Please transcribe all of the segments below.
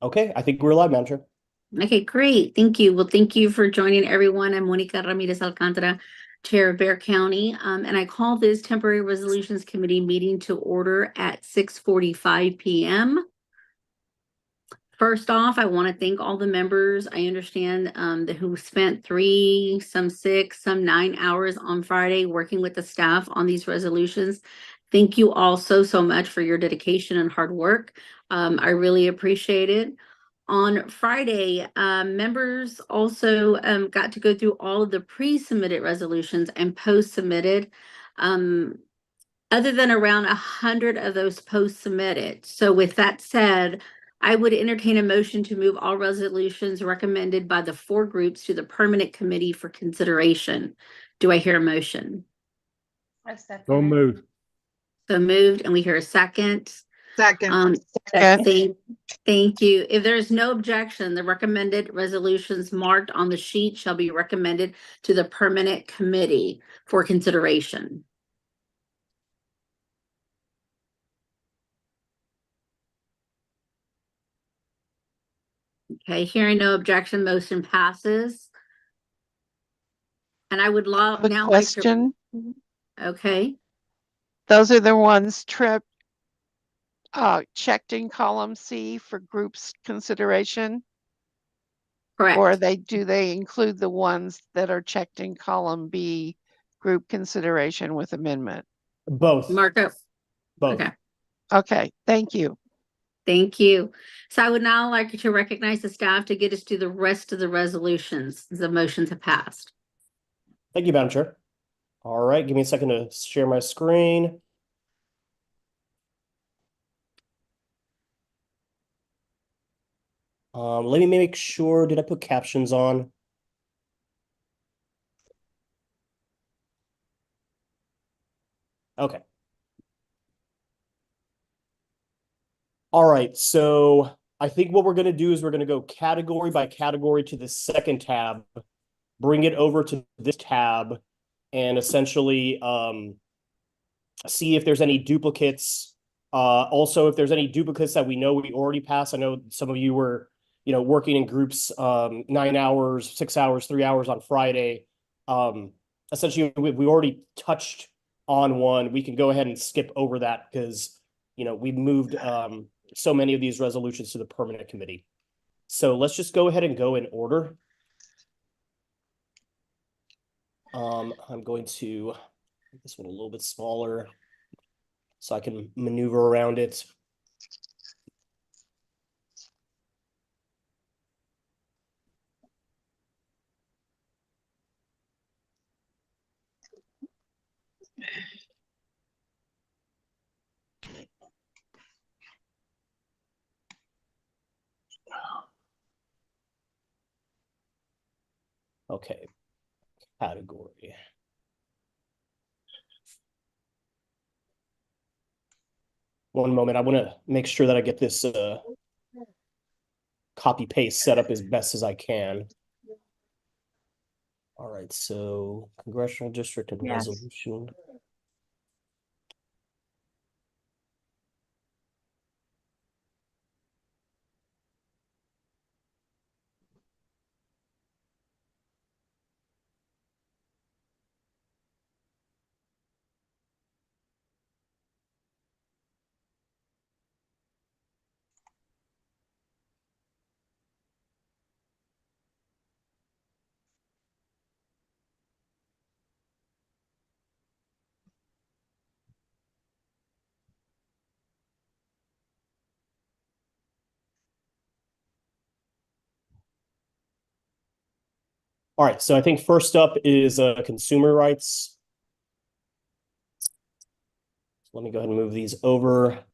Okay, I think we're live, Madam Chair. Okay, great. Thank you. Well, thank you for joining everyone. I'm Monica Ramirez Alcantara, Chair of Bear County, and I call this Temporary Resolutions Committee meeting to order at 6:45 p.m. First off, I want to thank all the members. I understand who spent 3, some 6, some 9 hours on Friday working with the staff on these resolutions. Thank you all so much for your dedication and hard work. I really appreciate it. On Friday, members also got to go through all of the pre-submitted resolutions and post-submitted, other than around 100 of those post-submitted. So with that said, I would entertain a motion to move all resolutions recommended by the 4 groups to the permanent committee for consideration. Do I hear a motion? I second So it. moved. So moved, and we hear a second. Second. Thank you. If there is no objection, the recommended resolutions marked on the sheet shall be recommended to the permanent committee for consideration. Okay, hearing no objection, motion passes. And I would love A now question. Okay, Those are the ones checked in column C for groups consideration, correct. or do they include the ones that are checked in column B, group consideration with amendment? Both. Markup. Both. Okay, Okay, thank you. thank you. So I would now like to recognize the staff to get us to the rest of the resolutions. The motions have passed. Thank you, Madam Chair. All right, give me a second to share my screen. Let me make sure, did I put captions on? Okay. All right, so I think what we're going to do is we're going to go category by category to the second tab, bring it over to this tab, and essentially see if there's any duplicates. Also, if there's any duplicates that we know we already passed. I know some of you were, working in groups 9 hours, 6 hours, 3 hours on Friday. Essentially, we already touched on one. We can go ahead and skip over that because, we moved so many of these resolutions to the permanent committee. So let's just go ahead and go in order. I'm going to make this one a little bit smaller so I can maneuver around it. Okay, category. One moment, I want to make sure that I get this copy paste set up as best as I can. All right, so congressional district and Yes. resolution. All right, so I think first up is consumer rights. Let me go ahead and move these over.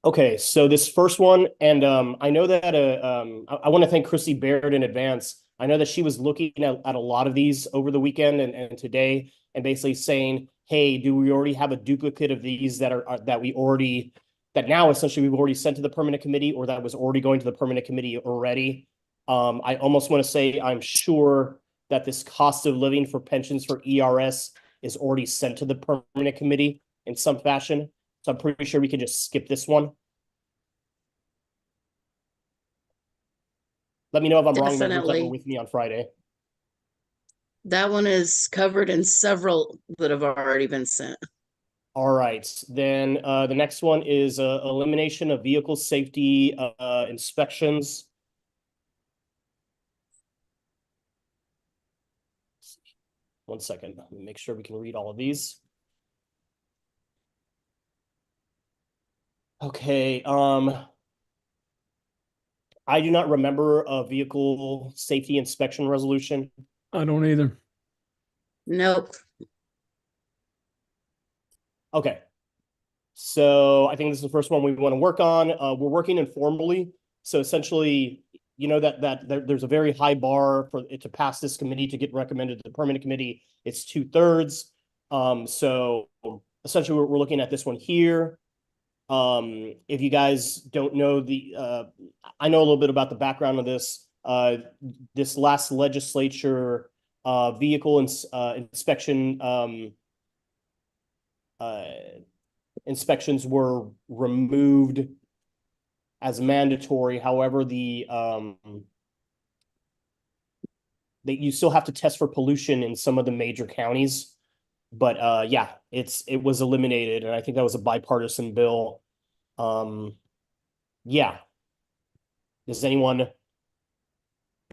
Okay, so this first one, and I know that I want to thank Chrissy Baird in advance. I know that she was looking at a lot of these over the weekend and today, and basically saying, hey, do we already have a duplicate of these that that now essentially we've already sent to the permanent committee, or that was already going to the permanent committee already? I almost want to say I'm sure that this cost of living for pensions for ERS is already sent to the permanent committee in some fashion. So I'm pretty sure we can just skip this one. Let me know if I'm wrong, members that were Definitely. with me on Friday. That one is covered in several that have already been sent. All right, then the next one is elimination of vehicle safety inspections. One second, let me make sure we can read all of these. Okay, I do not remember a vehicle safety inspection resolution. I don't either. Nope. Okay. So I think this is the first one we want to work on. We're working informally. So essentially, you know that there's a very high bar for it to pass this committee to get recommended to the permanent committee. It's 2/3. So essentially we're looking at this one here. If you guys don't know I know a little bit about the background of this. This last legislature, vehicle inspection inspections were removed as mandatory. However, that you still have to test for pollution in some of the major counties. But yeah, it was eliminated, and I think that was a bipartisan bill. Yeah. Does anyone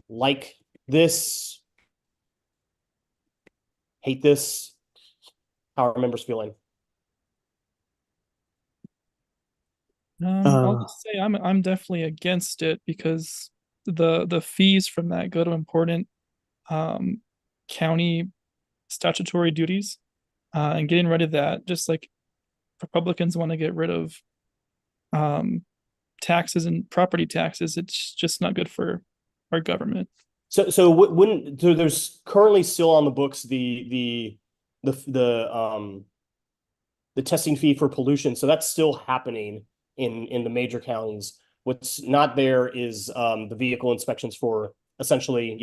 like this? Hate this? How are members feeling? I'll just say I'm definitely against it because the fees from that go to important county statutory duties, and getting rid of that, just like Republicans want to get rid of taxes and property taxes, it's just not good for our government. So there's currently still on the books the testing fee for pollution. So that's still happening in the major counties. What's not there is the vehicle inspections for essentially,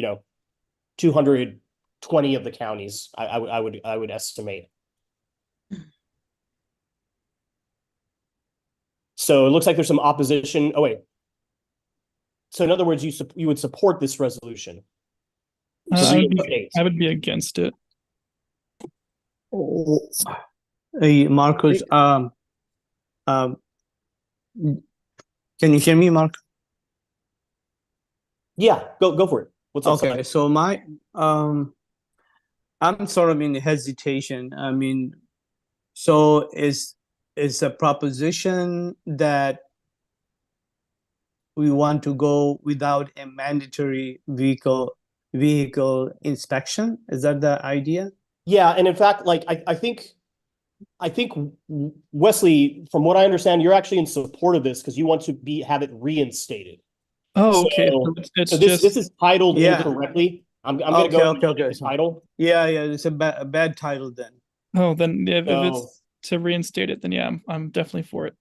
220 of the counties, I would estimate. So it looks like there's some opposition. Oh, wait. So in other words, you would support this resolution? I would be against it. Hey, Marcus, can you hear me, Mark? Yeah, go for it. What's up? Okay, so I'm sort of in hesitation. I mean, so is a proposition that we want to go without a mandatory vehicle inspection? Is that the idea? Yeah, and in fact, like I think Wesley, from what I understand, you're actually in support of this because you want to have it reinstated. Oh, okay. So this is titled incorrectly. I'm gonna go okay. the title. Yeah, it's a bad title then. Oh, then if it's to reinstate it, then yeah, I'm definitely for it.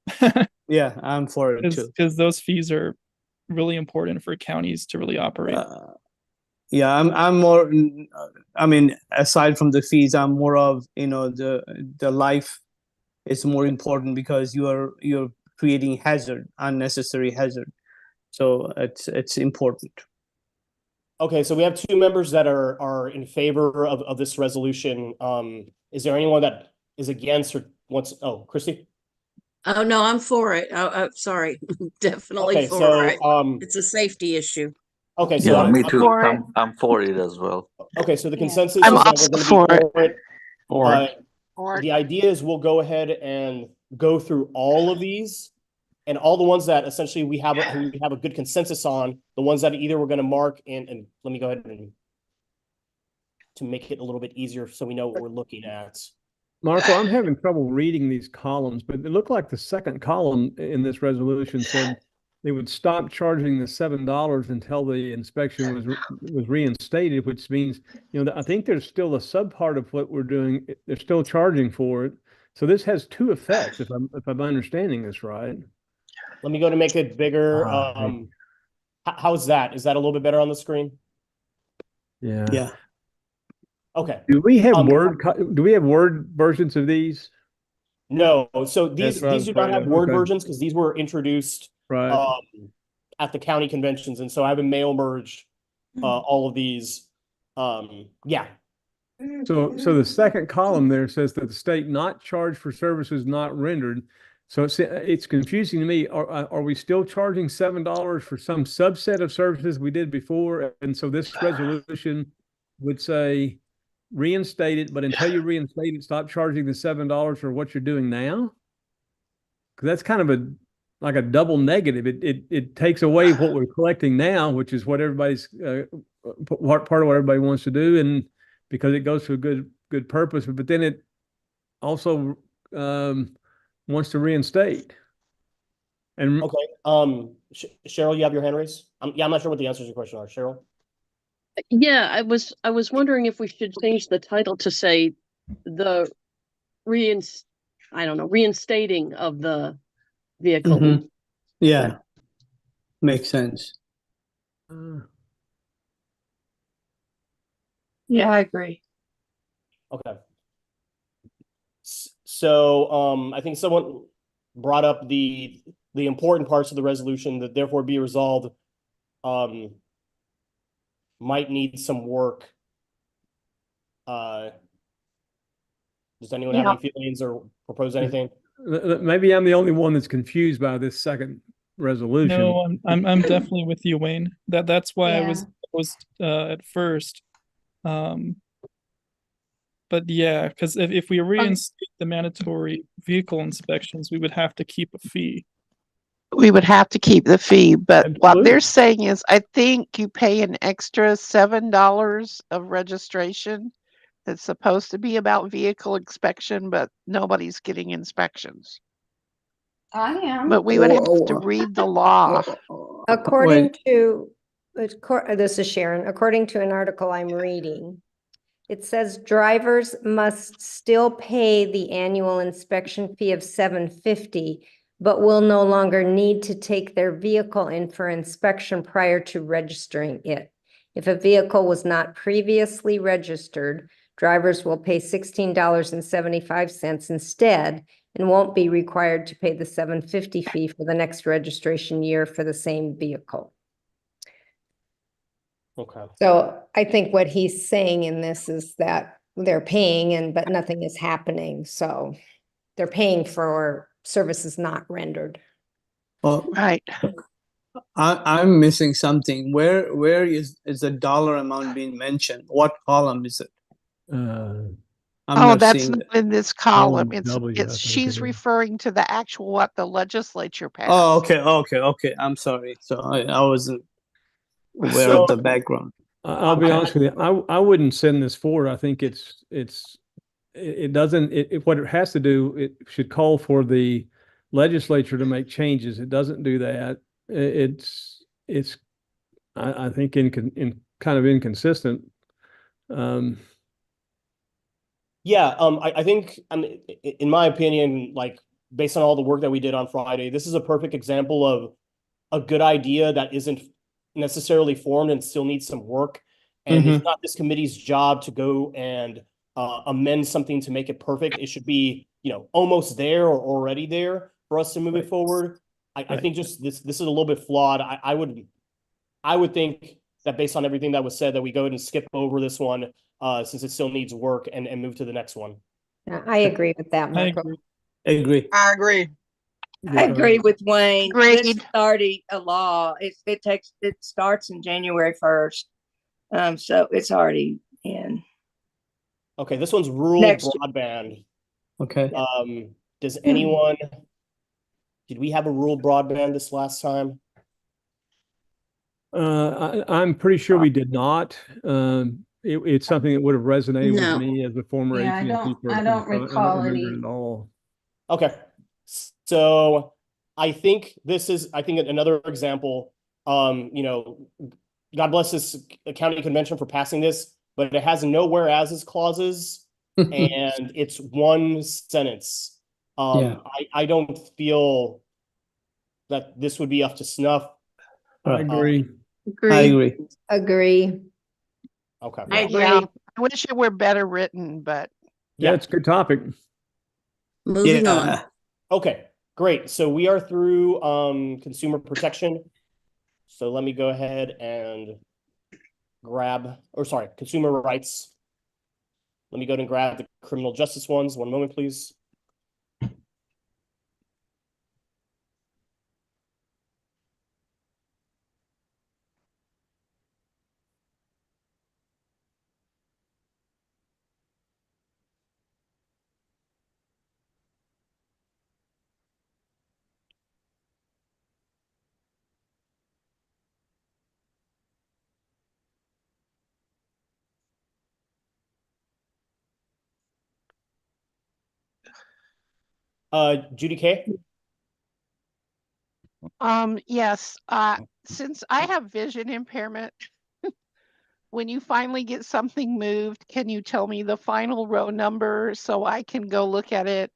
Yeah, I'm for it too. Because those fees are really important for counties to really operate. Yeah, I'm more. I mean, aside from the fees, I'm more of the life is more important because you're creating unnecessary hazard. So it's important. Okay, so we have two members that are in favor of this resolution. Is there anyone that is against or wants? Oh, Christy. Oh no, I'm for it. Sorry, definitely Okay, for it. so It's a safety issue. okay, so Yeah, me too. for it. I'm for it as well. Okay, so the consensus I'm is that also we're going to be for it. for it. The idea is we'll go ahead and go through all of these, and all the ones that essentially we have a good consensus on, the ones that either we're going to mark and let me go ahead and to make it a little bit easier so we know what we're looking at. Marco, I'm having trouble reading these columns, but it looked like the second column in this resolution said they would stop charging the $7 until the inspection was reinstated, which means, I think there's still a sub part of what we're doing. They're still charging for it. So this has two effects, if I'm understanding this right. Let me go to make it bigger. Right. How's that? Is that a little bit better on the screen? Yeah. Yeah. Okay. Do we have Um, Word versions of these? No, so That's what I these was do not afraid have of. Word Okay. versions because these were introduced Right. at the county conventions, and so I haven't mail merged all of these. Yeah. So the second column there says that the state not charged for services not rendered. So it's confusing to me. Are we still charging $7 for some subset of services we did before? And so this resolution would say reinstate it, but until you reinstate it, stop charging the $7 for what you're doing now. Because that's kind of like a double negative. It takes away what we're collecting now, which is what everybody's part of what everybody wants to do, and because it goes to a good purpose, but then it also wants to reinstate. And Okay. Cheryl, you have your hand raised? I'm not sure what the answers to your question are. Cheryl? Yeah, I was wondering if we should change the title to say the reinstating of the vehicle. Mhm. Yeah. Makes sense. Yeah, I agree. Okay. So I think someone brought up the important parts of the resolution that therefore be resolved might need some work. Does anyone have any feelings or propose anything? maybe I'm the only one that's confused by this second resolution. No, I'm definitely with you, Wayne. That's why I was Yeah. opposed at first. But yeah, because if we reinstate the mandatory vehicle inspections, we would have to keep a fee. We would have to keep the fee, but what Absolutely. they're saying is, I think you pay an extra $7 of registration that's supposed to be about vehicle inspection, but nobody's getting inspections. I am. But we would have to read the law. According to, this is Sharon, according to an article I'm reading, it says drivers must still pay the annual inspection fee of $750, but will no longer need to take their vehicle in for inspection prior to registering it. If a vehicle was not previously registered, drivers will pay $16.75 instead and won't be required to pay the $750 fee for the next registration year for the same vehicle. Okay. So I think what he's saying in this is that they're paying but nothing is happening. So they're paying for services not rendered. Well, Right. I'm missing something. Where is the dollar amount being mentioned? What column is it? I'm not That's seeing not in this column. Column W, I think She's it is. referring to the actual what the legislature passed. Oh, okay. I'm sorry. So I wasn't aware So- of the background. I'll be honest with you. I wouldn't send this forward. I think it doesn't, what it has to do, it should call for the legislature to make changes. It doesn't do that. It's I think kind of inconsistent. Yeah, I think, in my opinion, like based on all the work that we did on Friday, this is a perfect example of a good idea that isn't necessarily formed and still needs some work. And it's not this committee's job to go and amend something to make it perfect. It should be, almost there or already there for us to move it forward. I think just this is a little bit flawed. I would think that based on everything that was said, that we go ahead and skip over this one since it still needs work and move to the next one. I agree with that, I Marco. agree. Agree. I agree. I agree with Wayne. This is Agreed. already a law. It starts in January 1st. So it's already in. Okay, this one's rural Next. broadband. Okay. Does anyone, did we have a rural broadband this last time? I'm pretty sure we did not. It's something that would have resonated No. with me as a former Yeah, I AT&T don't- person. I don't so recall remember any. it at all. Okay, so I think this is, I think another example, you know, God bless this county convention for passing this, but it has no whereas clauses and it's one sentence. Yeah. I don't feel that this would be up to snuff. I Right. agree. I Agree. agree. Agree. Okay. I agree. Yeah, I wish it were better written, but Yeah, it's a good topic. Moving on. Yeah. Okay, great. So we are through consumer protection. So let me go ahead and grab, or sorry, consumer rights. Let me go ahead and grab the criminal justice ones. One moment, please. Judy K. yes, since I have vision impairment, when you finally get something moved, can you tell me the final row number so I can go look at it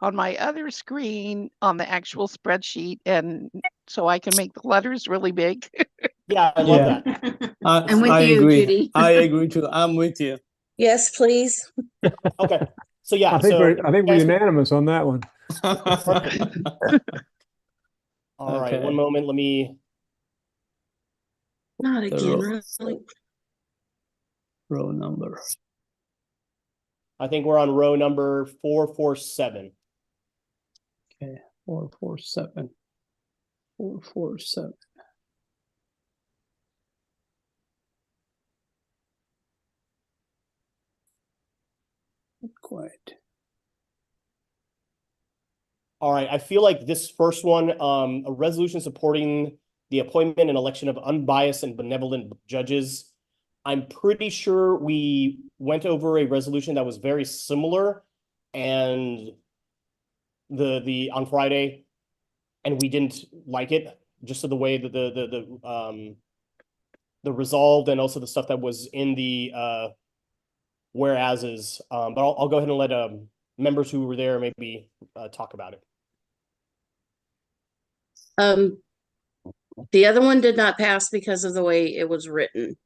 on my other screen on the actual spreadsheet, and so I can make the letters really big? Yeah, I love Yeah. that. I'm with I you, agree. Judy. I agree too. I'm with you. Yes, please. Okay. So yeah, I think so we're guys- unanimous on that one. all right, Okay. one moment. Let me, Not The again, row- really. Row number. I think we're on row number 447. Okay. 447. 447. Quite. All right, I feel like this first one, a resolution supporting the appointment and election of unbiased and benevolent judges. I'm pretty sure we went over a resolution that was very similar and the on Friday, and we didn't like it, just to the way that the resolved and also the stuff that was in the whereases. But I'll go ahead and let members who were there maybe talk about it. The other one did not pass because of the way it was written.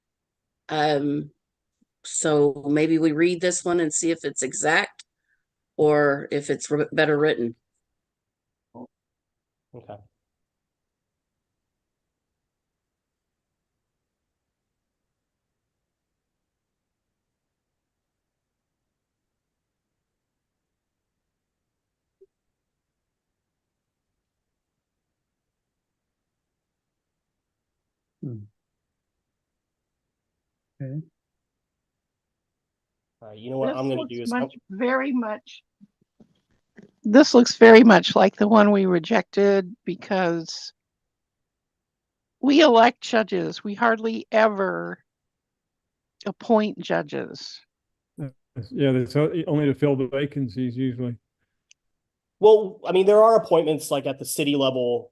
So maybe we read this one and see if it's exact or if it's better written. Okay. Okay. All right, you know what I'm going to do is This looks very much like the one we rejected because we elect judges. We hardly ever appoint judges. Yeah, that's only to fill the vacancies usually. well, I mean, there are appointments like at the city level,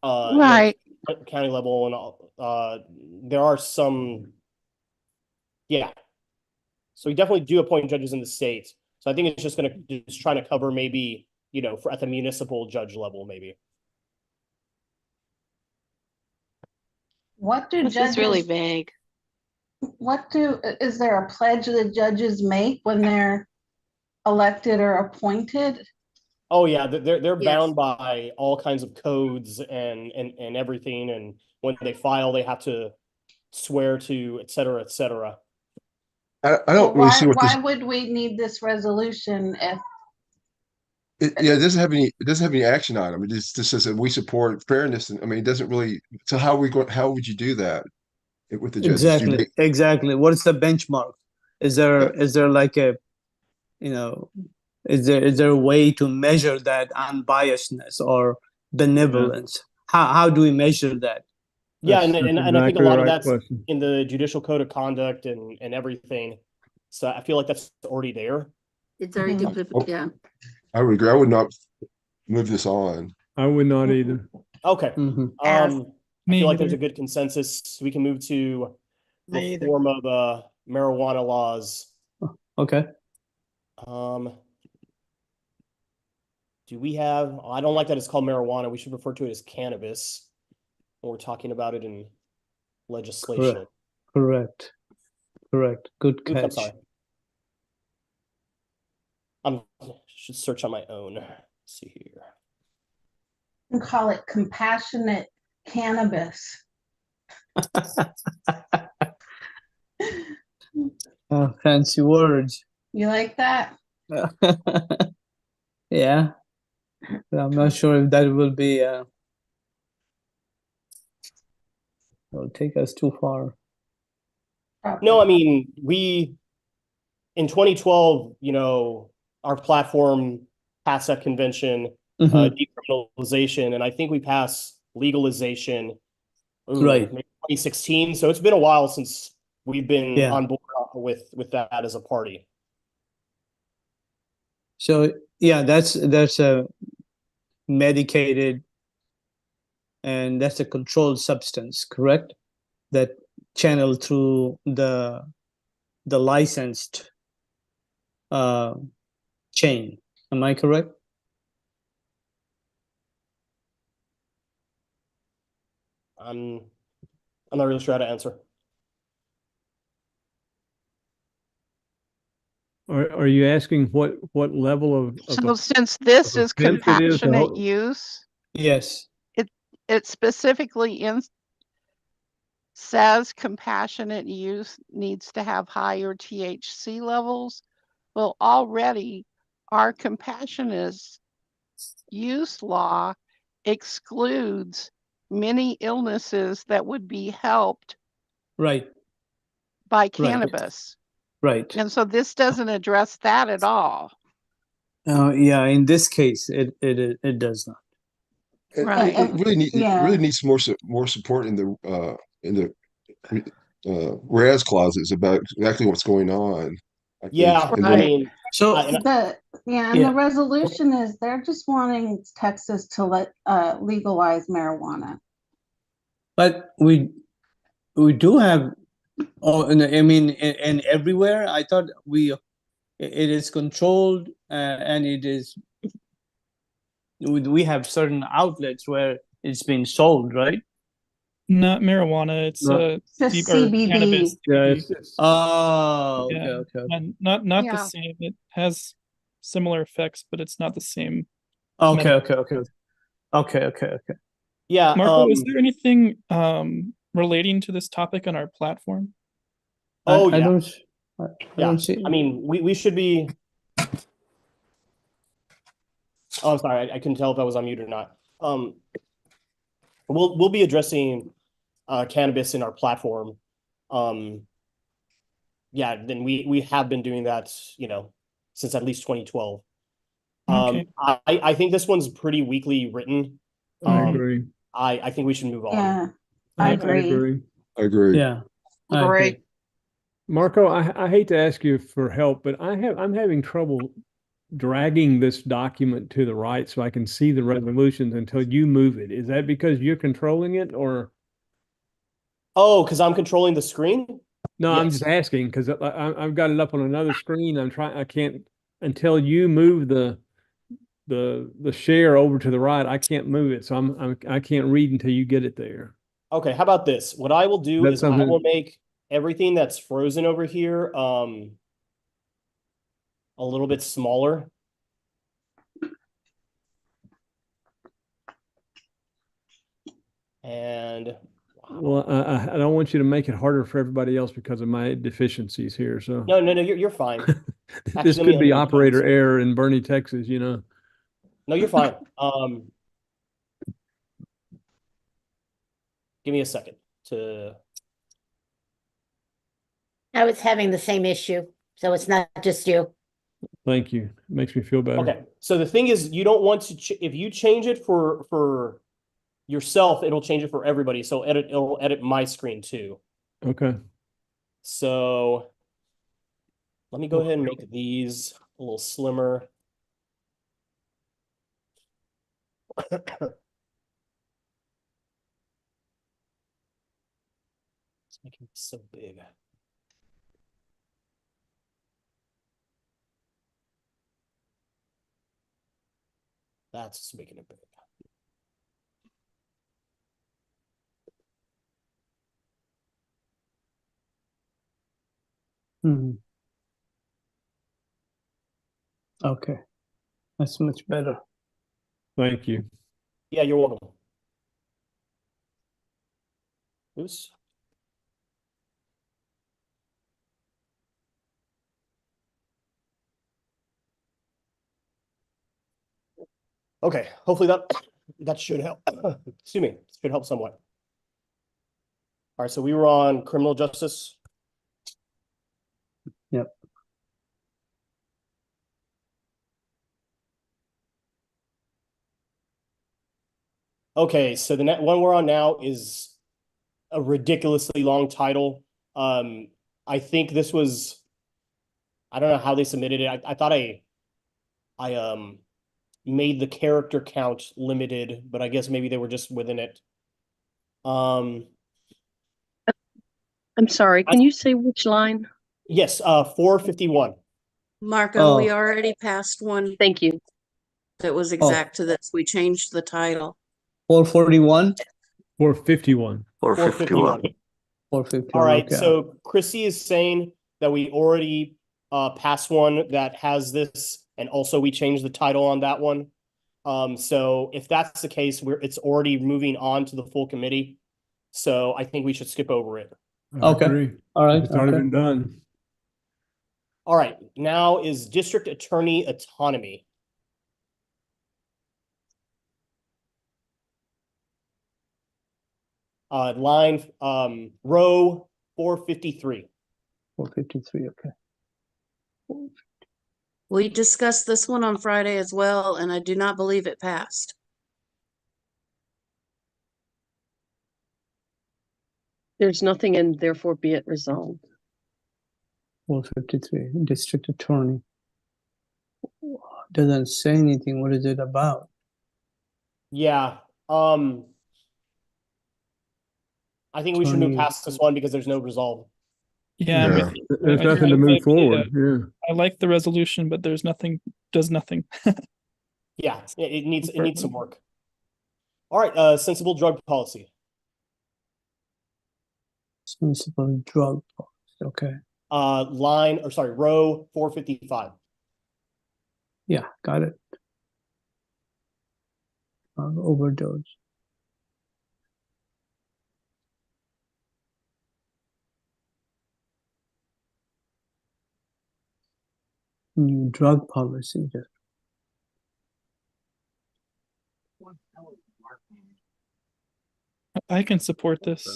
Right. county level, and all. There are some, yeah. So we definitely do appoint judges in the state. So I think it's just going to just trying to cover maybe, you know, at the municipal judge level, maybe. What do This is really judges, vague. is there a pledge that judges make when they're elected or appointed? Oh yeah, they're Yes. bound by all kinds of codes and everything, and when they file, they have to swear to, et cetera, et cetera. I Well, don't really see what why this. would we need this resolution if, Yeah, it doesn't have any. It doesn't have any action item. It just says that we support fairness, and I mean, it doesn't really. So how are we going? How would you do that with the judges? Do you Exactly. make- Exactly. What is the benchmark? Is there like a, you know, is there a way to measure that unbiasedness or benevolence? How do we measure that? Yeah, That's and I think a exactly lot the of right that's question. in the judicial code of conduct and everything. So I feel like that's already there. It's already Mhm. duplicate, Oh. yeah. I would agree. I would not move this on. I would not either. Okay. Mhm. I Me feel like there's a either. good consensus. We can move to Me either. reform of marijuana laws. Okay. Do we have, I don't like that it's called marijuana. We should refer to it as cannabis when we're talking about it in legislation. Correct. Correct. Good Oops, I'm catch. sorry. Should search on my own. Let's see here. You can call it compassionate cannabis. Oh, fancy words. You like that? Yeah. But I'm not sure if that will be will take us too far. No, I mean, in 2012, our platform passed that convention, Mhm. decriminalization, and I think we passed legalization, Right. maybe 2016. So it's been a while since we've been Yeah. on board with that as a party. So yeah, that's a medicated and that's a controlled substance, correct? That channel through the licensed chain. Am I correct? I'm not really sure how to answer. Are you asking what level of So since this of is offense it is to compassionate hold- use, Yes. it specifically says compassionate use needs to have higher THC levels. Well, already our compassionate use law excludes many illnesses that would be helped Right. by cannabis. Right. And so this doesn't address that at all. Yeah, in this case, it does not. It, Right. it really Yeah. really needs more support in the whereas clauses about exactly what's going on. I think. Yeah, And I then mean, So and And Yeah. the resolution is they're just wanting Texas to legalize marijuana. but we do have and I mean and everywhere I thought it is controlled and it is we have certain outlets where it's being sold, right? Not marijuana, it's No. Just deep or CBD. cannabis. Yeah, CBD. it's Oh, Yeah. okay. And not the Yeah. same. It has similar effects, but it's not the same. Okay. yeah, Marco, is there anything relating to this topic on our platform? oh I yeah, don't I yeah. don't see I mean, we should be. Oh, I'm sorry, I couldn't tell if I was on mute or not. We'll be addressing cannabis in our platform. Yeah, then we have been doing that, since at least 2012. Okay. I think this one's pretty weakly written. I agree. I think we should move on. Yeah, I I agree. I agree. yeah. I Agree. Marco, I hate to ask you for help, but I'm having trouble dragging this document to the right so I can see the resolutions until you move it. Is that because you're controlling it or? Oh, because I'm controlling the screen? No, I'm Yes. just asking because I've got it up on another screen. I can't, until you move the share over to the right, I can't move it. So I can't read until you get it there. Okay, how about this? What I will do That's is I something- will make everything that's frozen over here a little bit smaller. And Well, I don't want you to make it harder for everybody else because of my deficiencies here. So no, you're fine. this Actually, let could me be unmute operator myself. error in Bernie, Texas, No, you're fine. Give me a second to. I was having the same issue, so it's not just you. Thank you. Makes me feel better. Okay, so the thing is, you don't want to if you change it for yourself, it'll change it for everybody. So it'll edit my screen too. Okay. So let me go ahead and make these a little slimmer. It's making it so big. That's just making it big. Mhm. Okay, that's much better. Thank you. Yeah, you're welcome. Oops. Okay, hopefully that should help. Excuse me, should help somewhat. All right, so we were on criminal justice. Yep. Okay, so the one we're on now is a ridiculously long title. I think this was, I don't know how they submitted it. I thought I made the character count limited, but I guess maybe they were just within it. I'm sorry, can you say which line? Yes, 451. Marco, we Oh. already passed one Thank you. that was exact to this. We changed the title. 441, 451. 451. 451. All right, okay. so Chrissy is saying that we already passed one that has this, and also we changed the title on that one. So if that's the case, it's already moving on to the full committee. So I think we should skip over it. I Okay. agree. All right. It's already Okay. been done. All right, now is district attorney autonomy. Line, row 453. 453. Okay. We discussed this one on Friday as well, and I do not believe it passed. There's nothing and therefore be it resolved. 453. District attorney. Doesn't say anything. What is it about? Yeah. I think we should move Attorney. past this one because there's no resolve. Yeah, I'm Yeah. with you. There's I nothing to like move the idea. forward. Yeah. I like the resolution, but there's nothing, does nothing. Yeah, it needs some work. All right, sensible drug policy. Sensible drug policy. Okay. Row 455. Yeah, got it. Overdose. New drug policy. I can support this.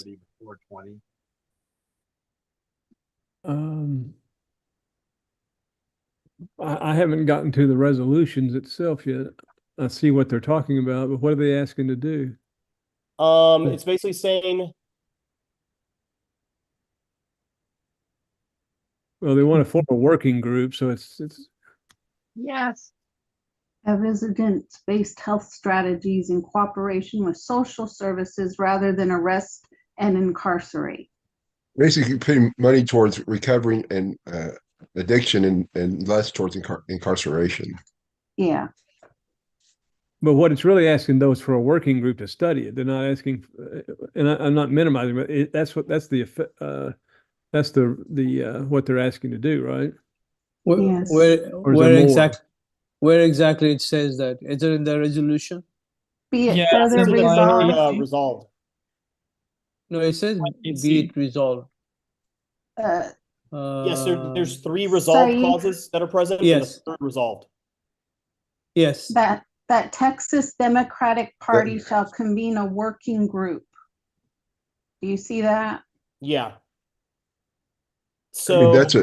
I haven't gotten to the resolutions itself yet. I see what they're talking about, but what are they asking to do? It's basically saying, Well, they want to form a working group, so it's Yes. Evidence-based health strategies in cooperation with social services rather than arrest and incarcerate. Basically putting money towards recovering and addiction and less towards incarceration. Yeah. But what it's really asking though is for a working group to study it. They're not asking, and I'm not minimizing, but that's what they're asking to do, right? Yes. Where exactly it says that? Is it in the resolution? Be it Yeah, further it's in line resolved. resolved. No, it says It's be it resolved. Yes, there's 3 Say- resolved clauses that are present. And Yes. the 3rd resolved. Yes. That Texas Democratic Party shall convene a working group. Do you see that? Yeah. I mean, So that's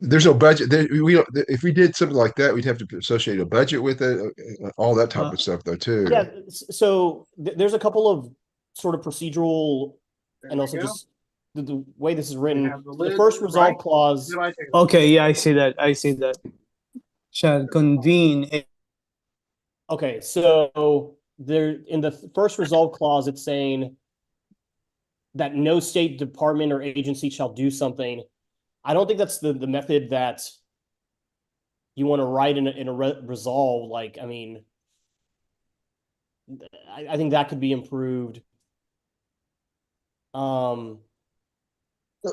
there's no budget. We don't, if we did something like that, we'd have to associate a budget with it, all that type of stuff though too. yeah, so there's a couple of sort of procedural and also just the way this is written. The first resolve clause. Okay, yeah, I see that. Shall convene. Okay, so there in the first resolve clause, it's saying that no state department or agency shall do something. I don't think that's the method that you want to write in a resolve. Like, I mean, I think that could be improved. And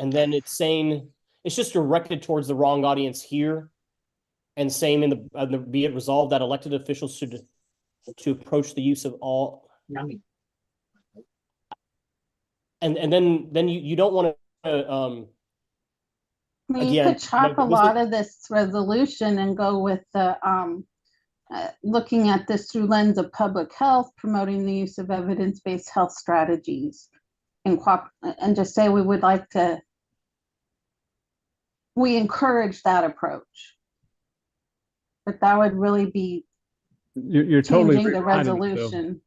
then it's saying it's just directed towards the wrong audience here, and same in the be it resolved that elected officials should to approach the use of all. And then you don't want to I mean, you again, could chop a lot of this resolution and go with the looking at this through lens of public health, promoting the use of evidence-based health strategies, and just say we would like to, we encourage that approach. But that would really be You're totally changing the rewriting it, though. resolution.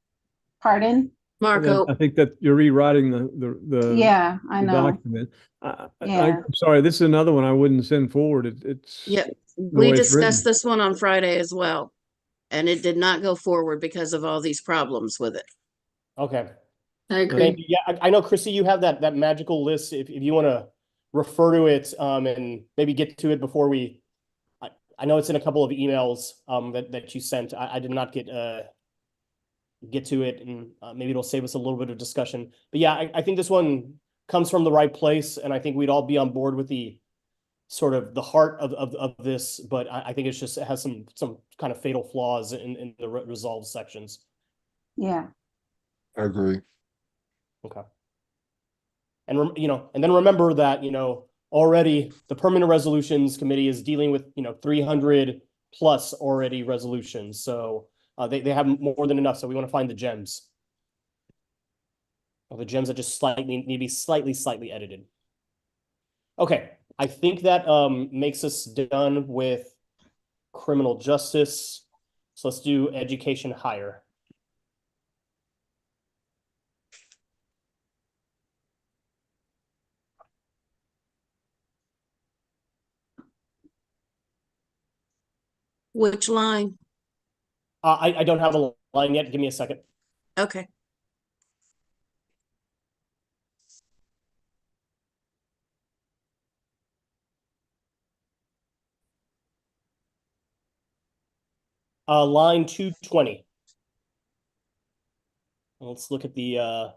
Pardon? Marco, I think that you're rewriting the Yeah, I the know. document. Yeah. I'm sorry, this is another one I wouldn't send forward. It's yeah, the we way it's written. discussed this one on Friday as well. And it did not go forward because of all these problems with it. okay. I agree. Thank you. Yeah, I know, Chrissy, you have that magical list. If you want to refer to it and maybe get to it before we, I know it's in a couple of emails that you sent. I did not get to it, and maybe it'll save us a little bit of discussion. But yeah, I think this one comes from the right place, and I think we'd all be on board with the sort of the heart of this. But I think it's just, it has some kind of fatal flaws in the resolved sections. Yeah. I agree. Okay. And and then remember that, already the Permanent Resolutions Committee is dealing with, 300 plus already resolutions. So they have more than enough. So we want to find the gems. Or the gems that just need to be slightly edited. Okay. I think that makes us done with criminal justice. So let's do education higher. Which line? I don't have a line yet. Give me a second. Okay. Line 220. Let's look at the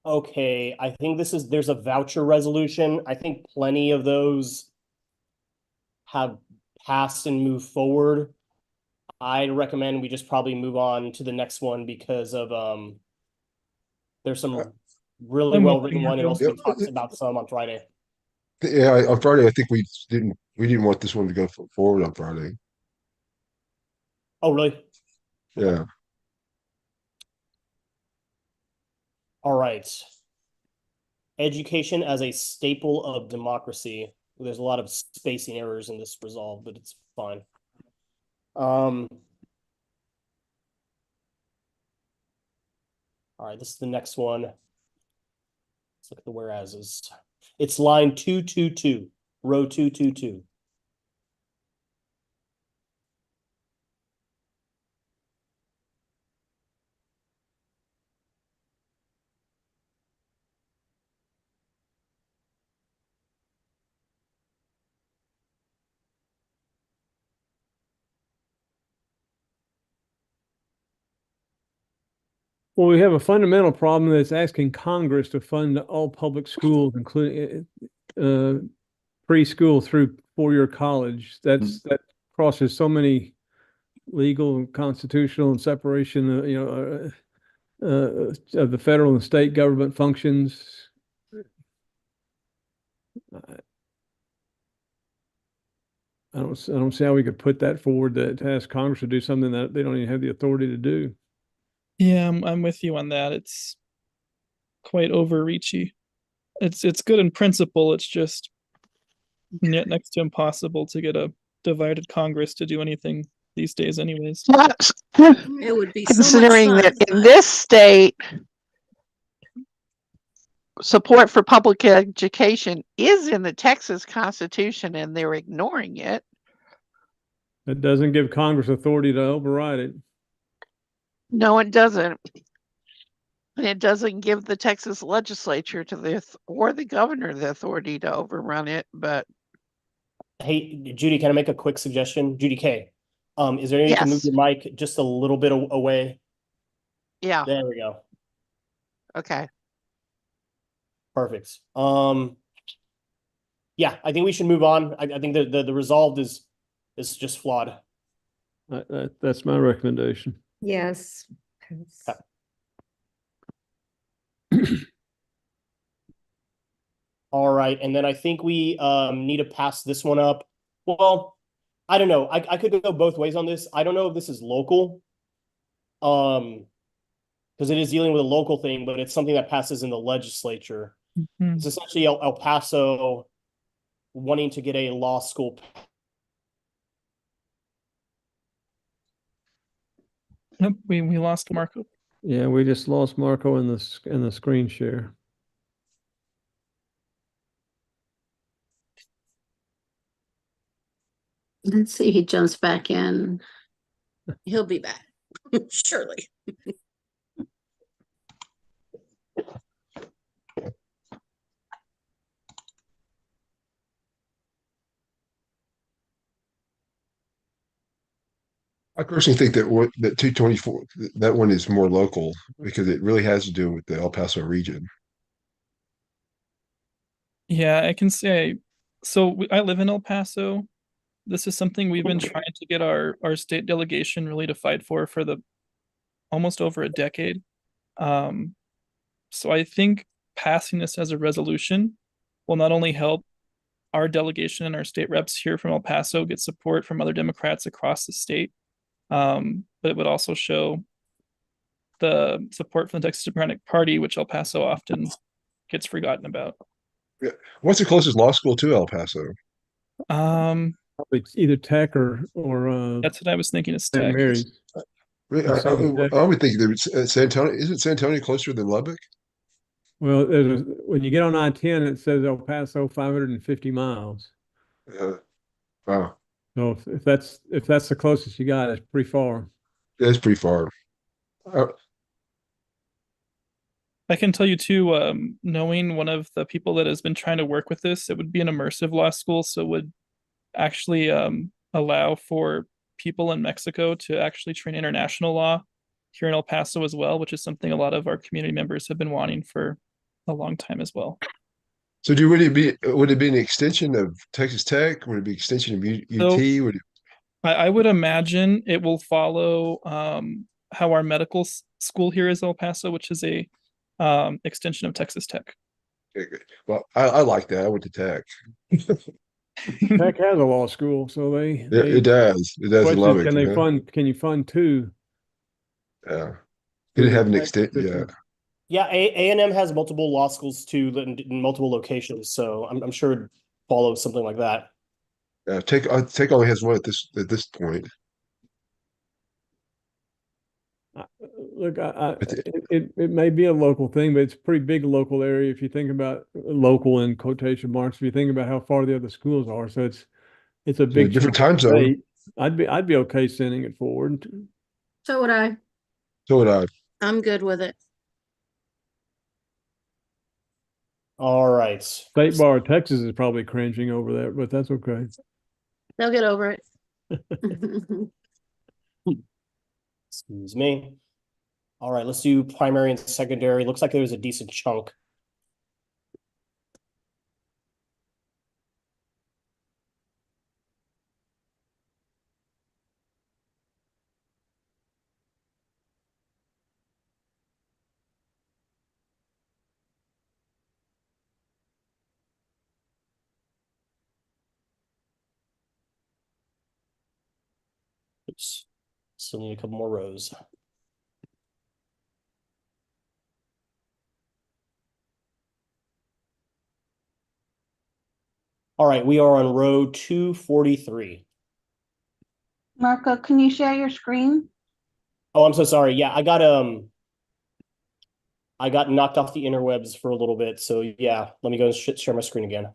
okay, I think there's a voucher resolution. I think plenty of those have passed and moved forward. I'd recommend we just probably move on to the next one because of there's some really well-written one. It also talks about some on Friday. Yeah, on Friday, I think we didn't want this one to go forward on Friday. Oh, really? Yeah. All right. Education as a staple of democracy. There's a lot of spacing errors in this resolve, but it's fine. All right, this is the next one. Let's look at the whereases. It's line 222, row 222. Well, we have a fundamental problem that's asking Congress to fund all public schools, including preschool through four-year college. That crosses so many legal and constitutional and separation, of the federal and state government functions. I don't see how we could put that forward to ask Congress to do something that they don't even have the authority to do. Yeah, I'm with you on that. It's quite overreachy. It's good in principle. It's just yet next to impossible to get a divided Congress to do anything these days anyways. It would be Considering so much that fun. in this state, support for public education is in the Texas Constitution and they're ignoring it. That doesn't give Congress authority to override it. No, it doesn't. And it doesn't give the Texas legislature or the governor the authority to overrun it, but Hey, Judy, can I make a quick suggestion? Judy K. Is there any way you can move Yes. your mic just a little bit away? yeah, There we go. okay. Perfect. Yeah, I think we should move on. I think the resolved is just flawed. That's my recommendation. Yes. All right, and then I think we need to pass this one up. Well, I don't know. I could go both ways on this. I don't know if this is local. Because it is dealing with a local thing, but it's something that passes in the legislature. Mhm. It's essentially El Paso wanting to get a law school. Nope, we lost Marco. Yeah, we just lost Marco in the screen share. Let's see if he jumps back in. He'll be back, surely. I personally think that 224, that one is more local because it really has to do with the El Paso region. Yeah, I can say. So I live in El Paso. This is something we've been trying to get our state delegation really to fight for the almost over a decade. So I think passing this as a resolution will not only help our delegation and our state reps here from El Paso get support from other Democrats across the state, but it would also show the support from the Texas Democratic Party, which El Paso often gets forgotten about. Yeah. What's the closest law school to El Paso? Probably either Tech or That's what I was thinking. Is St. Tech. Mary's. I would think that San Antonio, isn't San Antonio closer than Lubbock? Well, when you get on I-10, it says El Paso 550 miles. Wow, So if that's the closest you got, it's pretty far. that's pretty far. I can tell you too, knowing one of the people that has been trying to work with this, it would be an immersive law school, so it would actually allow for people in Mexico to actually train international law here in El Paso as well, which is something a lot of our community members have been wanting for a long time as well. So would it be an extension of Texas Tech? Would it be an extension of UT? Would it? I would imagine it will follow how our medical school here is El Paso, which is a extension of Texas Tech. Okay, good. Well, I like that. I went to Tech. Tech has a law school, so It does. It does. Question Love is, it. can you fund two? Yeah. Could it have an extent? Yeah. Yeah, A&M has multiple law schools too in multiple locations, so I'm sure it'd follow something like that. Yeah. Tech only has one at this point. Look, it may be a local thing, but it's a pretty big local area if you think about local in quotation marks. If you think about how far the other schools are, so it's a big different time zone. I'd be okay sending it forward. So would I. So would I. I'm good with it. All right. State Bar of Texas is probably cringing over that, but that's okay. They'll get over it. Excuse me. All right, let's do primary and secondary. Looks like there was a decent chunk. Oops. Still need a couple more rows. All right, we are on row 243. Marco, can you share your screen? Oh, I'm so sorry. Yeah, I got I got knocked off the interwebs for a little bit, so yeah, let me go and share my screen again.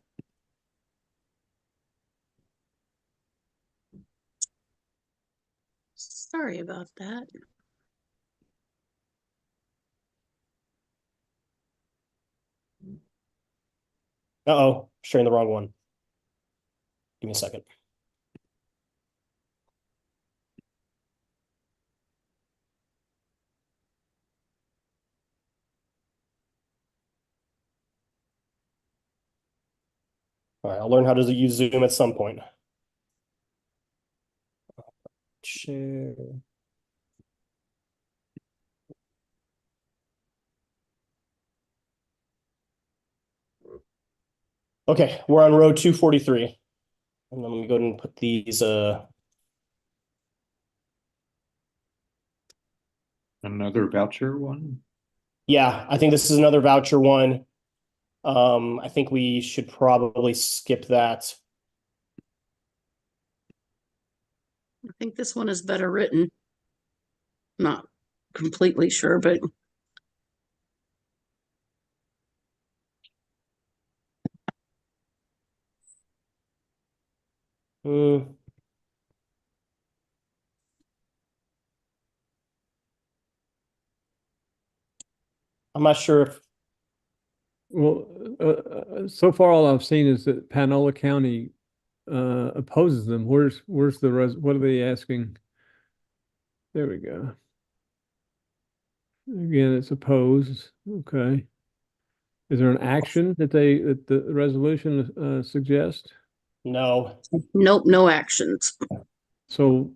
Sorry about that. Uh-oh, sharing the wrong one. Give me a second. All right, I'll learn how to use Zoom at some point. Share. Okay, we're on row 243. And then let me go ahead and put these Another voucher one? yeah, I think this is another voucher one. I think we should probably skip that. I think this one is better written. Not completely sure, but I'm not sure if Well, so far all I've seen is that Panola County opposes them. Where's what are they asking? There we go. Again, it's opposed. Okay. Is there an action that the resolution suggests? no. nope, no actions. So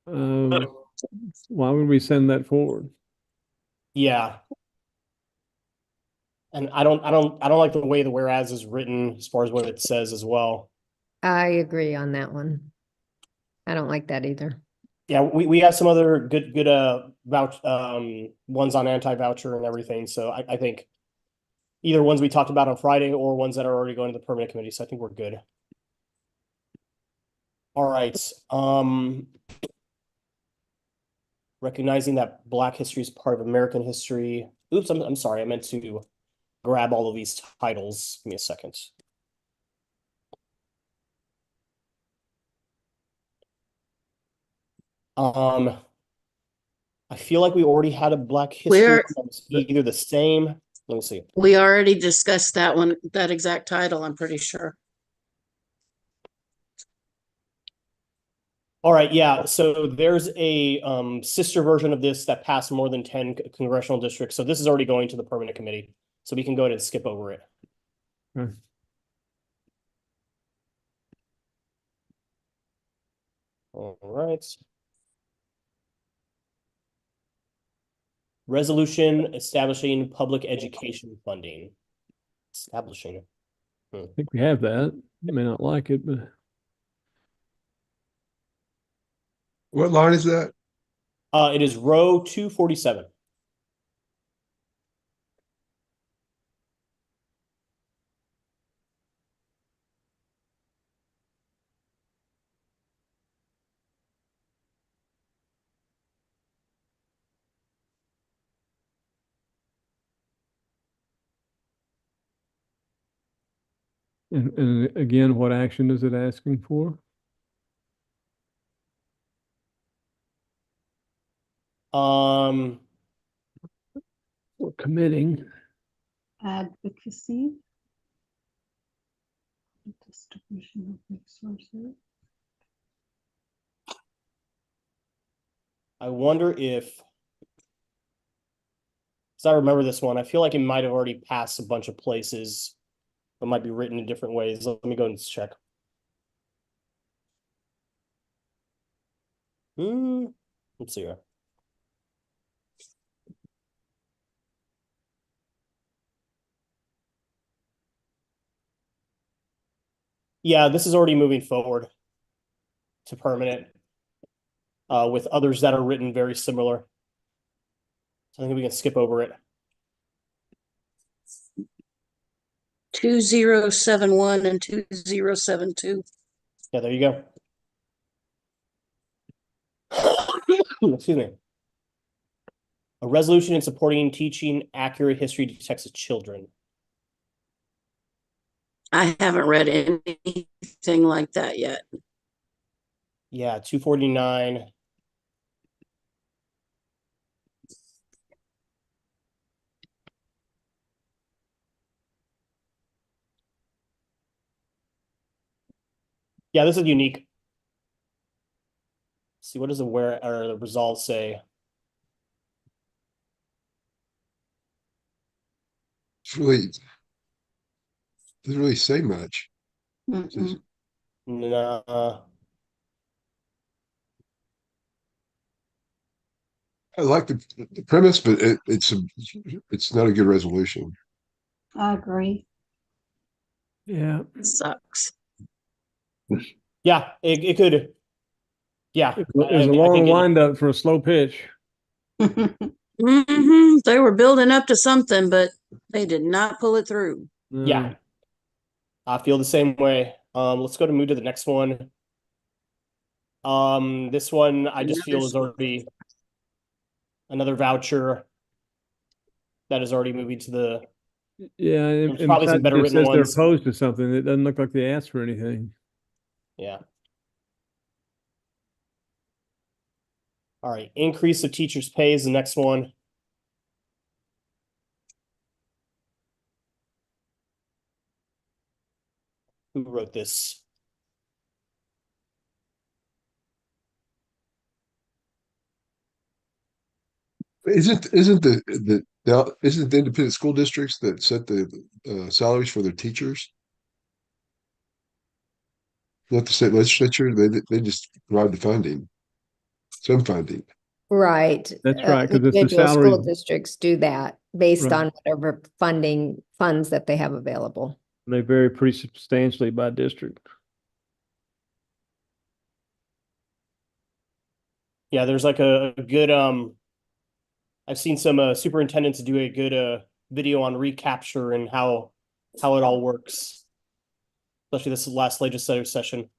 why would we send that forward? Yeah. And I don't like the way the whereas is written as far as what it says as well. I agree on that one. I don't like that either. Yeah, we have some other good ones on anti-voucher and everything. So I think either ones we talked about on Friday or ones that are already going to the permanent committee. So I think we're good. All right. Recognizing that Black history is part of American history. Oops, I'm sorry. I meant to grab all of these titles. Give me a second. I feel like we already had a Black history that was either the same. Let me see. We already discussed that one, that exact title, I'm pretty sure. All right, yeah. So there's a sister version of this that passed more than 10 congressional districts. So this is already going to the permanent committee. So we can go ahead and skip over it. All right. Resolution establishing public education funding. Establishing. I think we have that. You may not like it, but What line is that? It is row 247. and again, what action is it asking for? We're committing. Advocacy. Distribution of resources. I wonder if, because I remember this one, I feel like it might have already passed a bunch of places. It might be written in different ways. Let me go and check. Let's see here. Yeah, this is already moving forward to permanent with others that are written very similar. So I think we can skip over it. 2071 and 2072. Yeah, there you go. Excuse me. A resolution in supporting teaching accurate history to Texas children. I haven't read anything like that yet. Yeah, 249. Yeah, this is unique. Let's see, what does the results say? It's really doesn't really say much. Mm-mm. Nah. I like the premise, but it's not a good resolution. I agree. Yeah. Sucks. Yeah, it could. Yeah, It was I a think long it- windup for a slow pitch. They were building up to something, but they did not pull it through. Yeah, I feel the same way. Let's go to move to the next one. This one I just feel is already another voucher that is already moving to the. Yeah, There's and probably some besides, better it written says they're ones. opposed to something. It doesn't look like they asked for anything. Yeah. All right, increase of teachers' pay is the next one. Who wrote this? Isn't isn't the independent school districts that set the salaries for their teachers? Not the state legislature. They just provide the funding, some funding. Right. That's right, 'cause it's the Individual school salary- districts do that based Right. on whatever funds that they have available. They vary pretty substantially by district. Yeah, there's like a good I've seen some superintendents do a good video on recapture and how it all works. Especially this last legislative session.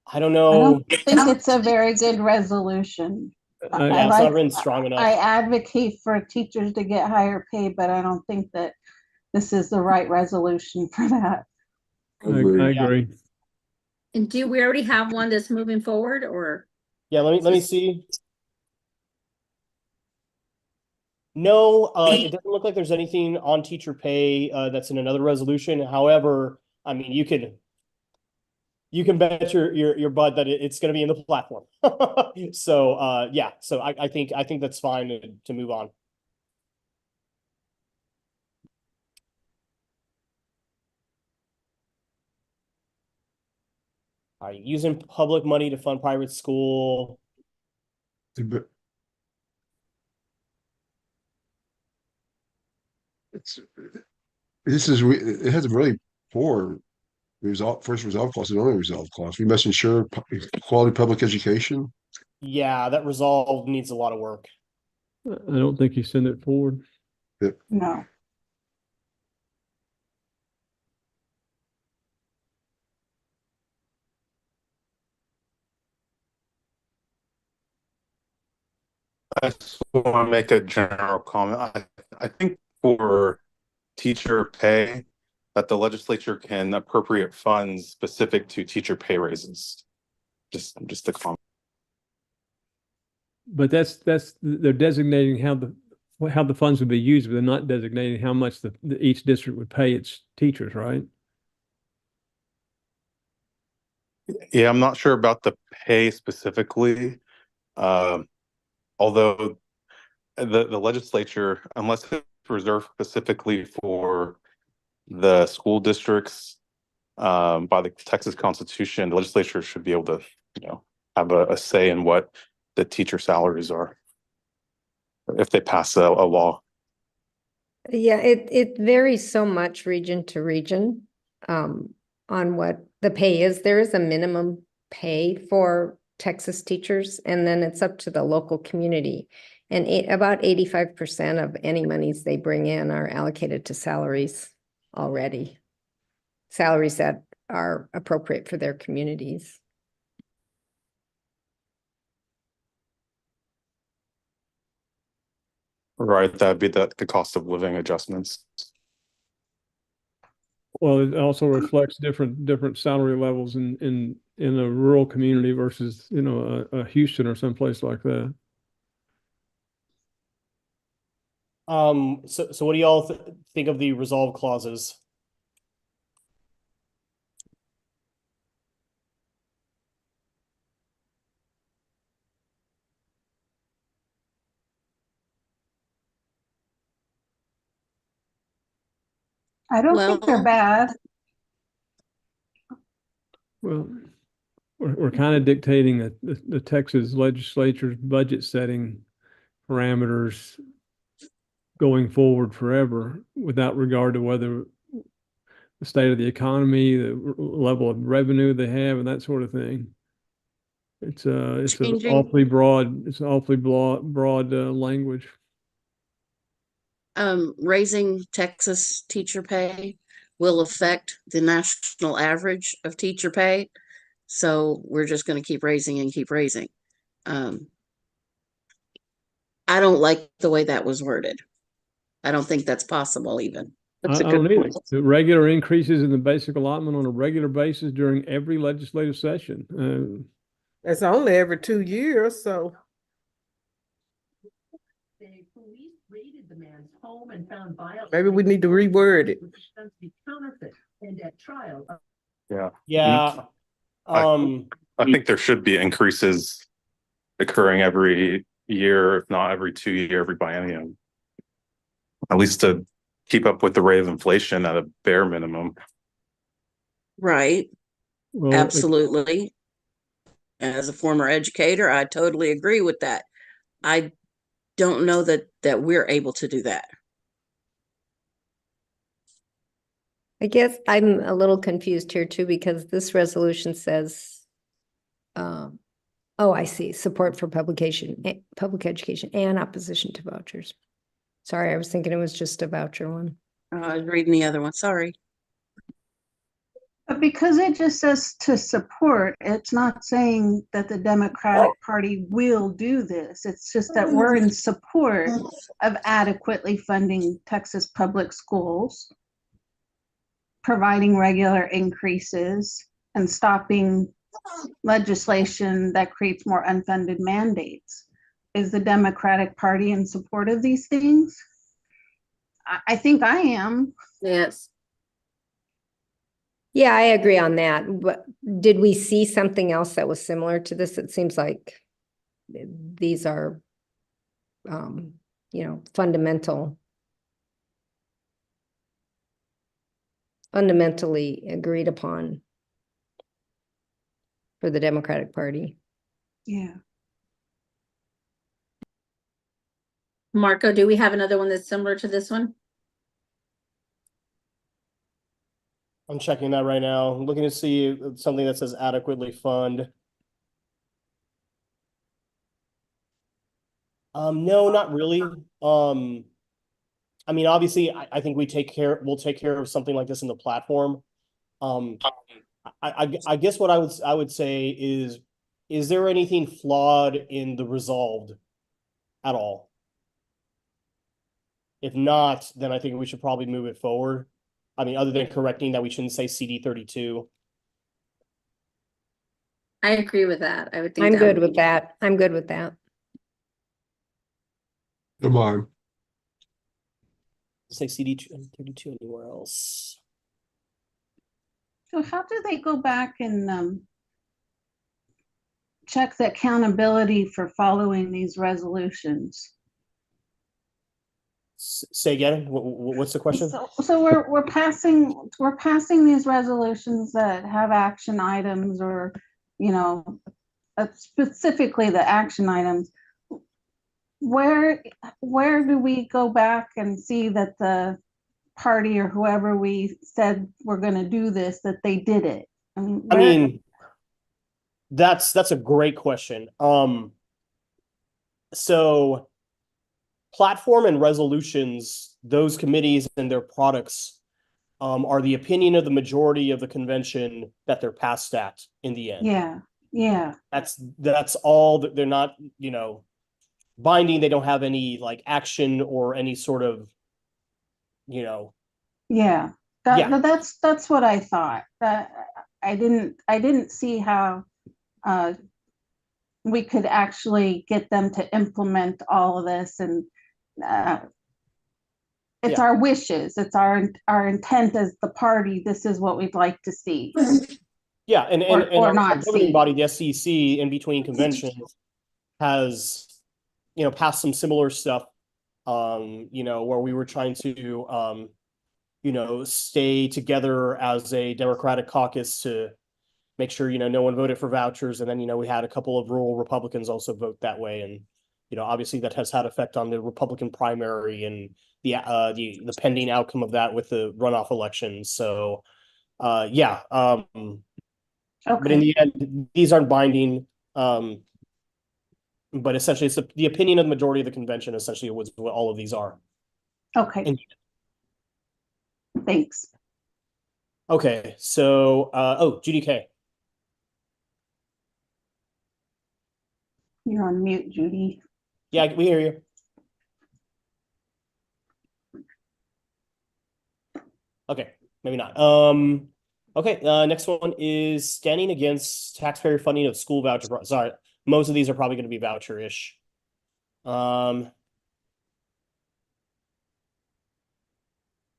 I don't I know. don't think it's a very good resolution. I- Yeah, it's not written strong enough. I advocate for teachers to get higher pay, but I don't think that this is the right resolution for that. I agree. And do we already have one that's moving forward or? Yeah, let me see. No, it doesn't look like there's anything on teacher pay that's in another resolution. However, I mean, you can bet your butt that it's going to be in the platform. So yeah, so I think that's fine to move on. All right, using public money to fund private school. It has a really poor first resolve clause and only resolve clause. We must ensure quality public education. Yeah, that resolve needs a lot of work. I don't think you send it forward. No. I just want to make a general comment. I think for teacher pay, that the legislature can appropriate funds specific to teacher pay raises. Just the comment. But that's they're designating how the funds would be used, but they're not designating how much each district would pay its teachers, right? Yeah, I'm not sure about the pay specifically. Although the legislature, unless it's reserved specifically for the school districts by the Texas Constitution, the legislature should be able to, have a say in what the teacher salaries are if they pass a law. Yeah, it varies so much region to region on what the pay is. There is a minimum pay for Texas teachers, and then it's up to the local community. And about 85% of any monies they bring in are allocated to salaries already. Salaries that are appropriate for their communities. Right, that'd be the cost of living adjustments. Well, it also reflects different salary levels in a rural community versus, you know, a Houston or someplace like that. So what do y'all think of the resolve clauses? I don't think they're Well, bad. Well, we're kind of dictating the Texas legislature's budget setting parameters going forward forever without regard to whether the state of the economy, the level of revenue they have, and that sort of thing. It's an Changing- awfully broad, broad language. Raising Texas teacher pay will affect the national average of teacher pay. So we're just going to keep raising and keep raising. I don't like the way that was worded. I don't think that's possible even. That's a I don't good either. point. The regular increases in the basic allotment on a regular basis during every legislative session. It's only every 2 years, so. The police raided the man's home and found violence. Maybe we need to reword it. Counterfeit and at trial. Yeah. Yeah. I think there should be increases occurring every year, if not every 2 year, every biennium. At least to keep up with the rate of inflation at a bare minimum. Right. Well, Absolutely. As a former educator, I totally agree with that. I don't know that we're able to do that. I guess I'm a little confused here too, because this resolution says, oh, I see, support for public education and opposition to vouchers. Sorry, I was thinking it was just a voucher one. I was reading the other one. Sorry. But because it just says to support, it's not saying that the Democratic Party will do this. It's just that we're in support of adequately funding Texas public schools, providing regular increases, and stopping legislation that creates more unfunded mandates. Is the Democratic Party in support of these things? I think I am. Yes. Yeah, I agree on that. But did we see something else that was similar to this? It seems like these are, fundamentally agreed upon for the Democratic Party. Yeah. Marco, do we have another one that's similar to this one? I'm checking that right now. I'm looking to see something that says adequately fund. No, not really. I mean, obviously, I think we'll take care of something like this in the platform. I guess what I would say is there anything flawed in the resolved at all? If not, then I think we should probably move it forward. I mean, other than correcting that we shouldn't say CD 32. I agree with that. I would think I'm that good would with be- that. I'm good with that. Come on. Say CD 32 anywhere else. So how do they go back and check the accountability for following these resolutions? Say again. What's the question? So we're passing these resolutions that have action items, or specifically the action items. Where do we go back and see that the party or whoever we said we're going to do this, that they did it? I mean, that's a great question. So platform and resolutions, those committees and their products are the opinion of the majority of the convention that they're passed at in the end. yeah. That's all. They're not, binding. They don't have any like action or any sort of, you know, Yeah, Yeah. that's what I thought. That I didn't see how we could actually get them to implement all of this, and it's Yeah. our wishes, it's our intent as the party. This is what we'd like to see. Yeah, and Or our not governing see. body, the SCC, in between conventions, has, you know, passed some similar stuff. You know, where we were trying to, you know, stay together as a Democratic caucus to make sure, you know, no one voted for vouchers, and then, you know, we had a couple of rural Republicans also vote that way, and, you know, obviously that has had effect on the Republican primary and the pending outcome of that with the runoff elections. So, yeah. But in the end, these aren't binding. But essentially, it's the opinion of the majority of the convention. Essentially, was what all of these are. Okay. And, Thanks. okay, so oh, GDK. You're on mute, Judy. Yeah, we hear you. Okay, maybe not. Okay, next one is standing against taxpayer funding of school voucher. Sorry, most of these are probably going to be voucher-ish.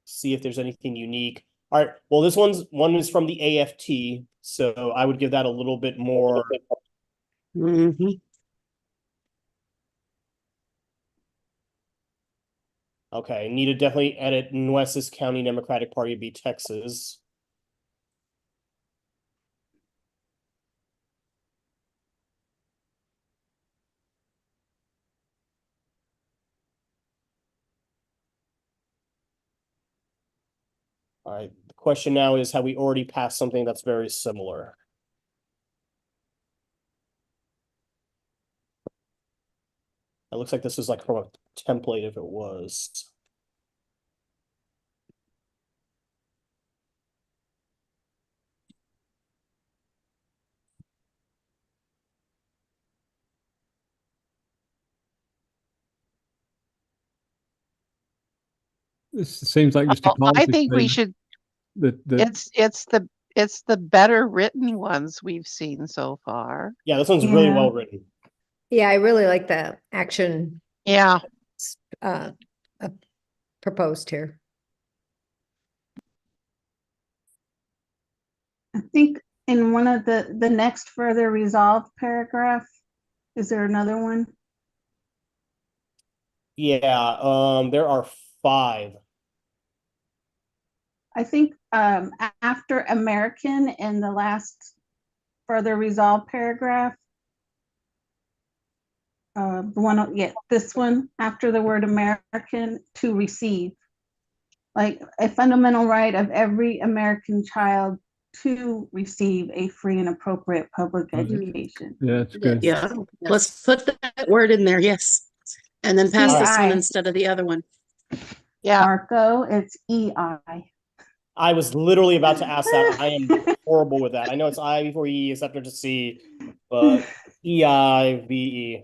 See if there's anything unique. All right, well, this one is from the AFT, so I would give that a little bit more. Okay, need to definitely edit Nueces County Democratic Party be Texas. All right, the question now is, have we already passed something that's very similar? It looks like this is like from a template if it was. This seems like just a I policy think we statement should, that it's the better written ones we've seen so far. Yeah, this one's really well written. Yeah, I really like the action Yeah. Proposed here. I think in one of the next further resolved paragraph, is there another one? Yeah, there are 5. I think after American in the last further resolved paragraph, this one after the word American, to receive, like a fundamental right of every American child to receive a free and appropriate public education. Yeah, that's good. Yeah, let's put that word in there, yes. And then pass this one CI. instead of the other one. Yeah. Marco, it's EI. I was literally about to ask that. I am horrible with that. I know it's I before E, except to C, but EIVE.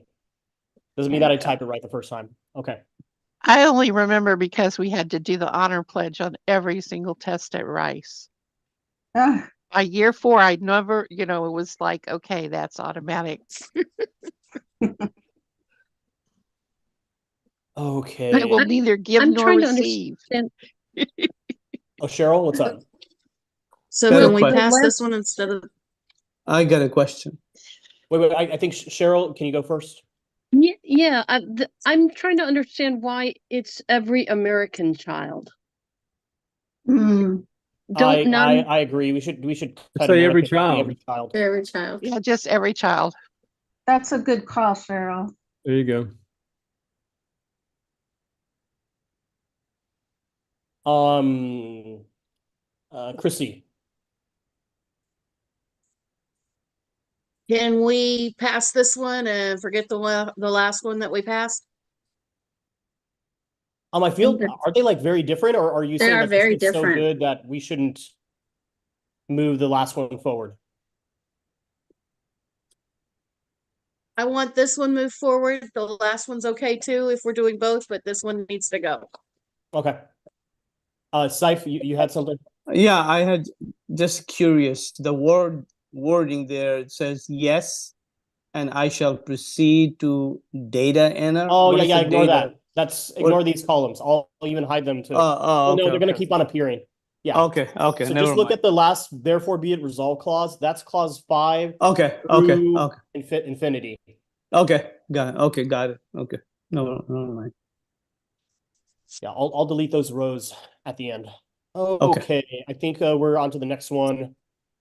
Doesn't mean that I typed it right the first time. Okay. I only remember because we had to do the honor pledge on every single test at Rice. By year 4, I'd never, you know, it was like, okay, that's automatic. Okay. I will neither give I'm nor trying to receive. understand. Oh, Cheryl, what's up? So Got a can we question. pass this one instead of? I got a question. Wait, I think Cheryl, can you go first? Yeah, I'm trying to understand why it's every American child. Don't none. I agree. We should cut say American every to be child. every child. Every child. Yeah, just every child. That's a good call, Cheryl. There you go. Chrissy. Can we pass this one and forget the last one that we passed? I feel, are they like very different, or are you They saying are that this very one's so different. good that we shouldn't move the last one forward? I want this one moved forward. The last one's okay too, if we're doing both, but this one needs to go. Okay. Saif, you had something? Yeah, I had just curious. The wording there, it says yes, and I shall proceed to data enter. Oh, What yeah, is yeah, the ignore data? that. Ignore these columns. I'll even hide them too. Oh, Well, no, okay, they're gonna okay. keep on appearing. Yeah. Okay, okay, So never just look mind. at the last, therefore be it resolved clause. That's clause 5 Okay, okay, through okay, infinity. okay, got it. Okay, got it. Okay, no, never mind. Yeah, I'll delete those rows at the end. Okay. Okay, I think we're on to the next one.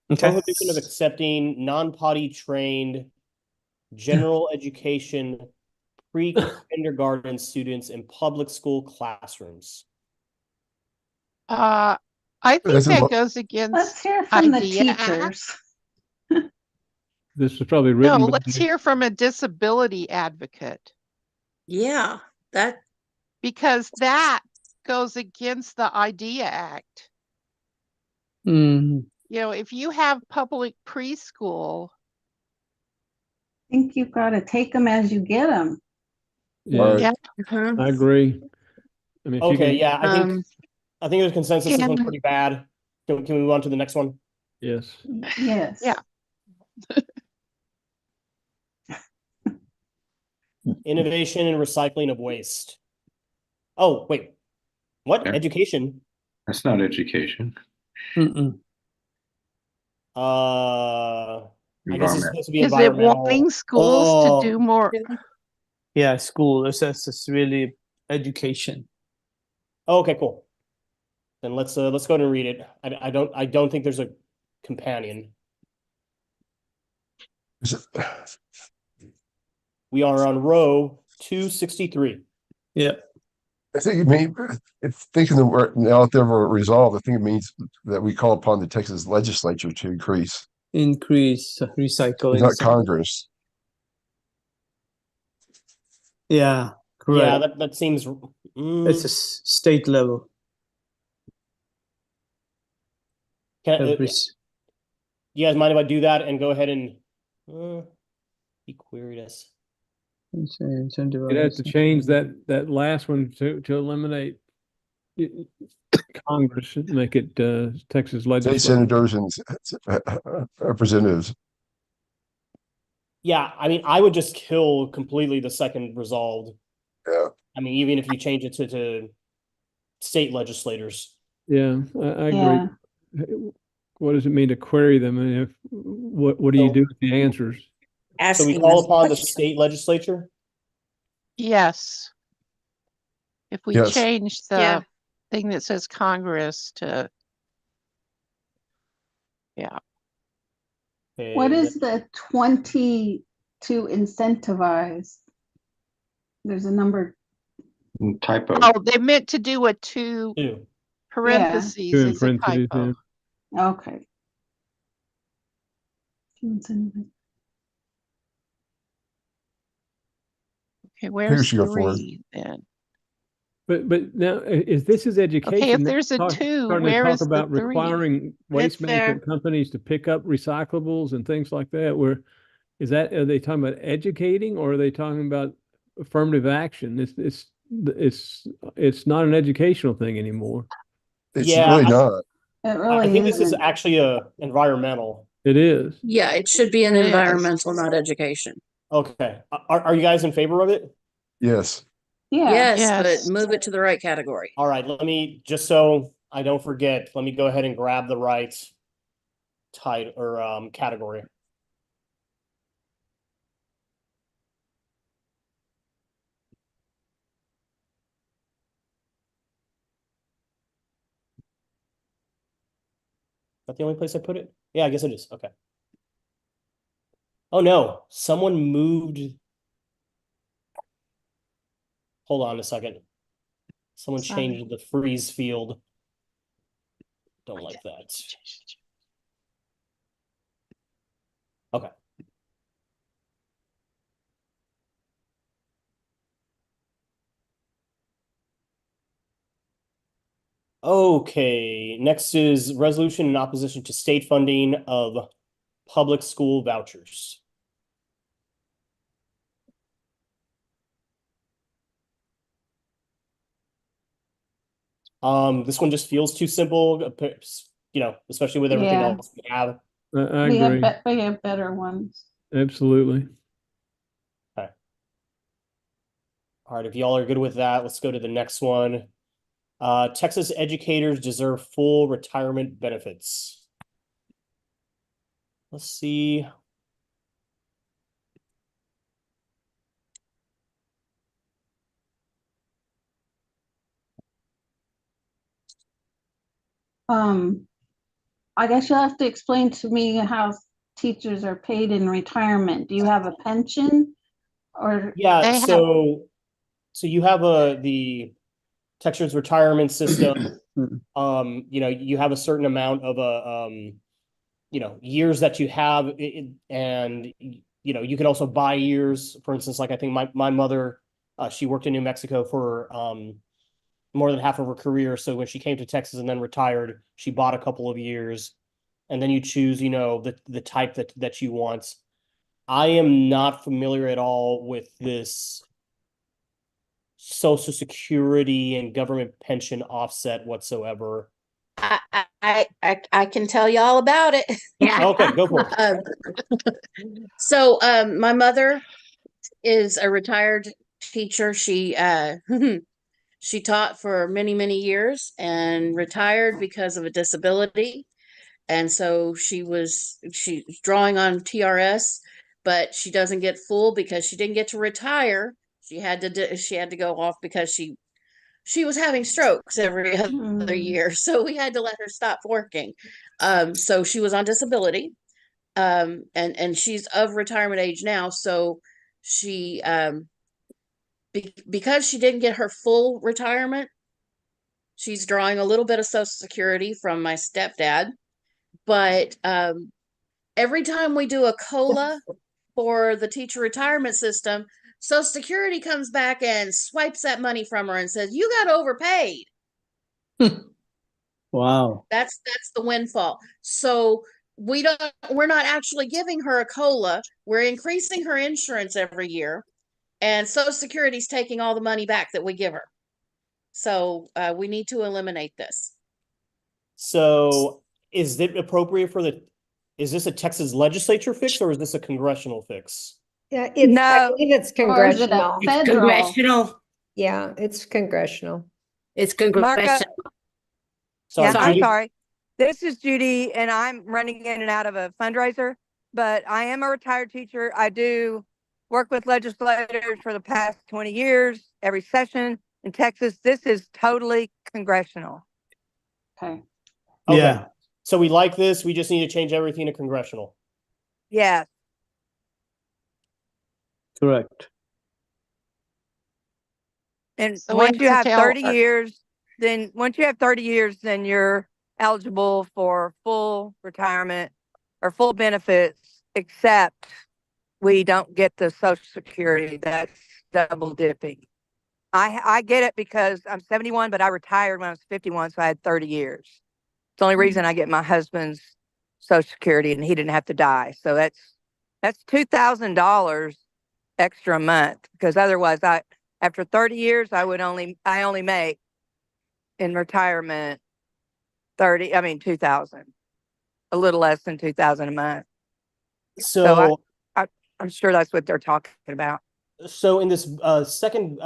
Okay. Prohibition of accepting non-potty trained general education pre-kindergarten students in public school classrooms. I think That's a that lo- goes against Let's hear from the IDEA Act. teachers. This is probably No, written. by let's the- hear from a disability advocate, Yeah, that, because that goes against the IDEA Act. Mm, You know, if you have public preschool, I think you've got to take them as you get them. Yeah, yeah. I agree. I mean, if you Okay, can, yeah, I think there's consensus. This one's Can- pretty bad. Can we move on to the next one? yes. Yes. Yeah. Innovation and recycling of waste. Oh, wait. What? Yeah. Education? That's not education. mm-mm. I guess it's Environment. supposed to be Is it environmental. wanting schools to do Oh. more? Yeah, school. It's really education. Okay, cool. Then let's go ahead and read it. I don't think there's a companion. Is it- We are on row 263. Yeah. I think it means, if thinking that we're now that they're resolved, I think it means that we call upon the Texas legislature to increase, Increase recycling. not Congress. Yeah, correct. Yeah, that seems. It's a state level. Can, Every you guys mind if I do that and go ahead and he queried us? incentive. You'd have to change that last one to eliminate Congress, make it Texas State legislature. senators and representatives. Yeah, I mean, I would just kill completely the second resolved. Yeah. I mean, even if you change it to state legislators. Yeah, I Yeah. agree. What does it mean to query them? And if what do you do with the answers? So we asking call this upon the question. state legislature? Yes. If we Yes. change the Yeah. thing that says Congress to, yeah. What Okay, is the 20 to incentivize? There's a number. Typo. Oh, they meant to do a two two. parentheses Two in is a parentheses, typo. yeah. Okay. To incentivize. Okay, where's should go for it. 3 then? But now, if this is education, there's a talk- 2, starting to where talk is the about 3? requiring waste there. management companies to pick up recyclables and things like that, where are they talking about educating or are they talking about affirmative action? It's not an educational thing anymore. It's Yeah, really not. It I really think this is isn't. actually a environmental. It is. Yeah, it should be an It is. environmental, not education. Okay, are you guys in favor of it? Yes. Yeah. Yes, Yes. but move it to the right category. All right, let me, just so I don't forget, let me go ahead and grab the right title or category. Is that the only place I put it? Yeah, I guess it is. Okay. Oh no, someone moved. Hold on a second. Someone Sorry. changed the freeze field. Don't like that. Okay. Okay, next is resolution in opposition to state funding of public school vouchers. This one just feels too simple, you know, especially with everything Yeah. else we have. I We agree. have, we have better ones. Absolutely. All right, if y'all are good with that, let's go to the next one. Texas educators deserve full retirement benefits. Let's see. I guess you'll have to explain to me how teachers are paid in retirement. Do you have a pension or? Yeah, They have- so you have the Texas retirement system. You know, you have a certain amount of you know, years that you have, and you know, you can also buy years. For instance, like I think my mother, she worked in New Mexico for more than half of her career. So when she came to Texas and then retired, she bought a couple of years, and then you choose, you know, the type that you want. I am not familiar at all with this Social Security and government pension offset whatsoever. I can tell you all about it. Yeah. Okay, go for it. So my mother is a retired teacher. She she taught for many, many years and retired because of a disability. And so she's drawing on TRS, but she doesn't get full because she didn't get to retire. She had to go off because she was having strokes every other year. So we had to let her stop working. So she was on disability. And she's of retirement age now. So she because she didn't get her full retirement, she's drawing a little bit of Social Security from my stepdad. But every time we do a COLA for the teacher retirement system, Social Security comes back and swipes that money from her and says, "You got overpaid." Wow. That's the windfall. So we're not actually giving her a COLA. We're increasing her insurance every year, and Social Security's taking all the money back that we give her. So we need to eliminate this. So is it appropriate for is this a Texas legislature fix or is this a congressional fix? Yeah, I No. believe it's Or is it a congressional. It's federal? congressional. Yeah, it's congressional. It's congressional. Sorry, Yeah, I'm Judy? sorry. This is Judy, and I'm running in and out of a fundraiser, but I am a retired teacher. I do work with legislators for the past 20 years, every session in Texas. This is totally congressional. Okay. Okay. Yeah. So we like this. We just need to change everything to congressional. Yes. Correct. And So we once have you to have tell 30 our- years, then you're eligible for full retirement or full benefits, except we don't get the Social Security. That's double dipping. I get it because I'm 71, but I retired when I was 51, so I had 30 years. It's the only reason I get my husband's Social Security, and he didn't have to die. So that's $2,000 extra a month, because otherwise after 30 years, I only make in retirement 2,000, a little less than 2,000 a month. So I'm sure that's what they're talking about. So in this second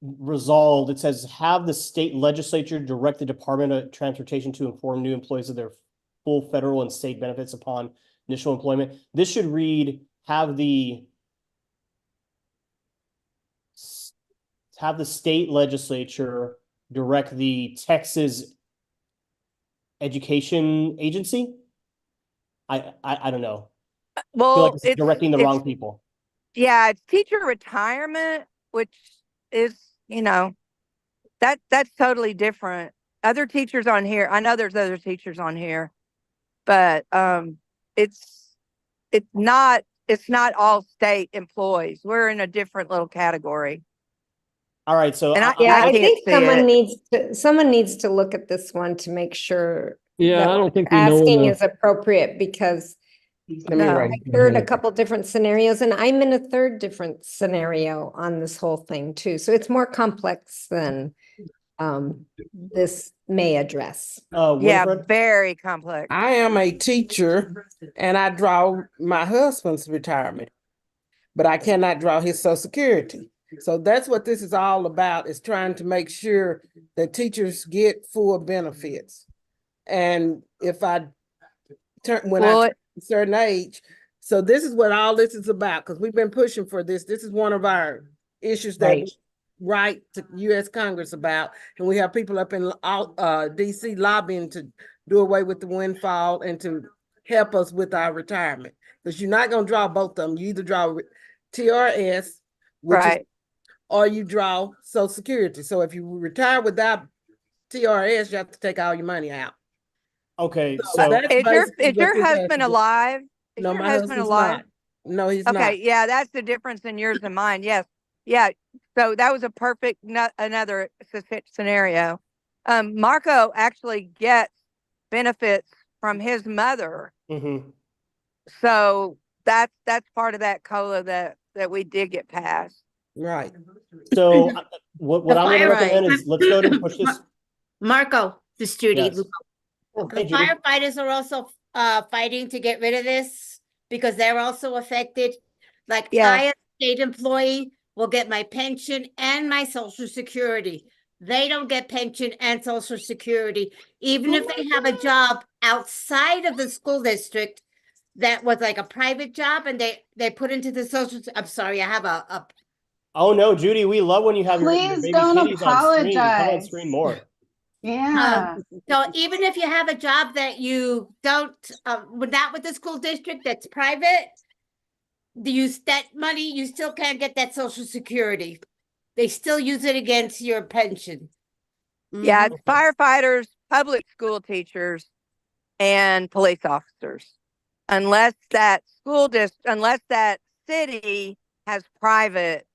resolved, it says, have the state legislature direct the Department of Transportation to inform new employees of their full federal and state benefits upon initial employment. This should read, have the state legislature direct the Texas Education Agency. I don't know. I feel like it's directing the wrong people. Yeah, it's teacher retirement, which is, that's totally different. Other teachers on here, I know there's other teachers on here, but it's not all state employees. We're in a different little category. All right, so I think someone needs to look at this one to make sure. Yeah, that I don't what think we know asking the- is appropriate, because Let me write I it heard a down. couple different scenarios, and I'm in a third different scenario on this whole thing too. So it's more complex than this may address. Yeah, Winifred? very complex. I am a teacher and I draw my husband's retirement, but I cannot draw his Social Security. So that's what this is all about, is trying to make sure that teachers get full benefits. And if I when I turn a certain age, so this is what all this is about, because we've been pushing for this. This is one of our issues that we write to U.S. Congress about, and we have people up in DC lobbying to do away with the windfall and to help us with our retirement. Because you're not going to draw both of them. You either draw TRS, or you draw Social Security. So if you retire without TRS, you have to take all your money out. Okay, so Is your husband alive? Is No, your my husband husband's alive? not. No, he's Okay, not. yeah, that's the difference in yours and mine. Yes. Yeah. So that was a perfect another scenario. Marco actually gets benefits from his mother. Mm-hmm. So that's part of that COLA that we did get passed. Right. So what I'm going to recommend is let's go ahead and push this. Marco, this is Judy. Yes. The firefighters are also fighting to get rid of this because they're also affected. Like I, as a state employee, will get my pension and my Social Security. They don't get pension and Social Security, even if they have a job outside of the school district that was like a private job, and they put into the social. I'm sorry, I have a. Oh no, Judy, we love when you have your baby don't kitties on screen. Come on apologize. screen more. Yeah. So even if you have a job that you don't, not with the school district, that's private, do you that money, you still can't get that Social Security. They still use it against your pension. Yeah, it's firefighters, public school teachers, and police officers. Unless that unless that city has private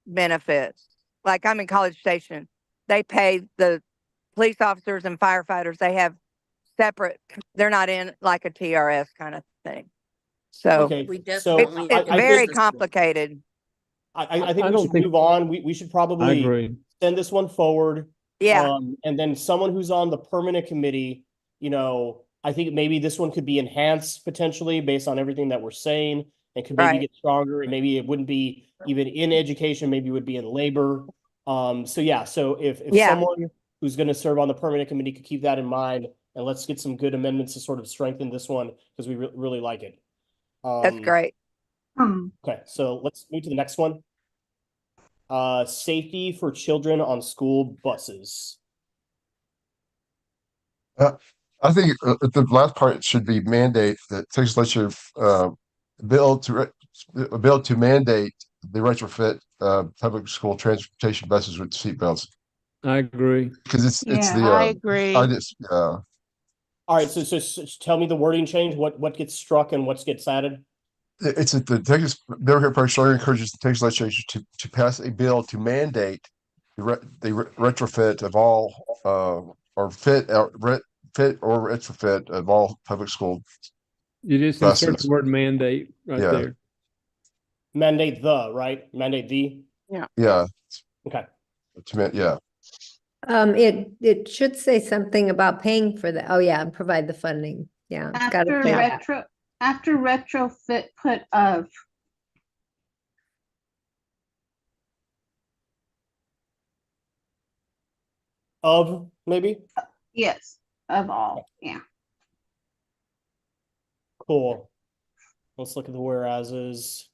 benefits. Like I'm in College Station, they pay the police officers and firefighters, they have separate, they're not in like a TRS kind of thing. So it's very complicated. I think we should move on. We should probably send this one forward. Yeah. And then someone who's on the permanent committee, I think maybe this one could be enhanced potentially based on everything that we're saying, and could maybe get stronger, and maybe it wouldn't be even in education, maybe it would be in labor. So if someone who's going to serve on the permanent committee could keep that in mind, and let's get some good amendments to sort of strengthen this one, because we really like it. That's great. Okay, so let's move to the next one. Safety for children on school buses. I think the last part should be mandate that Texas legislature bill to mandate the retrofit public school transportation buses with seatbelts. I agree. Because it's the I agree. All right, so tell me the wording change. What gets struck and what gets added? It's the Texas bill here encourages the Texas legislature to pass a bill to mandate the retrofit of all or fit or retrofit of all public school. You just insert the word mandate there. Mandate right? Mandate the. Yeah. Yeah. Okay. Yeah. It should say something about paying for the, and provide the funding. Yeah. It's got to say after retrofit put of. Of maybe? Yes, of all. Yeah. Cool. Let's look at the whereases.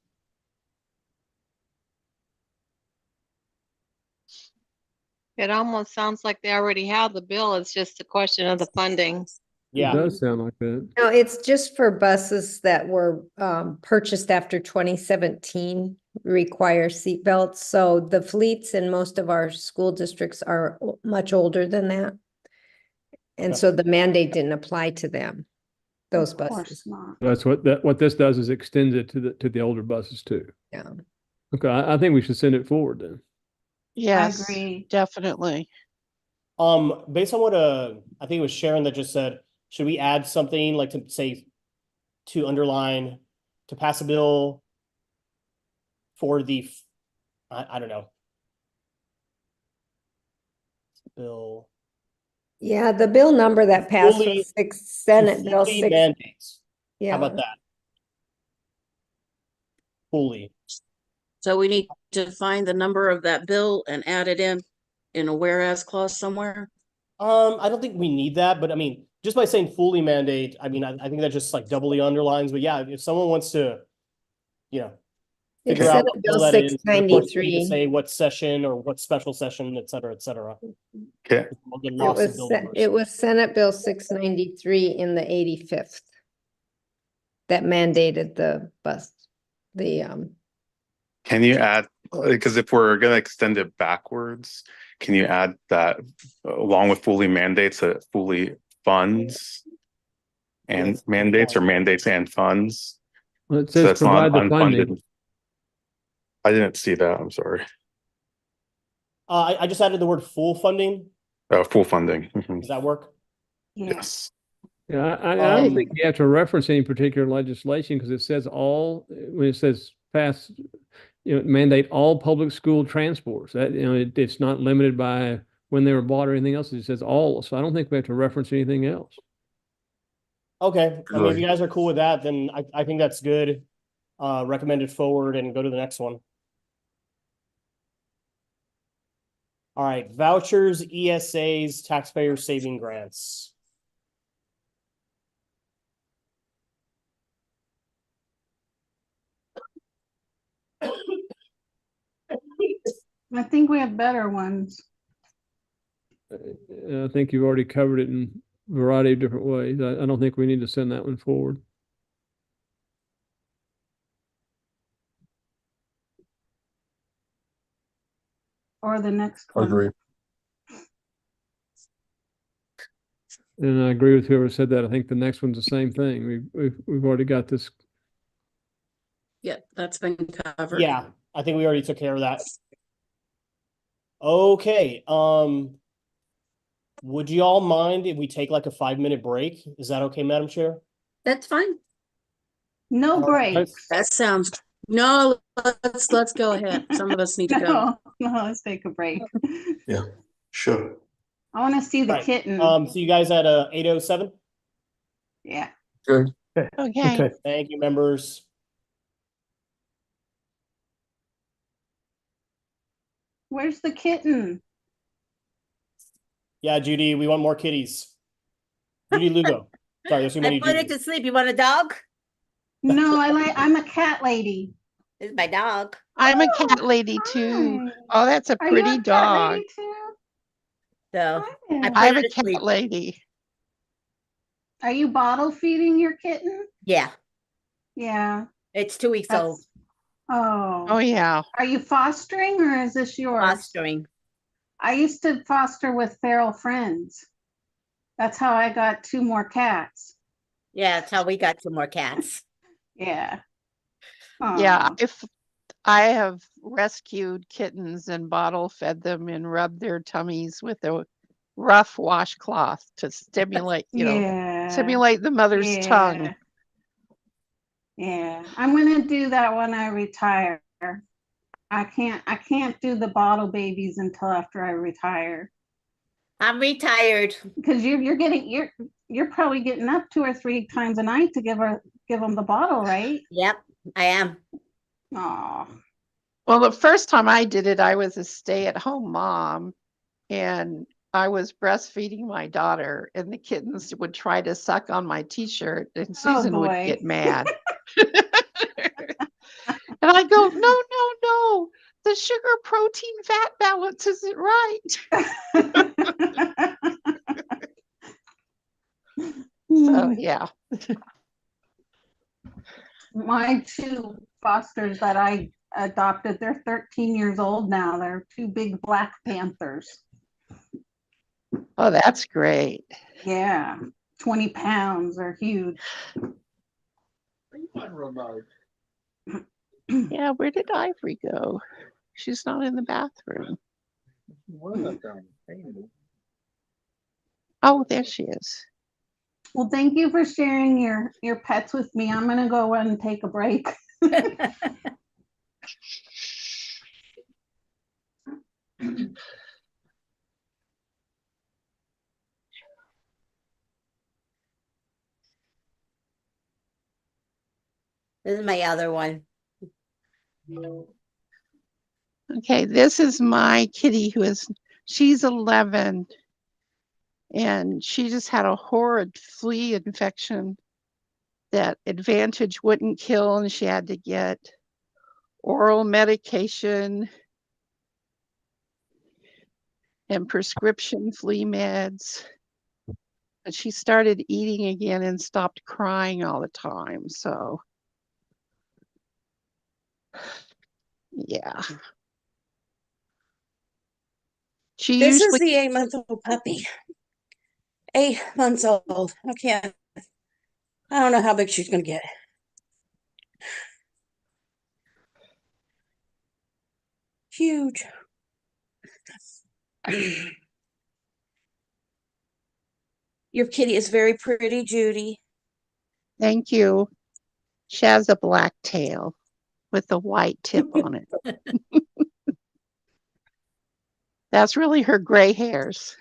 It almost sounds like they already have the bill. It's just a question of the funding. Yeah. It does sound like that. No, it's just for buses that were purchased after 2017 require seatbelts. So the fleets in most of our school districts are much older than that. And so the mandate didn't apply to them, those buses. That's what this does, is extends it to the older buses too. Yeah. Okay, I think we should send it forward then. Yes, I agree. definitely. Based on what I think it was Sharon that just said, should we add something like to say to underline to pass a bill for the I don't know. bill. Yeah, the bill number that passed Fully- was Senate Bill Fully 6. mandates. Yeah. How about that? Fully. So we need to find the number of that bill and add it in a whereas clause somewhere. I don't think we need that, but I mean, just by saying fully mandate, I mean, I think that just like doubly underlines, but yeah, if someone wants to, you know, It's figure out Senate what Bill bill that is, then of course we need to 693. say what session or what special session, et cetera, et cetera. Okay. We'll get It lost in was, bill Se- numbers. it was Senate Bill 693 in the 85th that mandated the Can you add, because if we're gonna extend it backwards, can you add that along with fully mandates, fully funds and Yes. mandates or mandates and funds? Well, it So says that's not provide the funding. unfunded. I didn't see that, I'm sorry. I just added the word full funding. Full funding. Mhm. Does that work? Yes. Yeah, I don't Um, think you have to reference any particular legislation because it says all, when it says pass, mandate all public school transports. That, it's not limited by when they were bought or anything else. It says all. So I don't think we have to reference anything else. Okay, I mean, if Right. you guys are cool with that, then I think that's good. Recommend it forward and go to the next one. All right, vouchers, ESAs, taxpayer saving grants. I think we have better ones. I think you've already covered it in a variety of different ways. I don't think we need to send that one forward. Or the next I one. agree. And I agree with whoever said that. I think the next one's the same thing. We've already got this. Yeah, that's been covered. Yeah, I think we already took care of that. Okay, would you all mind if we take like a 5-minute break? Is that okay, Madam Chair? That's fine. No All right. breaks. That sounds, no, let's go ahead. Some of us need to go. No, let's take a break. Yeah, sure. I want to see the Right. kitten. See you guys at 8:07. Yeah. Good. Okay. Thank you, members. Where's the kitten? Yeah, Judy, we want more kitties. Judy Lugo. Sorry, there's too many I put it Judys. to sleep. You want a dog? No, I'm a cat lady. It's my dog. I'm a cat lady too. Hi. Oh, that's a Are you pretty a cat dog. lady too? So I Hi. put I'm her a to cat sleep. lady. Are you bottle feeding your kitten? Yeah, Yeah. it's 2 weeks old. Oh. Oh yeah. Are you fostering or is this yours? Fostering. I used to foster with feral friends. That's how I got 2 more cats. Yeah, that's how we got 2 more cats. Yeah. Yeah, Aw. if I have rescued kittens and bottle fed them and rubbed their tummies with a rough washcloth to stimulate, Yeah. stimulate the mother's tongue. Yeah. I'm gonna do that when I retire. I can't do the bottle babies until after I retire. I'm retired. Because you're probably getting up 2 or 3 times a night to give them the bottle, right? Yep, I am. Oh. Well, the first time I did it, I was a stay-at-home mom and I was breastfeeding my daughter and the kittens would try to suck on my t-shirt and Susan would boy. get mad. And I go, no, the sugar protein fat balance isn't right. So yeah. My 2 fosters that I adopted, they're 13 years old now. They're 2 big black panthers. Oh, that's great. Yeah, 20 pounds. They're huge. Yeah, where did Ivory go? She's not in the bathroom. Oh, there she is. Well, thank you for sharing your pets with me. I'm gonna go and take a break. This is my other one. Okay, this is my kitty she's 11 and she just had a horrid flea infection that Advantage wouldn't kill, and she had to get oral medication and prescription flea meds. But she started eating again and stopped crying all the time. So, yeah. This is the 8-month-old puppy. 8 months old. I don't know how big she's gonna get. Huge. Your kitty is very pretty, Judy. Thank you. She has a black tail with a white tip on it. That's really her gray hairs.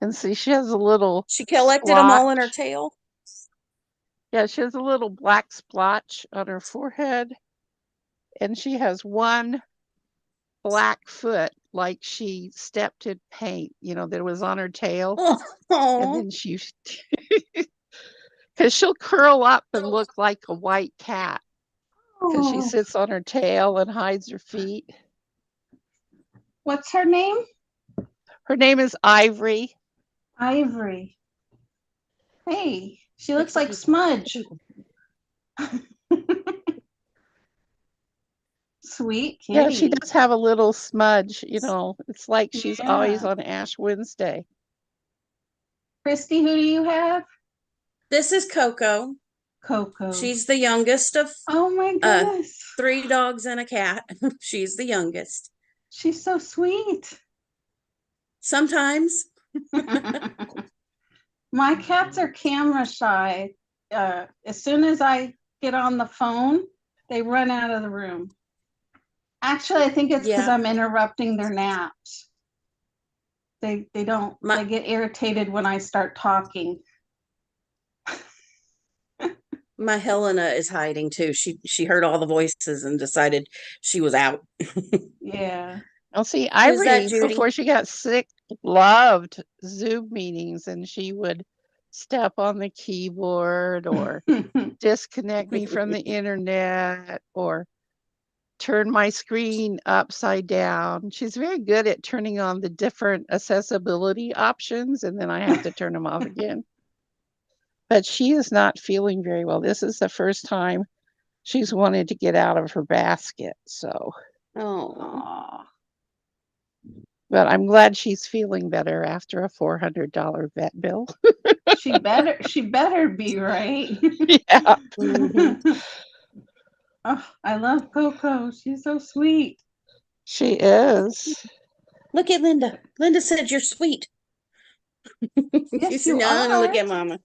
And see, she has a little. She collected them all in her tail. Yeah, she has a little black splotch on her forehead. And she has one black foot, like she stepped in paint, that was on her tail. And then she, because she'll curl up and look like a white cat. Because she sits on her tail and hides her feet. What's her name? Her name is Ivory. Ivory. Hey, she looks like Smudge. Sweet kitty. Yeah, she does have a little smudge, It's like she's always on Ash Wednesday. Christy, who do you have? This is Coco. Coco. She's the youngest of oh my goodness. 3 dogs and a cat. She's the youngest. She's so sweet. Sometimes. My cats are camera shy. As soon as I get on the phone, they run out of the room. Actually, I think it's because I'm interrupting their naps. They don't. They get irritated when I start talking. My Helena is hiding too. She heard all the voices and decided she was out. Yeah. I'll see. Who's Ivory, that, Judy? before she got sick, loved Zoom meetings, and she would step on the keyboard or disconnect me from the internet or turn my screen upside down. She's very good at turning on the different accessibility options, and then I have to turn them off again. But she is not feeling very well. This is the first time she's wanted to get out of her basket. So, but I'm glad she's feeling better after a $400 vet bill. She better be, right? Yeah. Oh, I love Coco. She's so sweet. She is. Look at Linda. Linda said you're sweet. Yes, you you are. are. Look at Mama.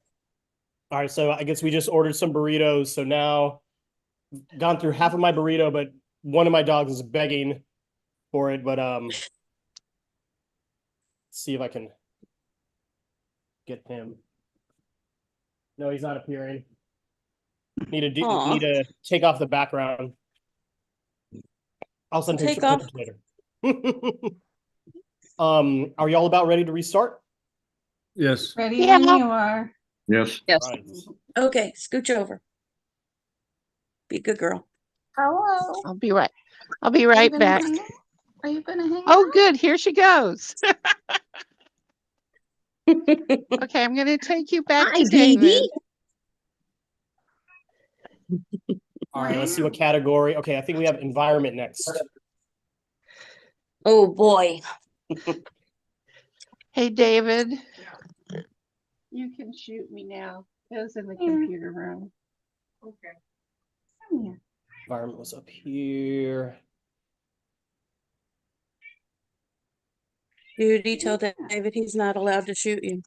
All right, so I guess we just ordered some burritos. So now gone through half of my burrito, but one of my dogs is begging for it. But see if I can get him. No, he's not appearing. Need to take off the background. I'll send Take pictures later. Are y'all about ready to restart? Yes. Ready when you are. Yes. Yes. Right. Okay, scooch over. Be a good girl. Hello. I'll be right back. Are you gonna hang Oh, out? good. Here she goes. Okay, I'm going to take you back to David. All right, let's see what category. Okay, I think we have environment next. Oh boy. Hey, David. You can shoot me now. It was in the computer room. Okay. Come here. Environment was up here. Judy, tell David he's not allowed to shoot you.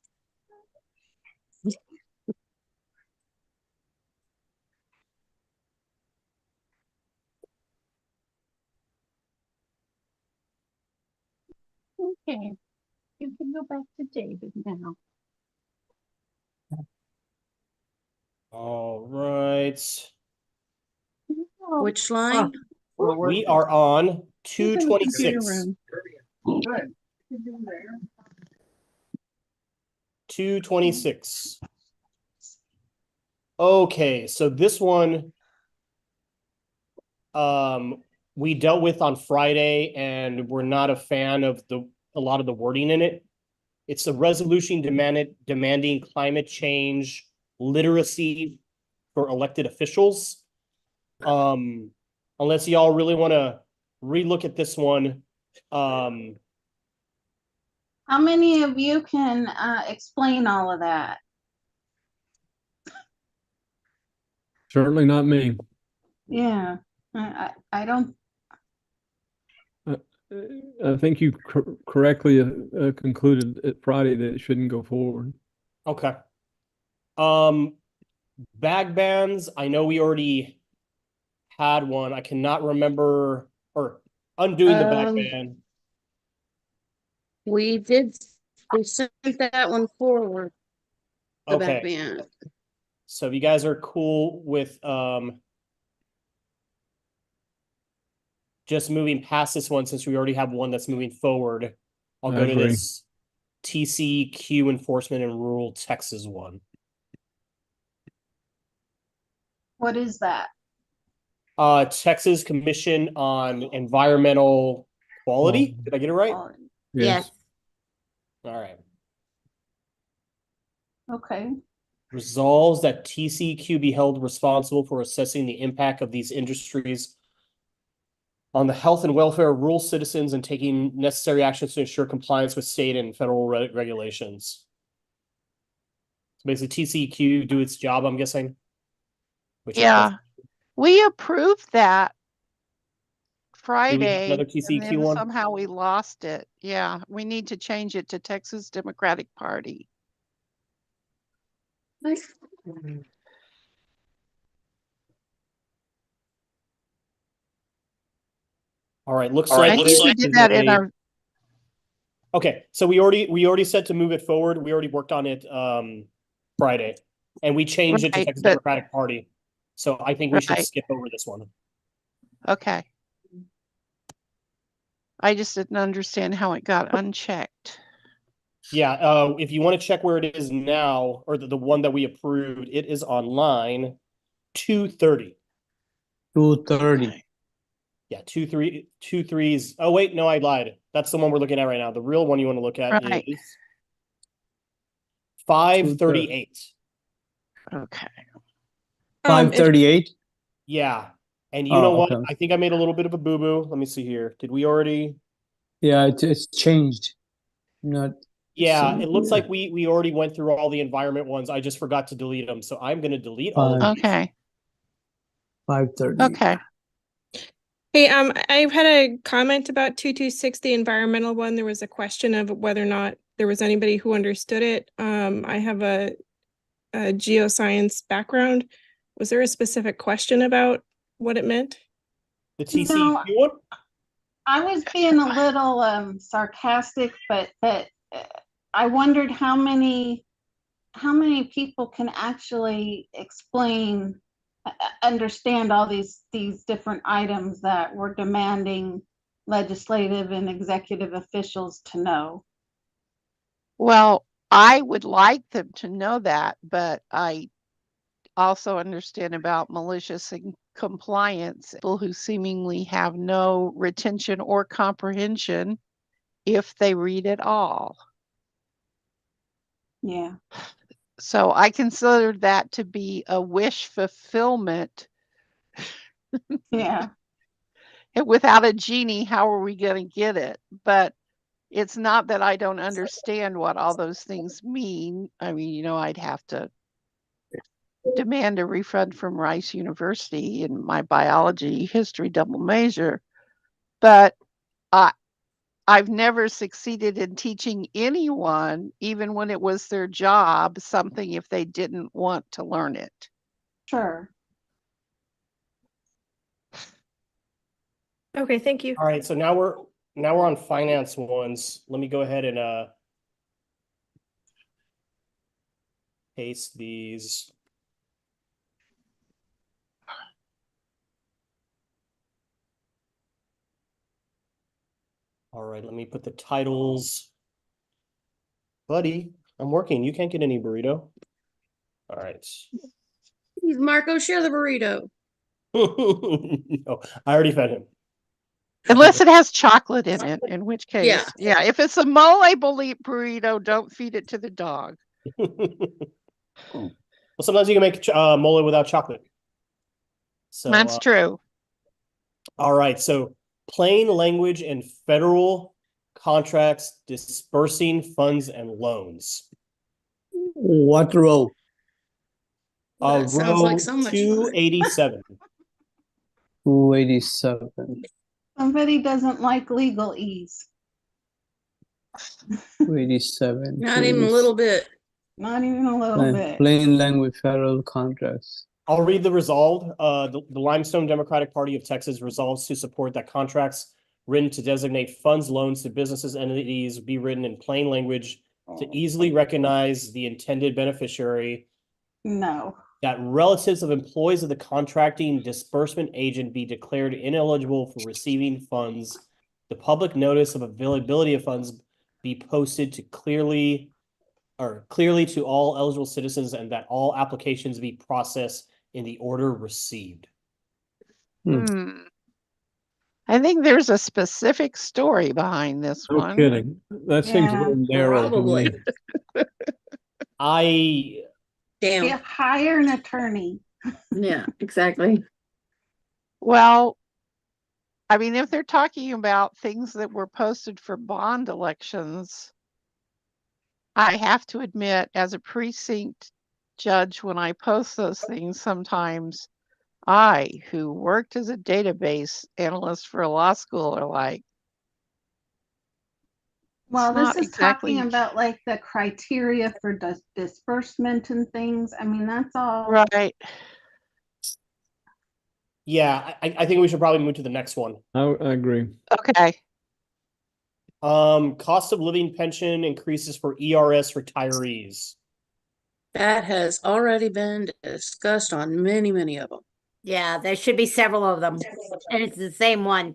Okay. You can go back to David now. All right. Which line? We are on 226. 226. Okay, so this one we dealt with on Friday, and we're not a fan of a lot of the wording in it. It's a resolution demanding climate change literacy for elected officials. Unless y'all really want to relook at this one. How many of you can explain all of that? Certainly not me. Yeah, I don't. I think you correctly concluded at Friday that it shouldn't go forward. Okay. Bag bans, I know we already had one. I cannot remember, or undoing the bag ban. We sent that one forward. The back Okay. ban. So if you guys are cool with just moving past this one, since we already have one that's moving forward, I'll go to this TCEQ enforcement in rural Texas one. What is that? Texas Commission on Environmental Quality. Did I get it right? Yes. All right. Okay. Resolves that TCEQ be held responsible for assessing the impact of these industries on the health and welfare of rural citizens and taking necessary actions to ensure compliance with state and federal regulations. So basically TCEQ do its job, I'm guessing. Yeah, we approved that Friday, another and TCEQ then one? somehow we lost it. Yeah, we need to change it to Texas Democratic Party. All right, looks like we did that in our. Okay, so we already said to move it forward. We already worked on it Friday, and we changed it to Texas Democratic Party. So I think we should skip over this one. Okay. I just didn't understand how it got unchecked. Yeah, if you want to check where it is now, or the one that we approved, it is on line 230. 230. Yeah, 23s. Oh wait, no, I lied. That's the one we're looking at right now. The real one you want to look at is 538. Okay. 538. Yeah, and you know what? I think I made a little bit of a boo-boo. Let me see here. Did we already? Yeah, it's changed. Not. Yeah, it looks like we already went through all the environment ones. I just forgot to delete them, so I'm going to delete all of them. Okay. 530. Okay. Hey, I had a comment about 226, the environmental one. There was a question of whether or not there was anybody who understood it. I have a geoscience background. Was there a specific question about what it meant? The TCEQ one? I was being a little sarcastic, but I wondered how many people can actually understand all these different items that we're demanding legislative and executive officials to know. Well, I would like them to know that, but I also understand about malicious compliance, people who seemingly have no retention or comprehension if they read it all. Yeah. So I consider that to be a wish fulfillment. Yeah. Without a genie, how are we going to get it? But it's not that I don't understand what all those things mean. I mean, you know, I'd have to demand a refund from Rice University in my biology history double major. But I've never succeeded in teaching anyone, even when it was their job, something if they didn't want to learn it. Sure. Okay, thank you. All right, so now we're on finance ones. Let me go ahead and paste these. All right, let me put the titles. Buddy, I'm working. You can't get any burrito. All right. Marco, share the burrito. No, I already fed him. Unless it has chocolate in it, in which case, Yeah. if it's a mole burrito, don't feed it to the dog. Well, sometimes you can make mole without chocolate. So That's true. All right, so plain language and federal contracts dispersing funds and loans. What row? That sounds row like so much fun. 287. 287. Somebody doesn't like legalese. 287. Not even a little bit. Not even a little bit. Plain language federal contracts. I'll read the resolved. The Limestone Democratic Party of Texas resolves to support that contracts written to designate funds, loans to businesses, entities be written in plain language to easily recognize the intended beneficiary. No. That relatives of employees of the contracting disbursement agent be declared ineligible for receiving funds. The public notice of availability of funds be posted to clearly to all eligible citizens, and that all applications be processed in the order received. I think there's a specific story behind this No one. kidding. That seems a little narrow. to me. Probably. Yeah, hire an attorney. Yeah, exactly. Well, I mean, if they're talking about things that were posted for bond elections, I have to admit, as a precinct judge, when I post those things, sometimes I, who worked as a database analyst for a law school, are like, Well, it's this not is exactly talking about like the criteria for disbursement and things. I mean, that's all. right. Yeah, I think we should probably move to the next one. I agree. Okay. Cost of living pension increases for ERS retirees. That has already been discussed on many, many of them. Yeah, there should be several of them, and it's the same one.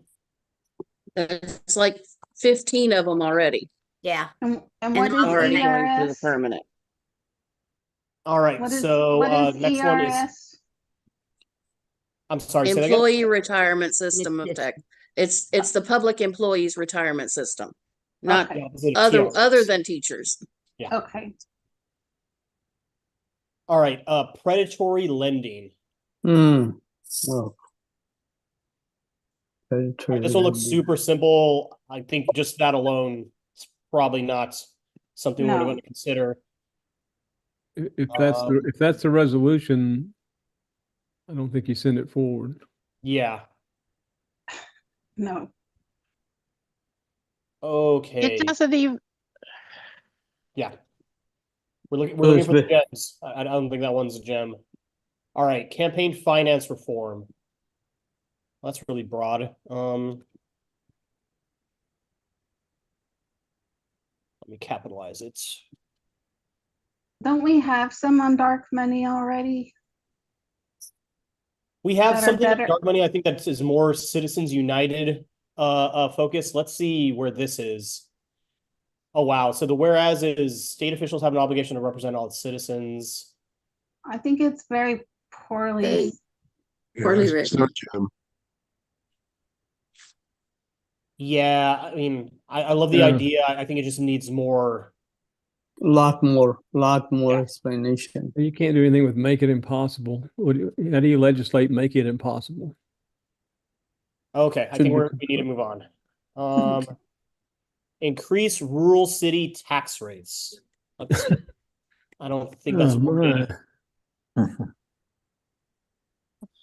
It's like 15 of them already. Yeah. And And what is already going to the ERS? permanent. All right, What is, so what is next one is. ERS? I'm sorry. Say that again? Employee retirement system of tech. It's the public employees retirement system, not Okay. other than teachers. Yeah. Okay. All right. Predatory lending. Well, This one looks super simple. I think just that alone is probably not something we're No. going to consider. If that's the resolution, I don't think you send it forward. Yeah. No. Okay. It doesn't even. Yeah. We're looking for the gems. I don't think that one's a gem. All right. Campaign finance reform. That's really broad. Let me capitalize it. Don't we have some on dark money already? We have That are something on better. dark money. I think that is more Citizens United focus. Let's see where this is. Oh wow. So the whereas is state officials have an obligation to represent all its citizens. I think it's very poorly. Poorly written. Yeah, I mean, I love the Yeah. idea. I think it just needs more. lot more explanation. You can't do anything with make it impossible. How do you legislate make it impossible? Okay, I think we need to move on. Increase rural city tax rates. I don't think that's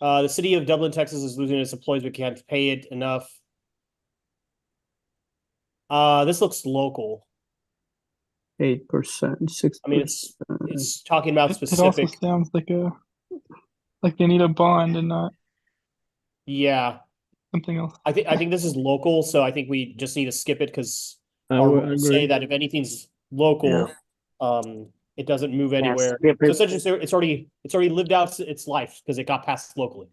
the city of Dublin, Texas is losing its employees but can't pay it enough. This looks local. 8%, 6%. I mean, it's talking about It also specific. sounds like they need a bond and not Yeah, something else. I think this is local, so I think we just need to skip it because I our would rules agree. say that if anything's local, it doesn't move anywhere. skip So it. essentially, it's already lived out its life because it got passed locally.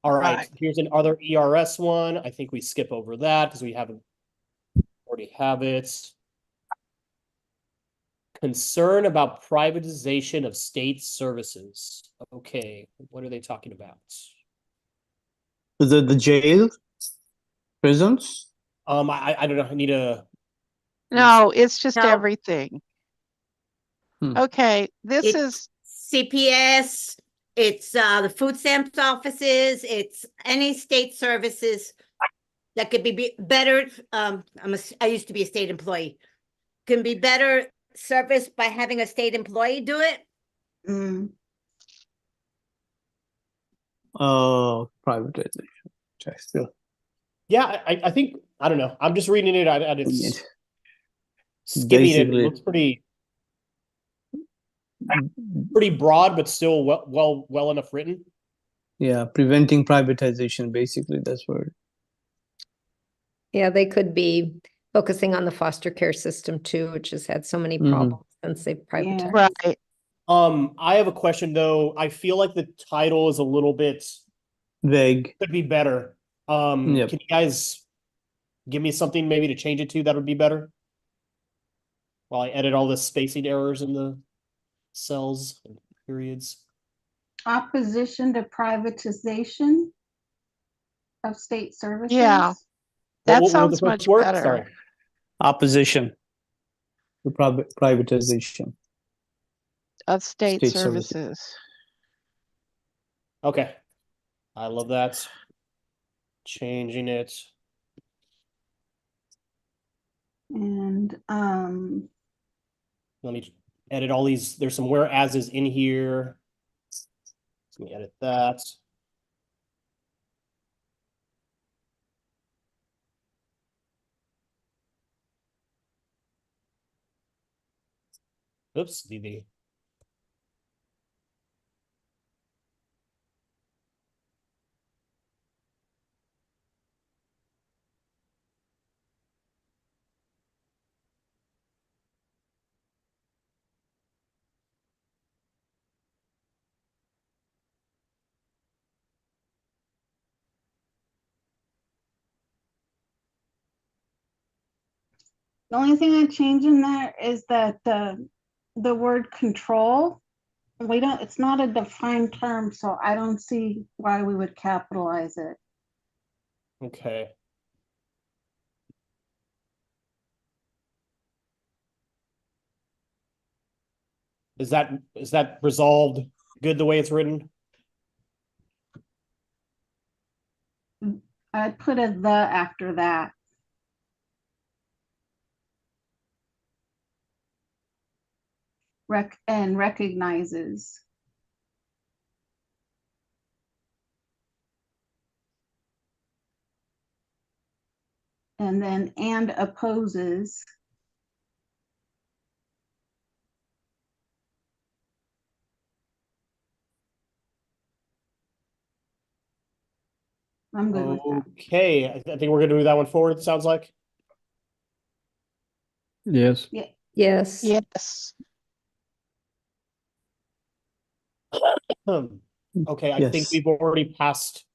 All right, here's another ERS one. I think we skip over that because we already have it. Concern about privatization of state services. Okay, what are they talking about? The jail, prisons. I don't know. I need a. No, it's just No. everything. Okay, this It's is CPS, it's the food stamps offices, it's any state services that could be better. I used to be a state employee. Can be better serviced by having a state employee do it. Privatization. Okay, still. Yeah, I think I don't know. I'm just reading it at its skimming it. It Basically- looks pretty broad, but still well enough written. Yeah, preventing privatization. Basically, that's what. Yeah, they could be focusing on the foster care system too, which has had so many Mhm. problems since they've privatized. right. I have a question though. I feel like the title is a little bit Vague. could be better. Yep. Can you guys give me something maybe to change it to that would be better? While I edit all the spacing errors in the cells and periods. Opposition to privatization of state services. Yeah, What that was the sounds first much word? better. Sorry. Opposition to privatization. Of state State services. services. Okay. I love that. Changing it. And Let me edit all these. There's some whereases in here. Let me edit that. Oops, DV. the only thing I change in there is that the word control, it's not a defined term, so I don't see why we would capitalize it. Okay. Is that resolved good the way it's written? I'd put a the after that. And recognizes. And then and opposes. I'm good with that. Okay, I think we're gonna move that one forward, it sounds like. Yes. Yeah. Yes. Yes. Okay, I think Yes. we've already passed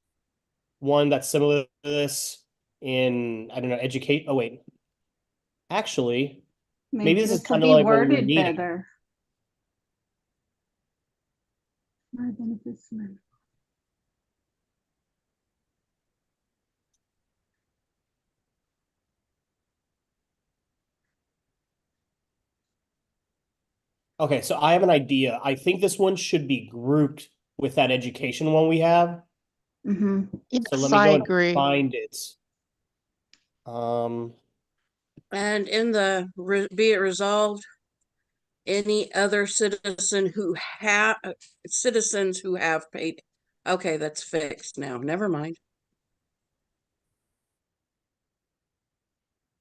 one that's similar to this in, I don't know, educate. Oh, wait. Actually, maybe this is could kind of be like what we were worded needing. better. My benefits, man. Okay, so I have an idea. I think this one should be grouped with that education one we have. Mm-hmm. Yes, So let me I go and agree. find it. And in the be it resolved, any other citizen who citizens who have paid. Okay, that's fixed now. Never mind.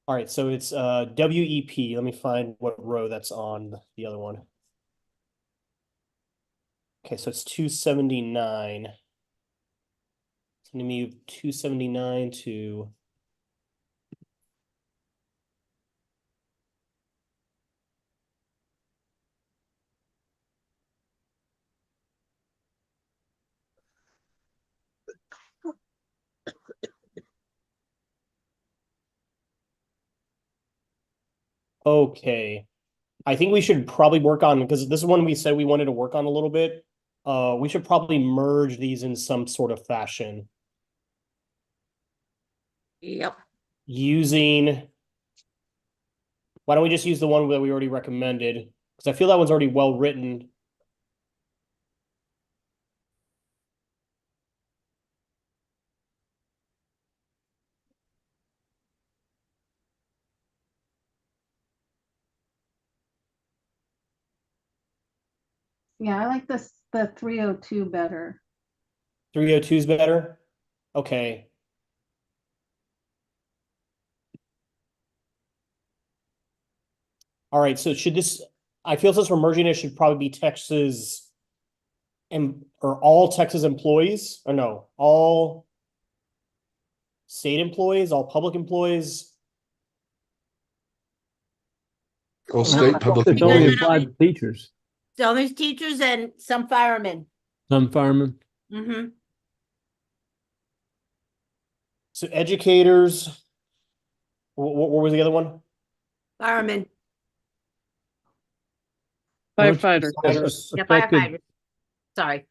All right, so it's WEP. Let me find what row that's on the other one. Okay, so it's 279. So let me move 279 to Okay. I think we should probably work on, because this is one we said we wanted to work on a little bit. We should probably merge these in some sort of fashion Yep. using. Why don't we just use the one that we already recommended? Because I feel that one's already well written. Yeah, I like the 302 better. 302 is better? Okay. All right, so should this, I feel since we're merging it, should probably be Texas or all Texas employees, or no, all state employees, all public employees. All state public It's only employees. applied to teachers, So there's teachers and some firemen. some firemen. Mm-hmm. So educators, what was the other one? Firemen. Firefighters. Yeah, Affected- firefighters. Sorry.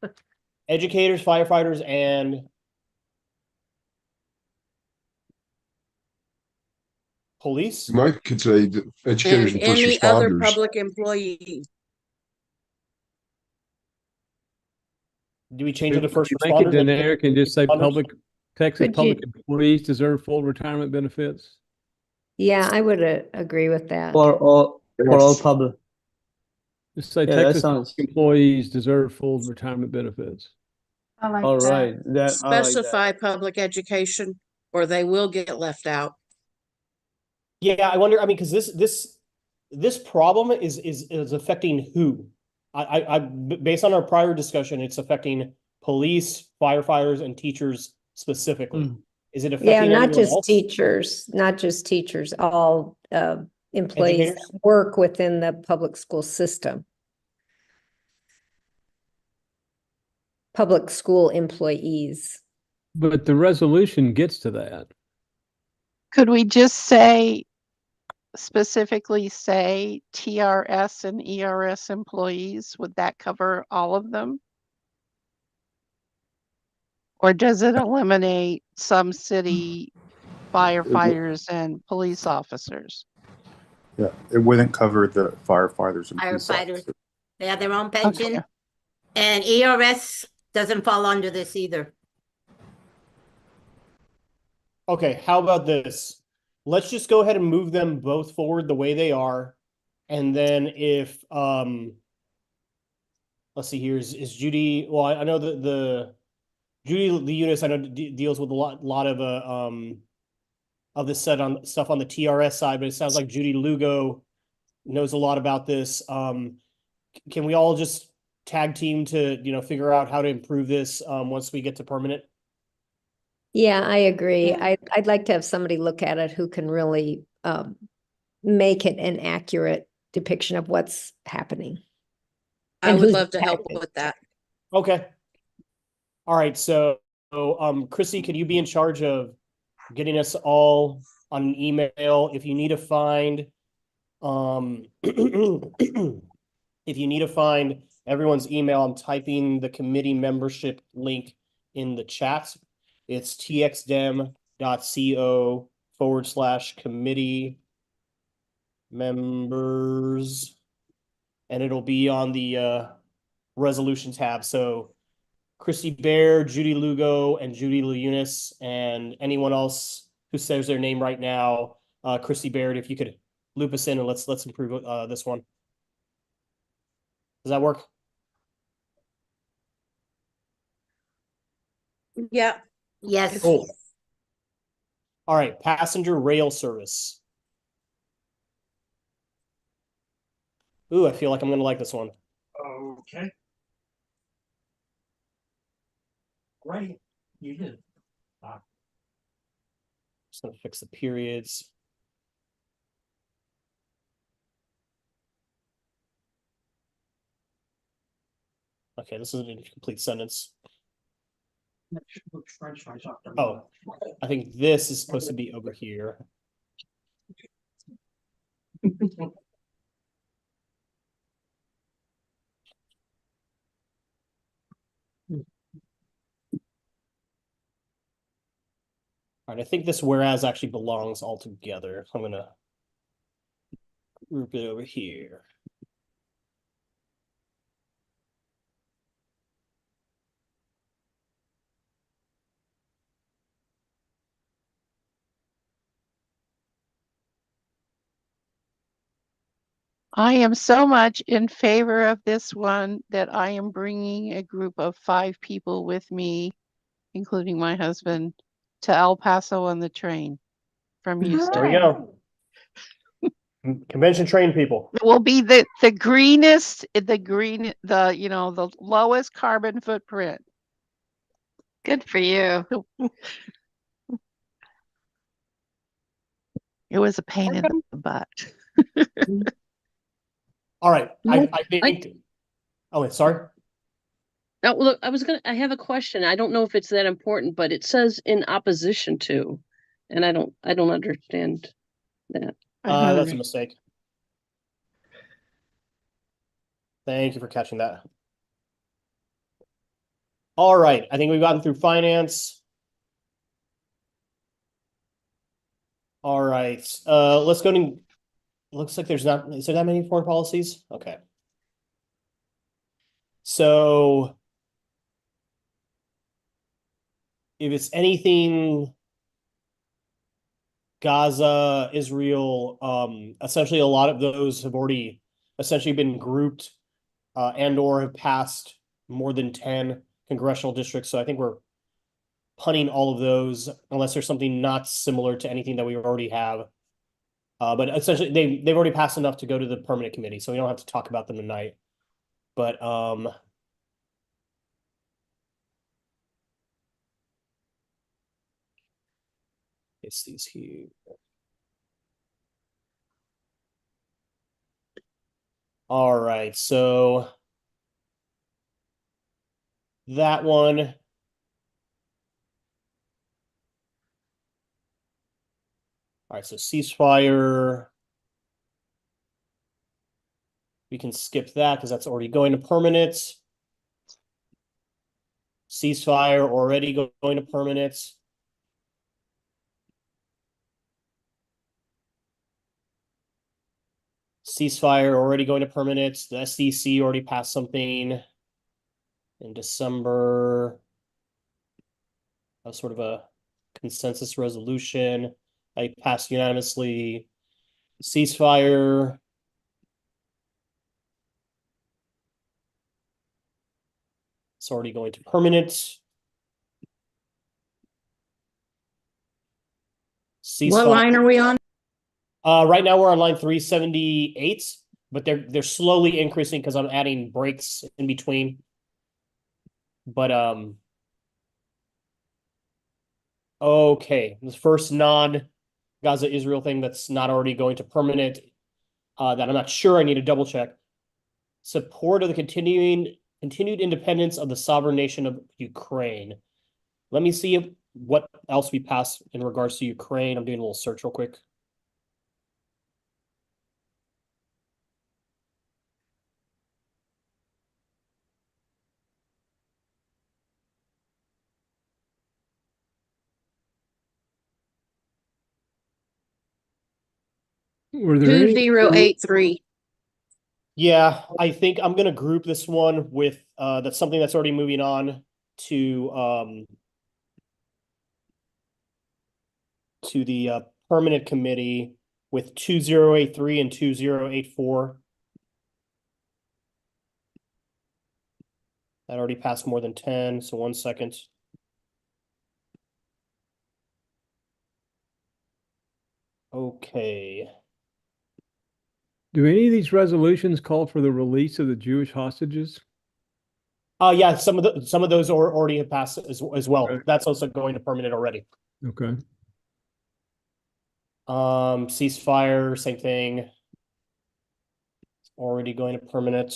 Educators, firefighters, and police? You might could say that educators And and first any other responders. public employee. Do we change it to first Make it responders? generic and just say Responders? Texas Could public you- employees deserve full retirement benefits. Yeah, I would agree with that. For all public. Just say Yeah, that Texas sounds- public employees deserve full retirement benefits. I like All that. right, that I like that. Specify public education, or they will get left out. Yeah, I wonder, I mean, because this problem is affecting who? Based on our prior discussion, it's affecting police, firefighters, and teachers specifically. Mm. Is it affecting Yeah, not anyone just else? teachers, all employees Educators? that work within the public school system. Public school employees. But the resolution gets to that. Could we just say, specifically say TRS and ERS employees? Would that cover all of them? Or does it eliminate some city firefighters and police officers? Yeah, it wouldn't cover the firefighters and police Firefighters. officers. They have their own pension. And ERS doesn't fall under this either. Okay, how about this? Let's just go ahead and move them both forward the way they are. And then if, let's see here, is Judy, well, I know that Judy Leunis, I know deals with a lot of this stuff on the TRS side, but it sounds like Judy Lugo knows a lot about this. Can we all just tag team to, figure out how to improve this once we get to permanent? Yeah, I agree. I'd like to have somebody look at it who can really make it an accurate depiction of what's happening. I And would who's love to help impacted. with that. Okay. All right, so Chrissy, could you be in charge of getting us all on an email? If you need to find if you need to find everyone's email, I'm typing the committee membership link in the chat. It's txdem.co/committee members, and it'll be on the resolution tab. So Chrissy Bear, Judy Lugo, and Judy Leunis, and anyone else who says their name right now, Chrissy Baird, if you could loop us in and let's improve this one. Does that work? Yeah. Yes. Cool. All right, passenger rail service. Ooh, I feel like I'm gonna like this one. Okay. Right, you did. Just gonna fix the periods. Okay, this is an incomplete sentence. Oh, I think this is supposed to be over here. All right, I think this whereas actually belongs all together. I'm gonna group it over here. I am so much in favor of this one that I am bringing a group of 5 people with me, including my husband, to El Paso on the train from Houston. There we go. Convention train people. It will be the greenest, the lowest carbon footprint. Good for you. It was a pain in the butt. All right. No, I think. Oh, wait, sorry. Now, look, I have a question. I don't know if it's that important, but it says in opposition to, and I don't understand that. That's a mistake. Thank you for catching that. All right. I think we've gotten through finance. All right. Let's go to. Looks like is there that many foreign policies? Okay. So if it's anything Gaza, Israel, essentially a lot of those have already essentially been grouped and or have passed more than 10 congressional districts. So I think we're punting all of those unless there's something not similar to anything that we already have. But essentially they've already passed enough to go to the permanent committee, so we don't have to talk about them tonight. But it's these here. All right, so that one. All right, so ceasefire. We can skip that because that's already going to permanent. Ceasefire already going to permanent. Ceasefire already going to permanent. The SDC already passed something in December. That was sort of a consensus resolution. I passed unanimously. Ceasefire. It's already going to permanent. Ceasefire. What line are we on? Right now we're on line 378, but they're slowly increasing because I'm adding breaks in between. But okay, the first non-Gaza Israel thing that's not already going to permanent, that I'm not sure, I need to double check. Support of the continued independence of the sovereign nation of Ukraine. Let me see what else we passed in regards to Ukraine. I'm doing a little search real quick. Were there any? 2083. Yeah, I think I'm gonna group this one with that's something that's already moving on to the permanent committee with 2083 and 2084. That already passed more than 10, so 1 second. Okay. Do any of these resolutions call for the release of the Jewish hostages? Yeah, some of those already have passed as well. Okay. That's also going to permanent already. Okay. Ceasefire, same thing. It's already going to permanent.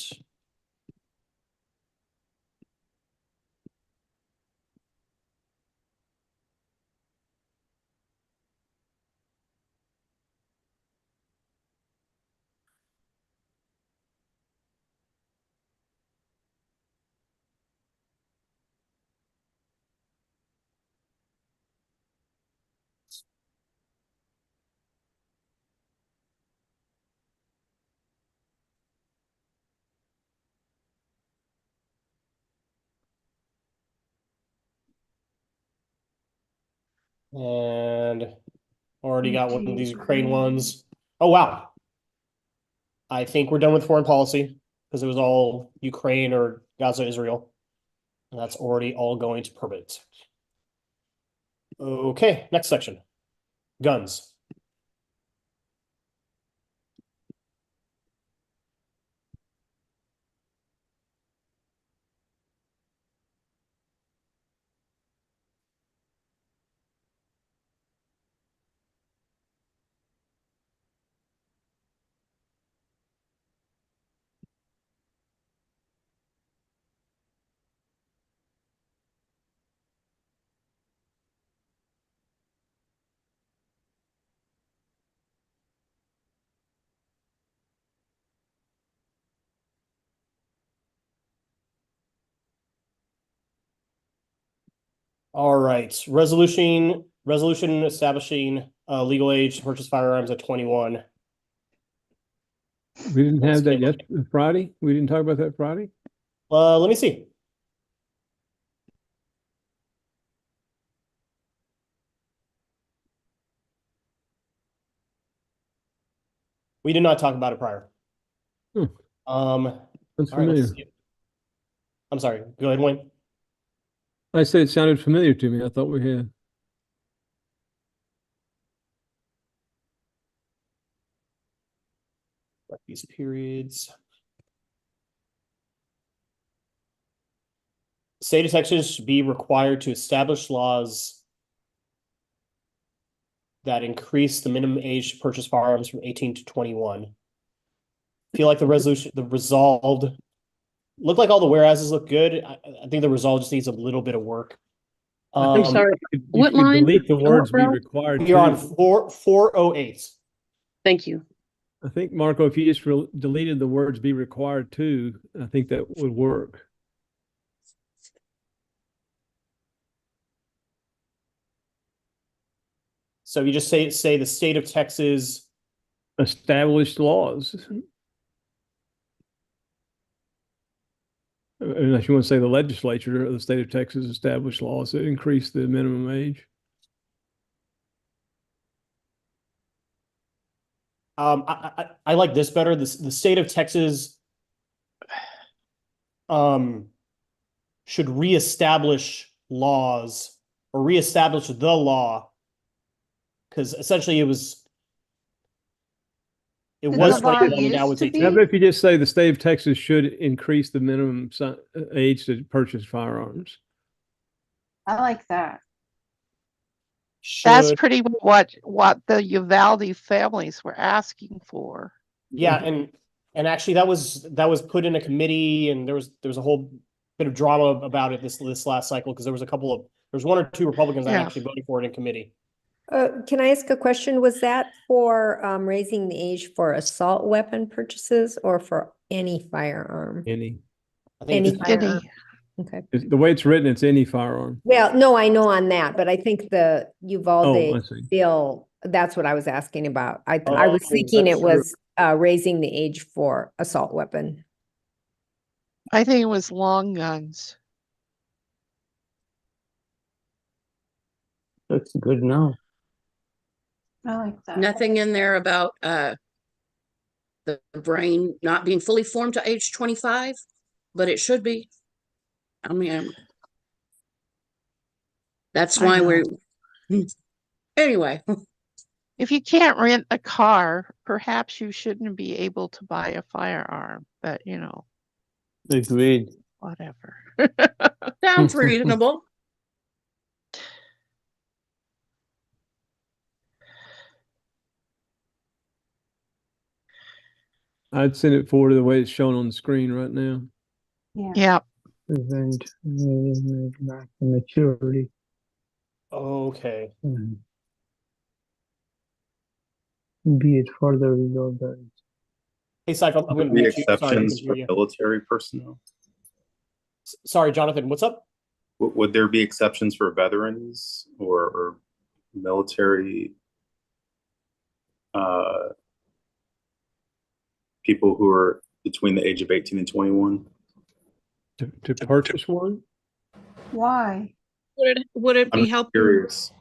And already got one of these Ukraine ones. Oh, wow. I think we're done with foreign policy because it was all Ukraine or Gaza, Israel. And that's already all going to permit. Okay, next section. Guns. All right, resolution establishing legal age to purchase firearms at 21. We didn't have that yet Friday. We didn't talk about that Friday. Let me see. We did not talk about it prior. Hmm. That's all right, familiar. I'm sorry. Go ahead, Wayne. I said it sounded familiar to me. I thought we had. These periods. State of Texas should be required to establish laws that increase the minimum age to purchase firearms from 18 to 21. I feel like the resolved, look like all the whereases look good. I think the resolve just needs a little bit of work. I'm sorry. You What could line? delete the words be Row? required. You're on to. 408. Thank you. I think, Marco, if you just deleted the words be required to, I think that would work. So you just say the state of Texas established laws. Unless you want to say the legislature of the state of Texas established laws that increase the minimum age. I like this better. The state of Texas should reestablish laws or reestablish the law, because essentially it was 21, now it's 18. How about if you just say the state of Texas should increase the minimum age to purchase firearms? I like that. That's pretty what the Uvalde families were asking for. Yeah, and actually that was put in a committee, and there was a whole bit of drama about it this last cycle, because there was one or two Republicans that actually voted for it in committee. Can I ask a question? Was that for raising the age for assault weapon purchases or for any firearm? Any. I think Any firearm. Okay. The way it's written, it's any firearm. Well, no, I know on that, but I think the Uvalde I see. bill, that's what I was asking about. I was thinking it was raising the age for assault weapon. I think it was long guns. That's good now. I like that. Nothing in there about the brain not being fully formed to age 25, but it should be. I mean, that's why we're anyway. If you can't rent a car, perhaps you shouldn't be able to buy a firearm, but Agreed. Whatever. Sounds reasonable. I'd send it forward to the way it's shown on the screen right now. Yeah. Event maturity. Okay. Be it further resolved. Hey, Saif, I'm going to The mute you. Sorry, I exceptions can for hear you. military personnel. Sorry, Jonathan, what's up? Would there be exceptions for veterans or military people who are between the age of 18 and 21? To purchase one? Why? Would it I'm be helpful? curious.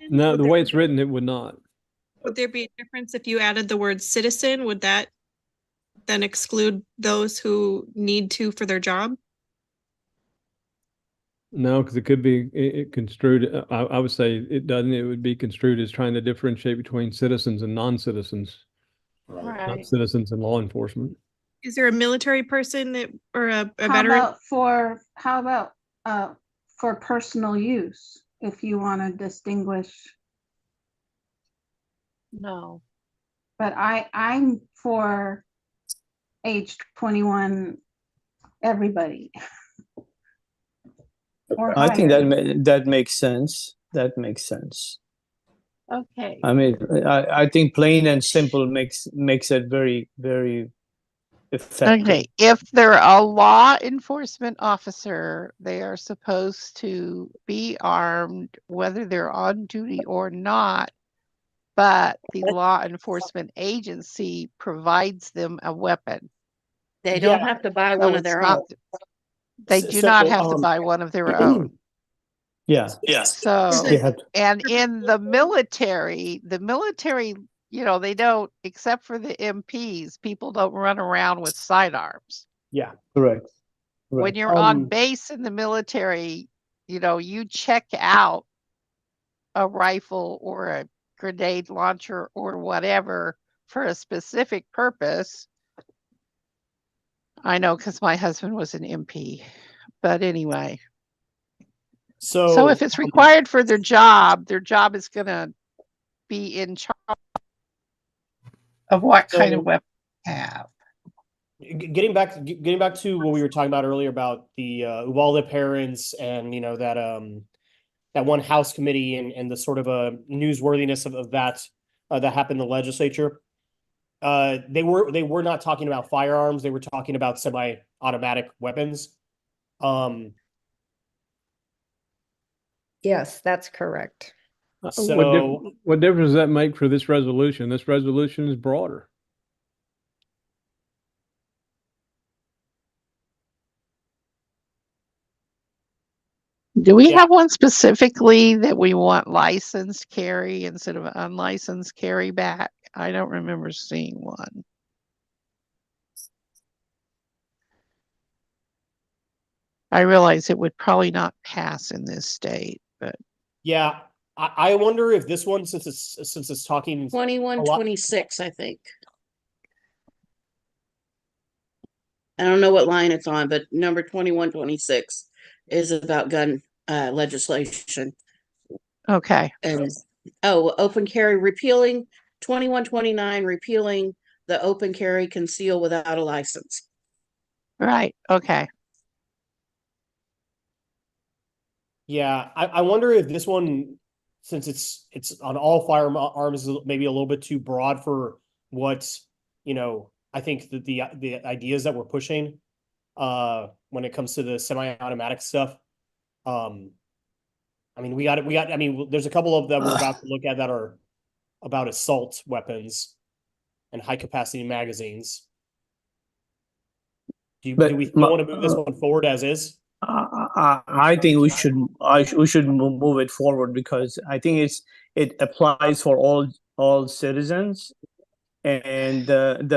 No, the way it's written, it would not. Would there be a difference if you added the word citizen? Would that then exclude those who need to for their job? No, because it could be it construed. I would say it doesn't. It would be construed as trying to differentiate between citizens and non-citizens, not Right. citizens and law enforcement. Is there a military person that or a How veteran? about for personal use, if you want to distinguish? No. But I'm for age 21, everybody. Or I think higher. that makes sense. That makes sense. Okay. I mean, I think plain and simple makes it very, very effective. Okay, if they're a law enforcement officer, they are supposed to be armed, whether they're on duty or not. But the law enforcement agency provides them a weapon. They don't have to buy So one of it's their not- own. They do not have to buy one of their own. Yeah. So, They have to- and in the military, you know, they don't, except for the MPs, people don't run around with sidearms. Yeah. Correct. When you're on base in the military, you know, you check out a rifle or a grenade launcher or whatever for a specific purpose. I know because my husband was an MP, but anyway. So if it's required for their job is going to be in charge of what kind of weapon they have. Getting back to what we were talking about earlier about the Uvalde parents and you know that one House committee and the sort of a newsworthiness of that that happened in the legislature. They were not talking about firearms. They were talking about semi-automatic weapons. Yes, that's correct. So what difference does that make for this resolution? This resolution is broader. Do we have one specifically that we want licensed carry instead of unlicensed carry back? I don't remember seeing one. I realize it would probably not pass in this state, but yeah, I wonder if this one, since it's talking 2126, I think. I don't know what line it's on, but number 2126 is about gun legislation. Okay. And open carry repealing 2129, repealing the open carry conceal without a license. Right. Okay. Yeah, I wonder if this one, since it's on all firearms, is maybe a little bit too broad for what, you know, I think that the ideas that we're pushing when it comes to the semi-automatic stuff. I mean, I mean, there's a couple of that we're about to look at that are about assault weapons and high capacity magazines. Do we want to move this one forward as is? I think we should move it forward because I think it applies for all citizens, and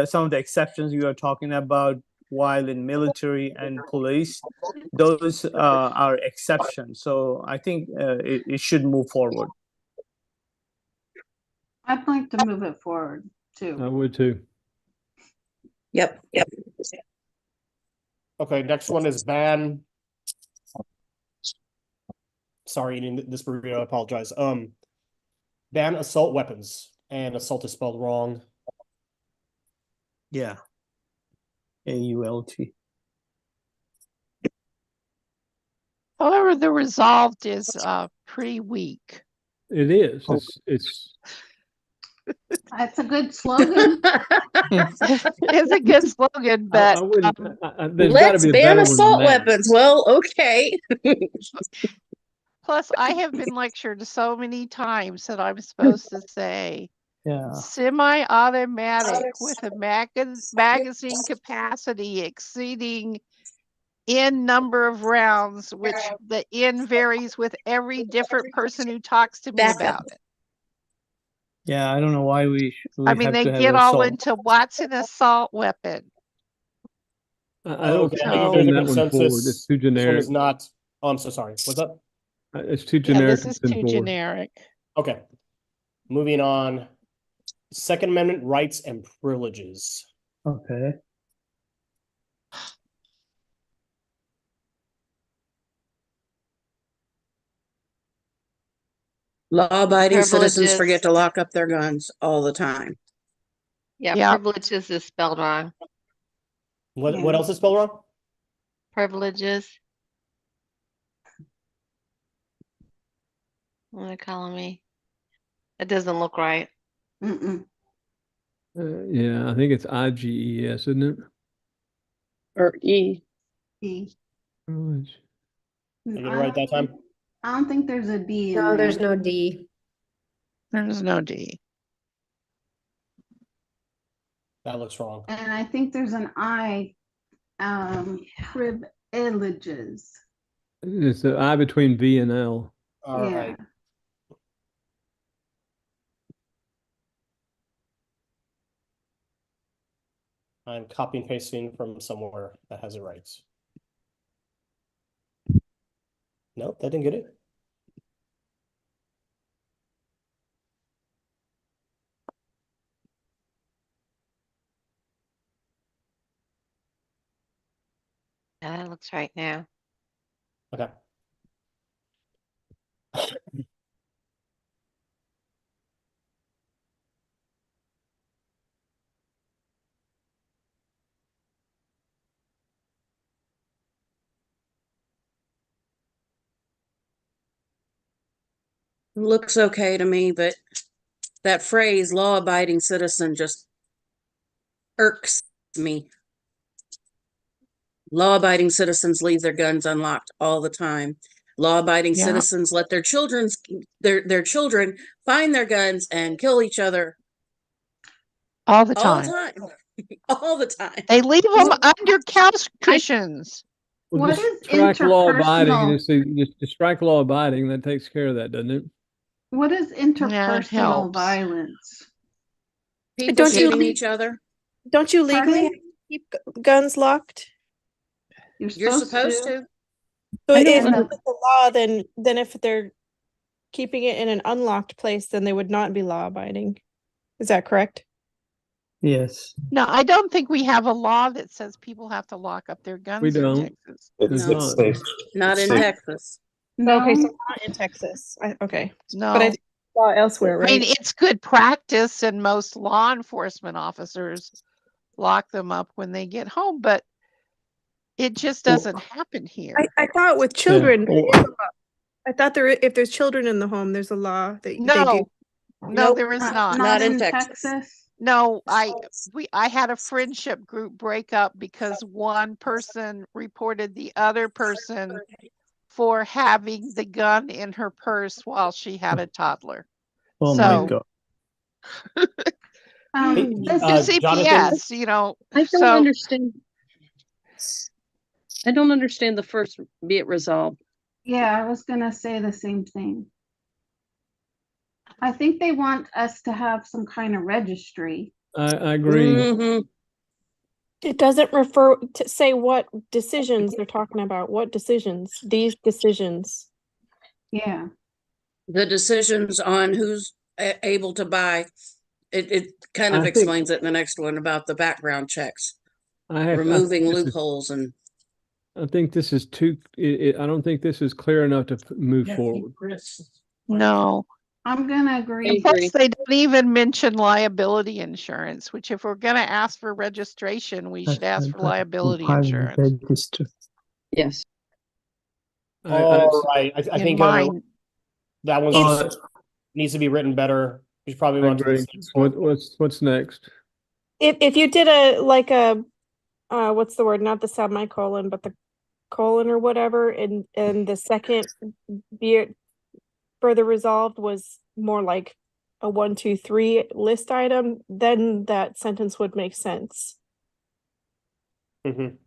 some of the exceptions you are talking about while in military and police, those are exceptions. So I think it should move forward. I'd like to move it forward too. I would too. Yep. Okay, next one is ban. Sorry, in this review, I apologize. Ban assault weapons, and assault is spelled wrong. Yeah. AULT. However, the resolved is pretty weak. It is. It's That's a good slogan. It's a good slogan, but there's gotta let's be a ban better one than assault that. weapons. Well, okay. plus I have been lectured so many times that I'm supposed to say Yeah. semi-automatic with a magazine capacity exceeding N number of rounds, which the N varies with every different person who talks to me Back about up. it. Yeah, I don't know why we I mean, have they to have get all assault. into what's an assault weapon. I don't Okay, think I think we you send guys are that one forward. It's consensus. too This one generic. is not. Oh, I'm so sorry. What's up? It's too Yeah, generic this to is send too forward. generic. Okay. Moving on. Second Amendment rights and privileges. Okay. Law-abiding citizens Privileges. forget to lock up their guns all the time. Yeah, Yeah. privileges is spelled wrong. What else is spelled wrong? Privileges. What are they calling me? It doesn't look right. Mm-mm. Yeah, I think it's IGES, isn't it? Or E. D. Privilege. I get it right that time? I don't think there's a D in No, there's there. no D. There's no D. That looks wrong. And I think there's an I, privileges. It's the I between V and L. All Yeah. right. I'm copy and pasting from somewhere that has it right. Nope, that didn't get it. Yeah, that looks right now. Okay. Looks okay to me, but that phrase law-abiding citizen just irks me. Law-abiding citizens leave their guns unlocked all the time. Law-abiding Yeah. citizens let their children find their guns and kill each other All the all time. the time. All the time. They leave them under couch cushions. Well, What just is strike law abiding. interpersonal? Just strike law abiding. That takes care of that, doesn't it? What is interpersonal helps. violence? People Don't you shooting leave- each other. Don't you legally have Pardon? to keep guns locked? You're supposed to. So I if know, it's the law, then if they're keeping it in an unlocked place, then they would not be law abiding. Is that correct? Yes. No, I don't think we have a law that says people have to lock up their guns We in don't. Texas. It's No. it's safe. Not It's in safe. Texas. Okay, so No, not in Texas. Okay. No. But I think law elsewhere, I mean, right? it's good practice, and most law enforcement officers lock them up when they get home, but it just doesn't happen here. I thought with children, there Or- is a law. I thought if there's children in the home, there's a law that they do. No, no, Nope. there is not. Not in Texas. No, I had a friendship group break up because one person reported the other person for having the gun in her purse while she had a toddler. Oh So- my God. this Do is, CPS, you know. I don't So understand. I don't understand the first be it resolved. yeah, I was gonna say the same thing. I think they want us to have some kind of registry. I agree. Mhm. It doesn't refer to say what decisions they're talking about. What decisions? These decisions. Yeah. The decisions on who's able to buy. It kind of I think- explains it in the next one about the background checks, I removing think this is- loopholes and. I think this is too. I don't think this is clear enough to move forward. no. I'm gonna I agree. Plus, they don't even mention liability insurance, which if we're gonna ask for registration, we should ask for liability insurance. Register. Yes. All right. I In think mine. that one Uh, needs to be written better. We should probably I run to agree. this next one. What's next? If you did a what's the word? Not the semicolon, but the colon or whatever, and the second be it further resolved was more like a 1, 2, 3 list item, then that sentence would make sense. Mhm.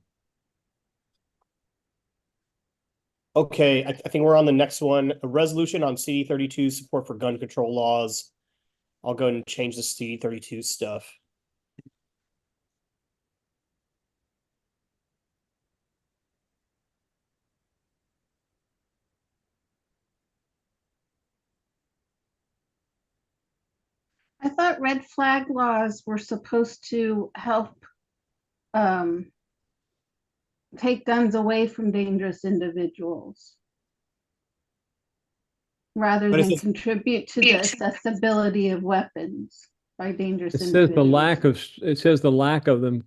Okay, I think we're on the next one. A resolution on CD 32 support for gun control laws. I'll go and change the CD 32 stuff. I thought red flag laws were supposed to help take guns away from dangerous individuals rather But it than says- contribute to the accessibility of weapons by dangerous It says individuals. it says the lack of them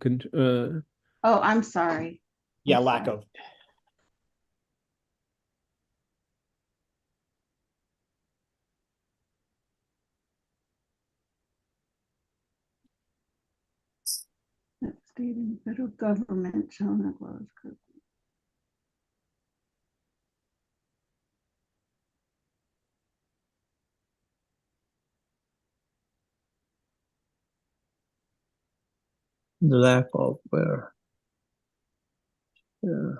Oh, I'm sorry. Yeah, lack of. That state and federal government shall not laws. The lack of where. Yeah.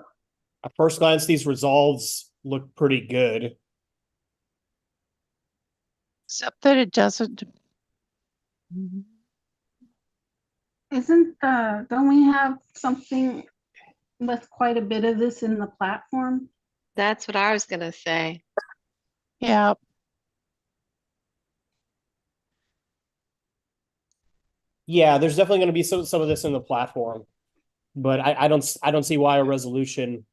At first glance, these resolves look pretty good. Except that it doesn't. Isn't don't we have something with quite a bit of this in the platform? That's what I was gonna say. Yeah. Yeah, there's definitely going to be some of this in the platform, but I don't see why a resolution,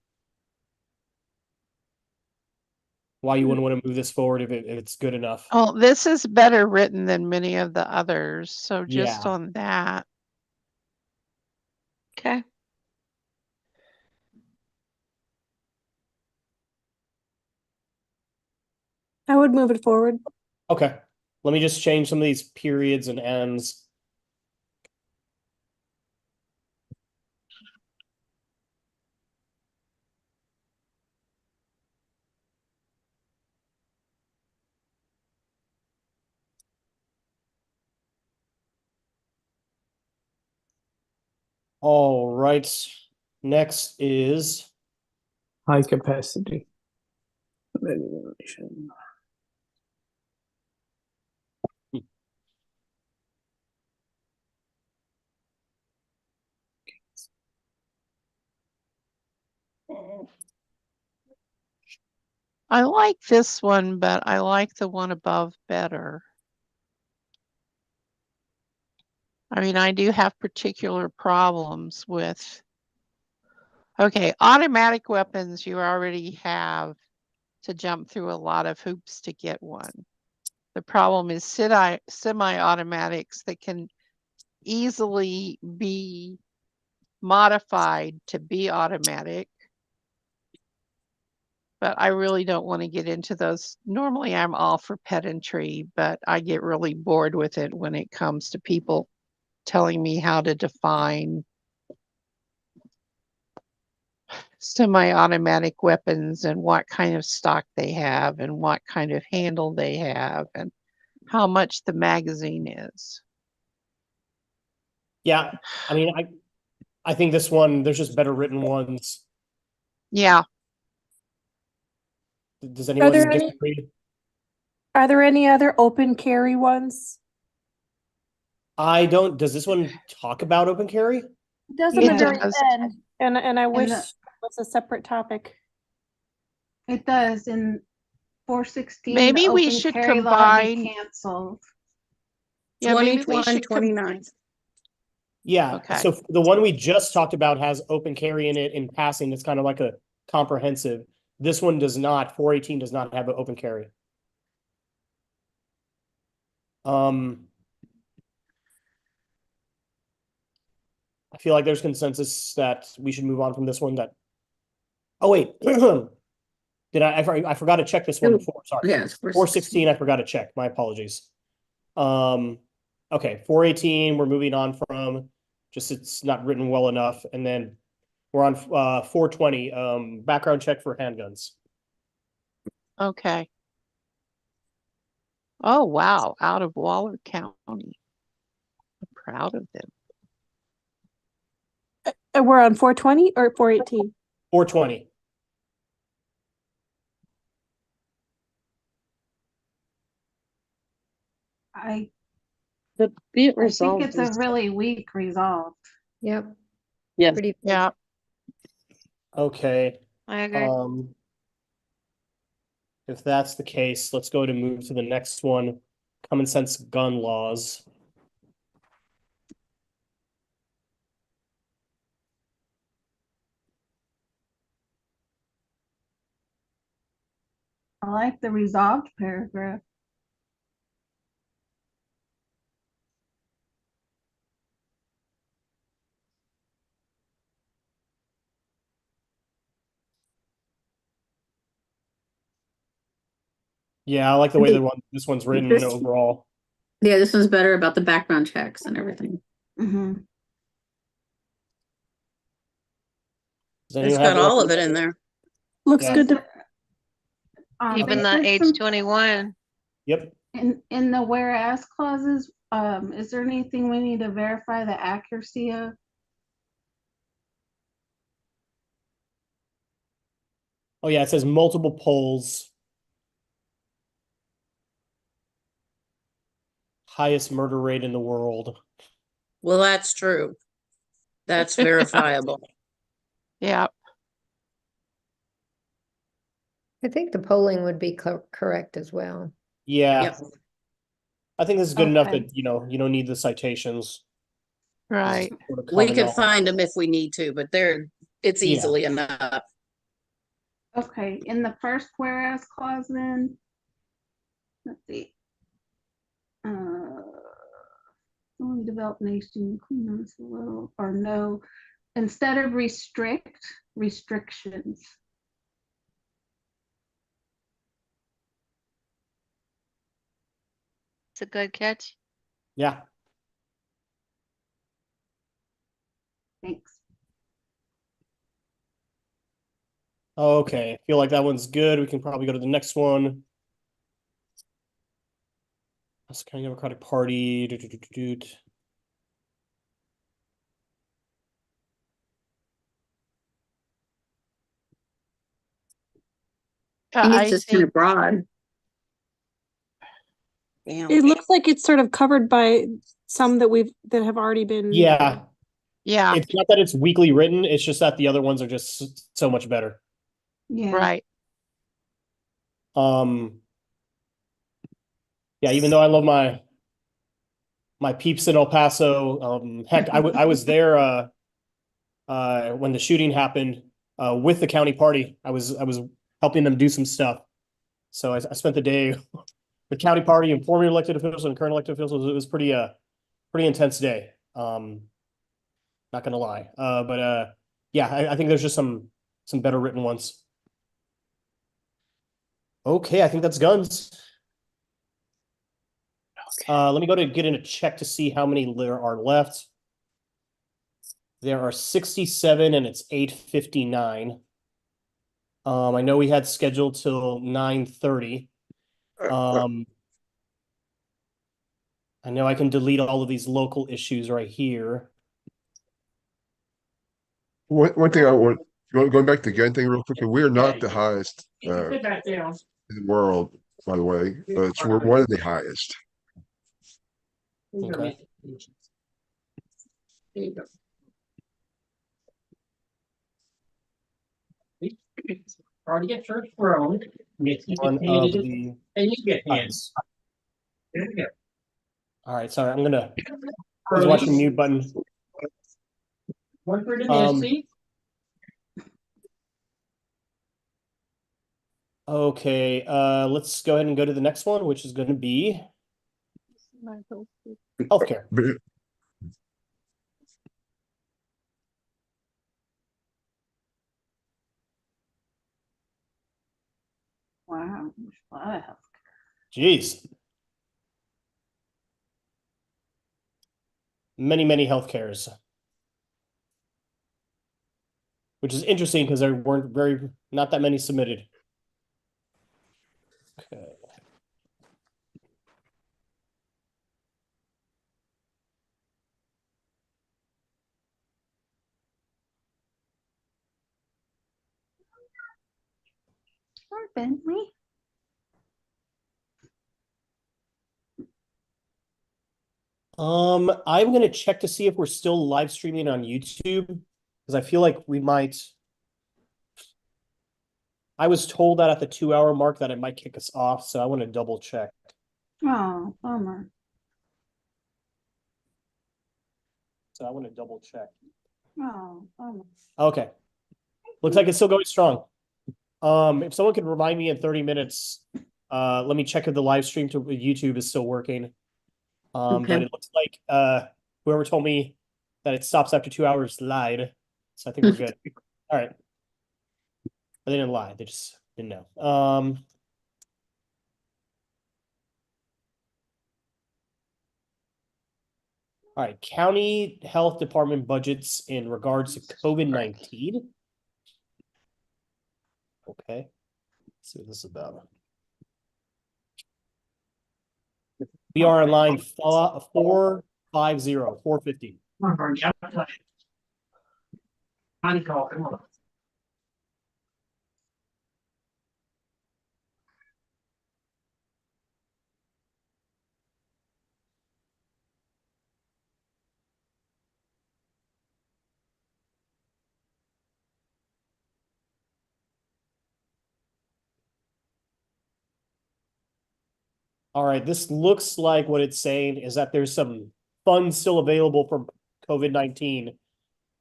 why you wouldn't want to move this forward if it's good enough. Oh, this is better written than many of the others. So just Yeah. on that. Okay. I would move it forward. Okay, let me just change some of these periods and ends. All right, next is High capacity. Regulation. I like this one, but I like the one above better. I mean, I do have particular problems with, okay, automatic weapons, you already have to jump through a lot of hoops to get one. The problem is semi-automatics that can easily be modified to be automatic. But I really don't want to get into those. Normally I'm all for pedantry, but I get really bored with it when it comes to people telling me how to define semi-automatic weapons and what kind of stock they have and what kind of handle they have and how much the magazine is. Yeah, I mean, I think this one, there's just better written ones. Yeah. Does anyone there any- disagree? Are there any other open carry ones? I don't, does this one talk about open carry? It does It at the very does. end, and I wish the- it was a separate topic. It does in 416. Maybe the we open should carry law be combine- canceled. Yeah, maybe we 21, should 29. Yeah, Okay. so the one we just talked about has open carry in it in passing. It's kind of like a comprehensive. This one does not. 418 does not have an open carry. I feel like there's consensus that we should move on from this one. That. Oh wait, did I forgot to check this one before. Sorry. Yeah, it's 416. I forgot to check. My apologies. Okay, 418. We're moving on from. Just it's not written well enough, and then we're on 420. Background check for handguns. Okay. Oh, wow. Out of Waller County. I'm proud of them. We're on 420 or 418? 420. Be it I think resolved it's a is- really weak resolve. Yep. Yeah. Pretty. Yeah. Okay. I agree. If that's the case, let's go to move to the next one. Common sense gun laws. I like the resolved paragraph. Yeah, I like the way this one's written This- overall. Yeah, this one's better about the background checks and everything. Mm-hmm. Does It's anyone got have all of it in there. Looks Yeah. good to Even the there's age some- 21. Yep. In the whereas clauses, is there anything we need to verify the accuracy of? Oh yeah, it says multiple polls. Highest murder rate in the world. Well, that's true. That's verifiable. Yeah. I think the polling would be correct as well. Yeah. Yep. I think this is good enough Okay. that, you don't need the citations. Right. Sort of We common could knowledge. find them if we need to, but it's Yeah. easily enough. Okay, in the first whereas clause then, let's see. Only developed nation, clean us a little, or no, instead of restrictions. It's a good catch. Yeah. Thanks. Okay. Feel like that one's good. We can probably go to the next one. That's kind of Democratic Party. I think I it's just kind think of broad. Yeah. It looks like it's sort of covered by some that have already been. Yeah. yeah. It's not that it's weakly written, it's just that the other ones are just so much better. Yeah. Right. Yeah, even though I love my peeps in El Paso, heck, I was there when the shooting happened with the county party. I was helping them do some stuff. So I spent the day with county party and former elected officials and current elected officials. It was pretty intense day. Not gonna lie. But yeah, I think there's just some better written ones. Okay, I think that's guns. Let me go to get in a check to see how many there are left. There are 67 and it's 8:59. I know we had scheduled till 9:30. I know I can delete all of these local issues right here. One thing I want, going back to the gun thing real quickly, we are not the highest Sit back down. in the world, by the way, but we're one of the highest. Okay. There you go. Already get first thrown. You One of the and you get hands. There you go. All right, sorry, I'm gonna watch the mute button. One for the Um, Nancy. Okay, let's go ahead and go to the next one, which is going to be healthcare. But Wow, there's a lot of health. Jeez. Many healthcares. Which is interesting because there weren't not that many submitted. Okay. Or Bentley. I'm gonna check to see if we're still live streaming on YouTube, because I feel like we might. I was told that at the 2 hour mark that it might kick us off, so I want to double check. Oh, bummer. So I want to double check. Oh, bummer. Okay. Looks like it's still going strong. If someone could remind me in 30 minutes, let me check if the live stream to YouTube is still working. But Okay. it looks like whoever told me that it stops after 2 hours lied. So I think we're good. All right. But they didn't lie, they just didn't know. All right, county health department budgets in regards to COVID-19. Okay, let's see what this is about. We are on line 450, 450. Come on. All right, this looks like what it's saying is that there's some funds still available for COVID-19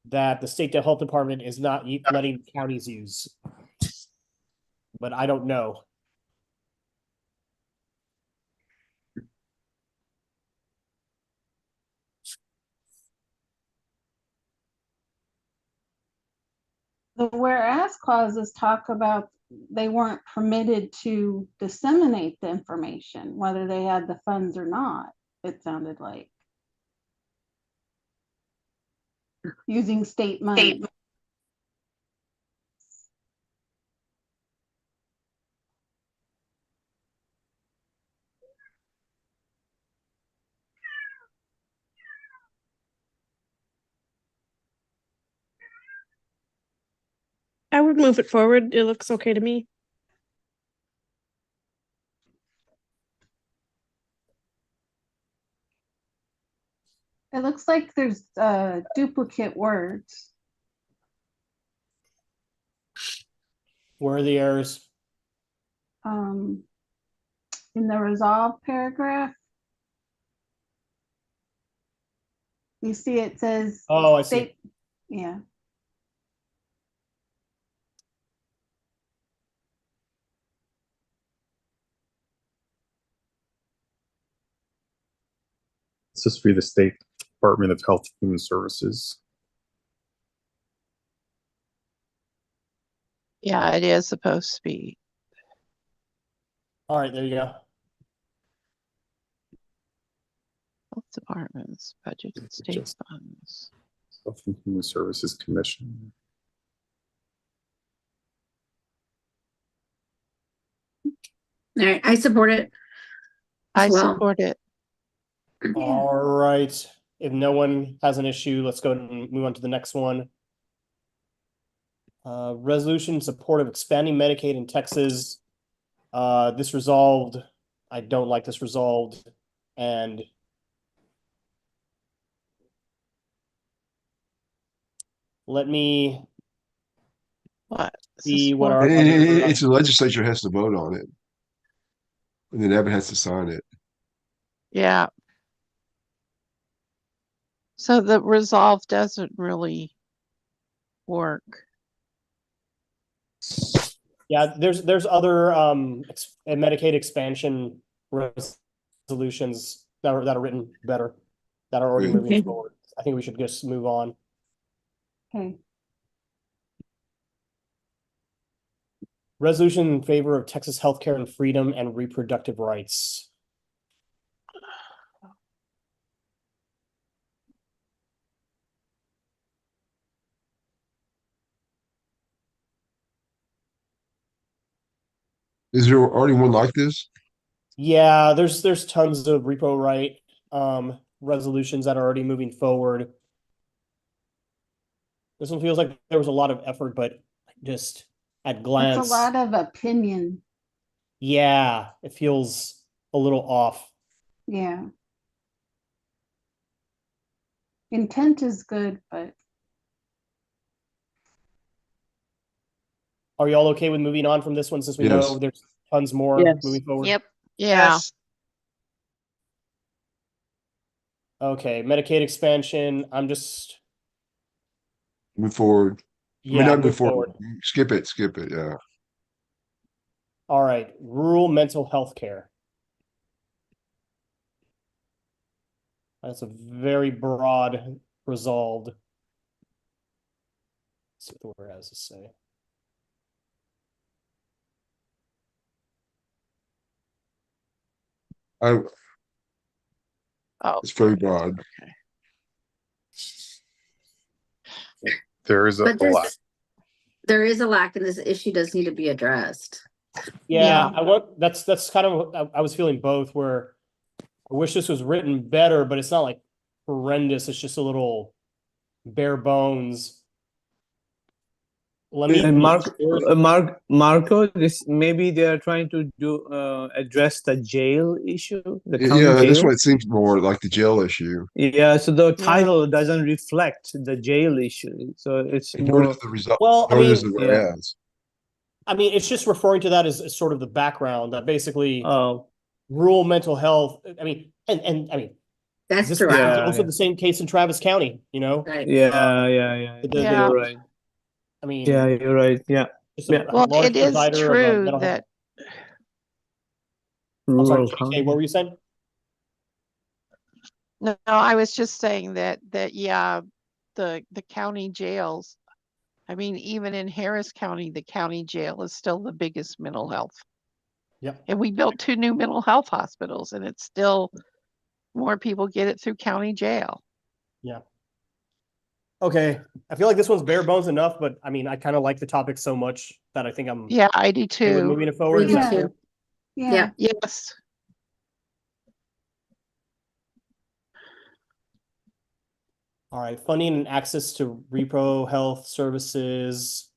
that the state health department is not letting counties use. But I don't know. The whereas clauses talk about they weren't permitted to disseminate the information, whether they had the funds or not, it sounded like. Using state money. I would move it forward. It looks okay to me. It looks like there's duplicate words. Where are the errors? In the resolve paragraph. You see it says. Oh, I see. Yeah. It's just for the State Department of Health and Human Services. Yeah, it is supposed to be. All right, there you go. Health departments, budget, and state Just- funds. Health and Human Services Commission. All right, I support it. I as well. support it. All right. If no one has an issue, let's go and move on to the next one. Resolution in support of expanding Medicaid in Texas. This resolved. I don't like this resolved. And let me What? see what our It's the legislature has to vote on it. And then Abbott has to sign it. Yeah. So the resolve doesn't really work. Yeah, there's other Medicaid expansion resolutions that are written better, that are already moving forward. I think we should just move on. Okay. Resolution in favor of Texas healthcare and freedom and reproductive rights. Is there already one like this? Yeah, there's tons of repo right resolutions that are already moving forward. This one feels like there was a lot of effort, but just at glance, It's a lot of opinion. yeah, it feels a little off. Yeah. intent is good, but Are y'all okay with moving on from this one since we Yes. know there's tons more Yes. moving forward? Yep. Yeah. Okay, Medicaid expansion. I'm just, Move forward. I mean, yeah, not move move forward. forward. Skip it, yeah. All right, rural mental health care. That's a very broad resolved. Let's see what the word has to say. Oh, it's very Okay. broad. There is a But lot. there is a lack and this issue does need to be addressed. Yeah, that's kind of, I was feeling both where I wish this was written better, but it's not like horrendous. It's just a little bare bones. Let me. Marco, this maybe they are trying to do address the jail issue, the county Yeah, jail. that's what it seems more like, the jail issue. Yeah, so the title doesn't reflect the jail issue, so it's Nor more. does the result. Well, I Nor does mean, the whereas. I mean, it's just referring to that as sort of the background that basically Oh, rural mental health. I mean, and I mean, That's this true. is Yeah, also yeah. the same case in Travis County, you know? Right. Yeah, Yeah. you're right. I mean, Yeah, you're right. Yeah, just a Well, large it is provider of true mental health. that I'm sorry, rural JK, county. what were you saying? no, I was just saying that yeah, the county jails. I mean, even in Harris County, the county jail is still the biggest mental health. Yep. And we built 2 new mental health hospitals, and it's still more people get it through county jail. Yeah. Okay, I feel like this one's bare bones enough, but I mean, I kind of like the topic so much that I think I'm Yeah, I do okay with too. moving it forward. Is Me that too. fair? yeah. Yes. All right, funding and access to repro health services.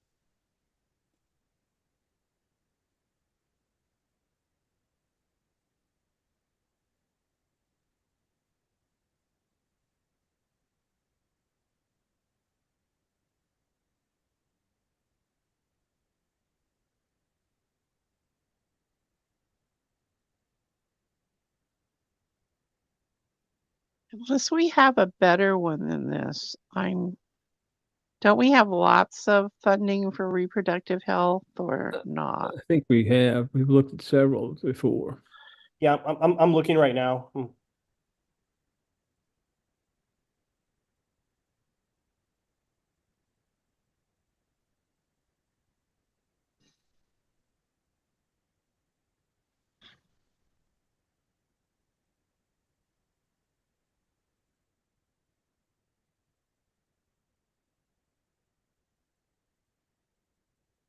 Unless we have a better one than this, don't we have lots of funding for reproductive health or not? I think we have. We've looked at several before. Yeah, I'm looking right now.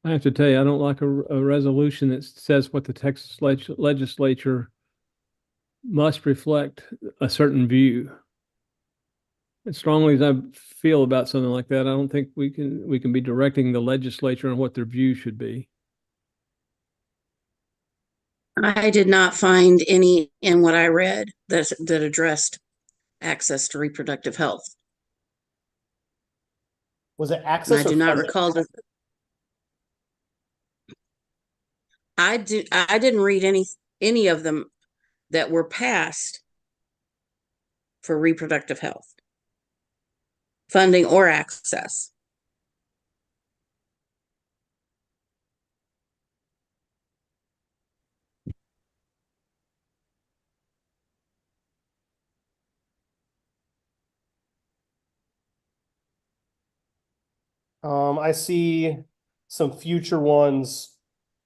I have to tell you, I don't like a resolution that says what the Texas legislature must reflect a certain view. As strongly as I feel about something like that, I don't think we can be directing the legislature on what their view should be. I did not find any in what I read that addressed access to reproductive health. Was it And access I or do not funding? recall that. I didn't read any of them that were passed for reproductive health funding or access. I see some future ones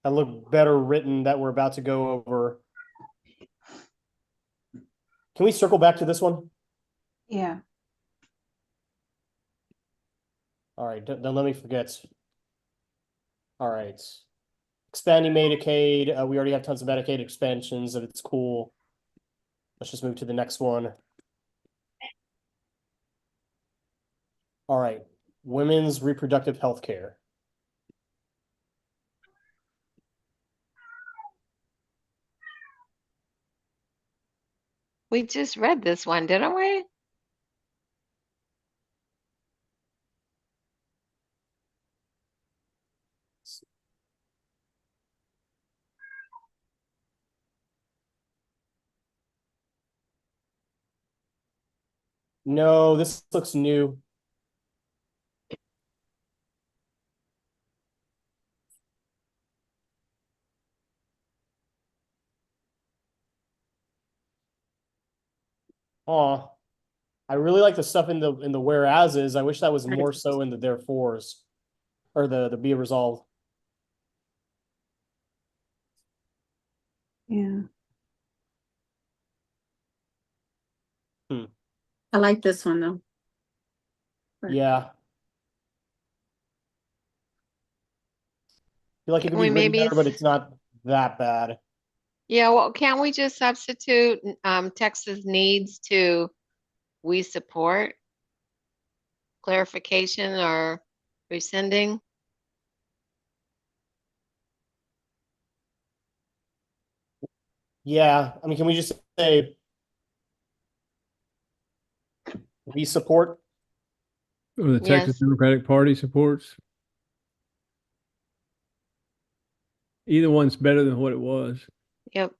that look better written that we're about to go over. Can we circle back to this one? Yeah. All right, don't let me forget. All right. Expanding Medicaid. We already have tons of Medicaid expansions, and it's cool. Let's just move to the next one. All right. Women's reproductive health care. We just read this one, didn't we? No, this looks new. Oh, I really like the stuff in the whereases. I wish that was more so in the therefores or the be resolved. Yeah. Hmm. I like this one though. Yeah. I feel like it Can could be we written maybe better, but it's not that bad. Yeah, well, can't we just substitute Texas needs to we support clarification or rescinding? Yeah, I mean, can we just say we support? Or the Texas Yes. Democratic Party supports. Either one's better than what it was. Yep.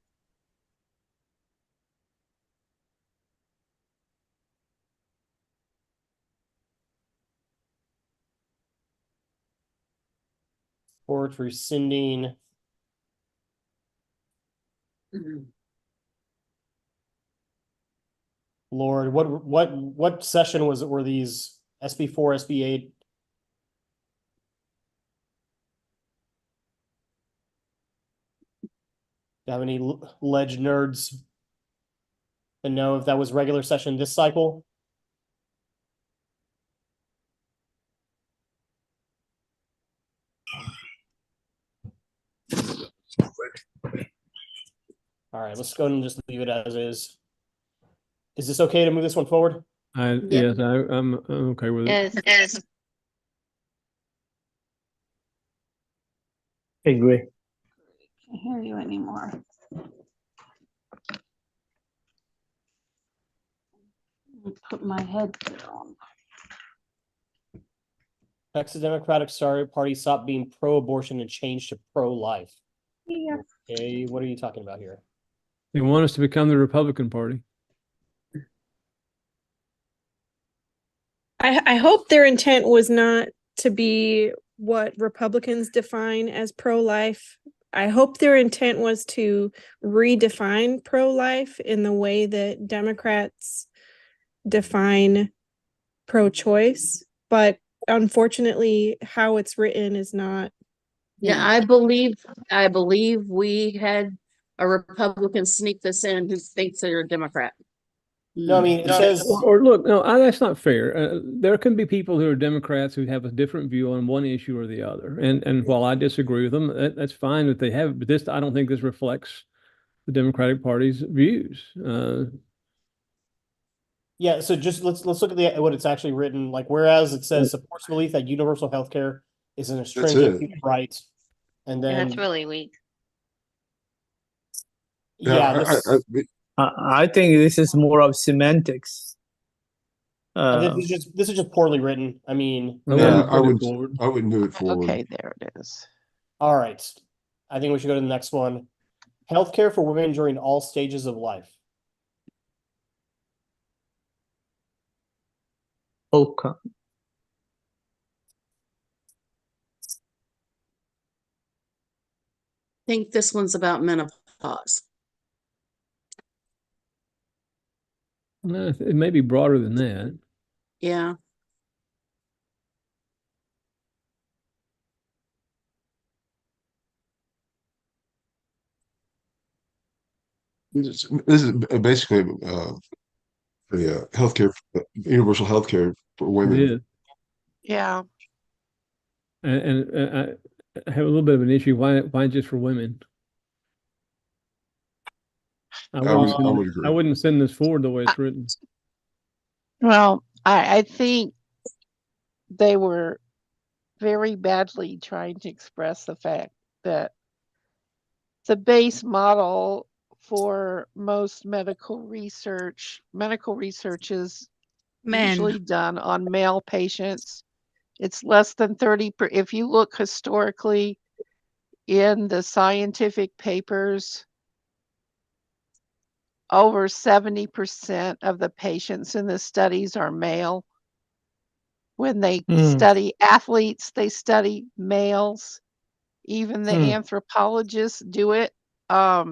Support rescinding. Lord, what session was it? Were these SB4, SB8? Do you have any ledge nerds to know if that was regular session this cycle? All right, let's go and just leave it as is. Is this okay to move this one forward? Yes, I'm okay with it. Yes. I agree. Can't hear you anymore. Put my headset on. Texas Democratic Party stopped being pro-abortion and changed to pro-life. Yeah. Okay, what are you talking about here? They want us to become the Republican Party. I hope their intent was not to be what Republicans define as pro-life. I hope their intent was to redefine pro-life in the way that Democrats define pro-choice, but unfortunately, how it's written is not. Yeah, I believe we had a Republican sneak this in who thinks they're a Democrat. No, I mean, it says, Or look, no, that's not fair. There can be people who are Democrats who have a different view on one issue or the other. And while I disagree with them, that's fine that they have. But this, I don't think this reflects the Democratic Party's views. yeah, so just let's look at what it's actually written. Like, whereas it says supports belief that universal health care is an stringent it. human right. And Yeah, then, that's really weak. yeah, this, I think this is more of semantics. this is just poorly written. I mean, Yeah, I wouldn't move it forward. Okay, there it is. all right. I think we should go to the next one. Healthcare for women during all stages of life. Okay. I think this one's about menopause. It may be broader than that. Yeah. This is basically the healthcare, universal healthcare for women. It is. Yeah. And I have a little bit of an issue. Why just for women? I wouldn't send this forward the way it's written. Well, I think they were very badly trying to express the fact that the base model for most medical research is usually done on male patients. It's less than 30 if you look historically in the scientific papers over 70% of the patients in the studies are male. When they study athletes, they study males. Even the anthropologists do it. There are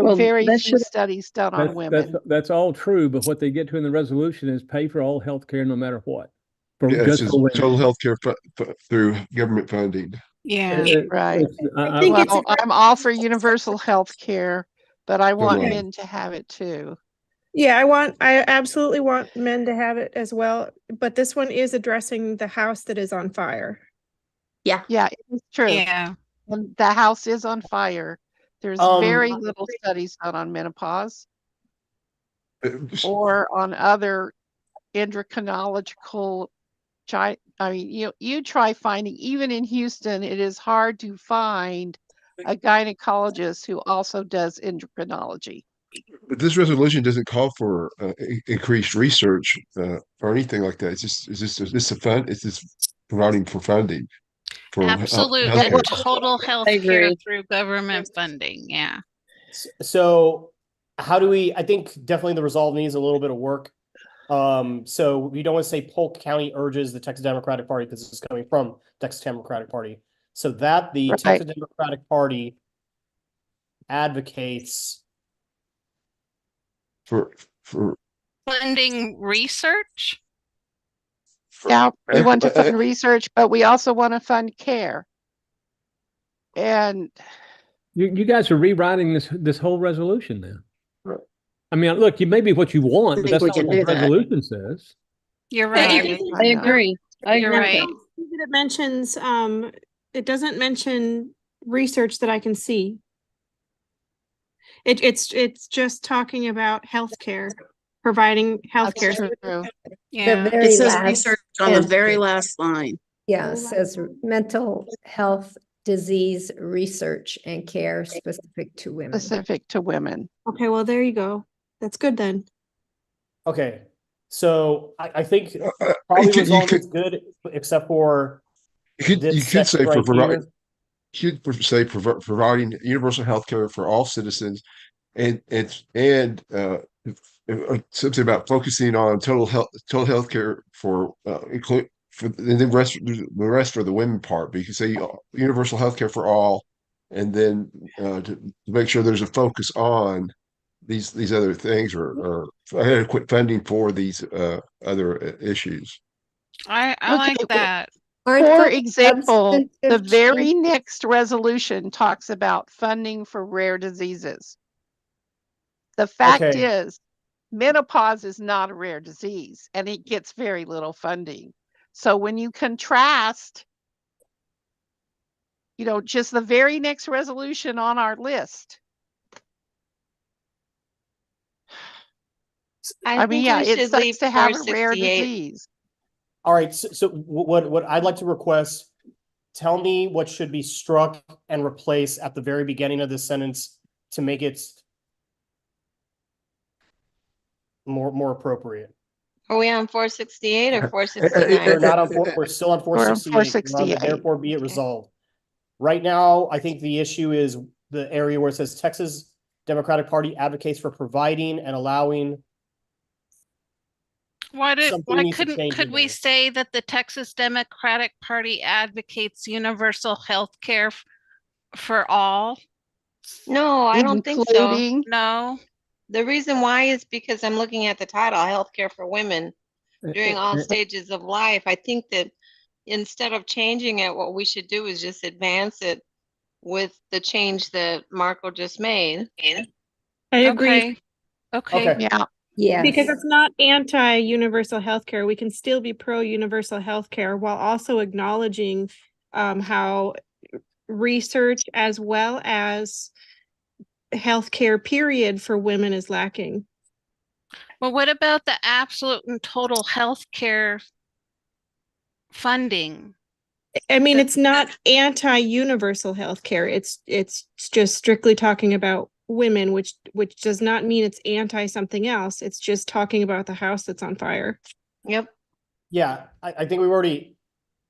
Well, very that few should- studies done on women. That's all true, but what they get to in the resolution is pay for all healthcare no matter what. For Yeah, it's just just for women. total healthcare through government funding. Yeah. Right. I think it's Well, I'm all for universal health care, but I want I. men to have it too. Yeah, I absolutely want men to have it as well, but this one is addressing the house that is on fire. Yeah, it's true. Yeah. And the house is on fire. There's very little studies done on menopause or on other endocrinological. I mean, you try finding, even in Houston, it is hard to find a gynecologist who also does endocrinology. But this resolution doesn't call for increased research or anything like that. It's just a fund. It's just providing for funding for Absolute healthcare. total health I care agree. through government funding. Yeah. So how do we, I think definitely the resolve needs a little bit of work. So we don't want to say Polk County urges the Texas Democratic Party because this is coming from Texas Democratic Party. So that the Right. Texas Democratic Party advocates for Funding research. Yeah, we want to fund research, but we also want to fund care. And You guys are rewriting this whole resolution now. I mean, look, you may be what you want, but think that's we not can what the do that. resolution says. You're Yeah, right. I agree. I You're agree. right. It mentions, it doesn't mention research that I can see. It's just talking about healthcare, providing healthcare. that's true. Yeah. The very It says last research on the very sentence. last line. Yeah, it says mental health disease research and care specific to women. Specific to women. Okay, well, there you go. That's good then. okay. So I think you probably could- resolve is good, except for You this could say section for right providing. here. You could say providing universal health care for all citizens, and something about focusing on total health care for include for the rest for the women part. But you can say universal health care for all, and then to make sure there's a focus on these other things or adequate funding for these other issues. I Okay, like that. Aren't For those example, the substantive very changes? next resolution talks about funding for rare diseases. The fact Okay. is, menopause is not a rare disease and it gets very little funding. So when you contrast, just the very next resolution on our list, I mean, think yeah, we it should sucks leave to have a rare 468. disease. All right, so what I'd like to request, tell me what should be struck and replaced at the very beginning of this sentence to make it more appropriate. Are we on 468 or We're 469? not on we're still on We're on 468. 468. Therefore, be it resolved. Right now, I think the issue is the area where it says Texas Democratic Party advocates for providing and allowing. Why Something needs to change could in we there. say that the Texas Democratic Party advocates universal health care for all? No, I don't think so. Including, No. The reason why is because I'm looking at the title, Healthcare for Women during all stages of life. I think that instead of changing it, what we should do is just advance it with the change that Marco just made. I agree. Okay. Okay. yeah, Yes. Because it's not anti-universal healthcare. We can still be pro-universal healthcare while also acknowledging how research as well as healthcare period for women is lacking. Well, what about the absolute and total health care funding? I mean, it's not anti-universal healthcare. It's just strictly talking about women, which does not mean it's anti something else. It's just talking about the house that's on fire. Yep. Yeah, I think we've already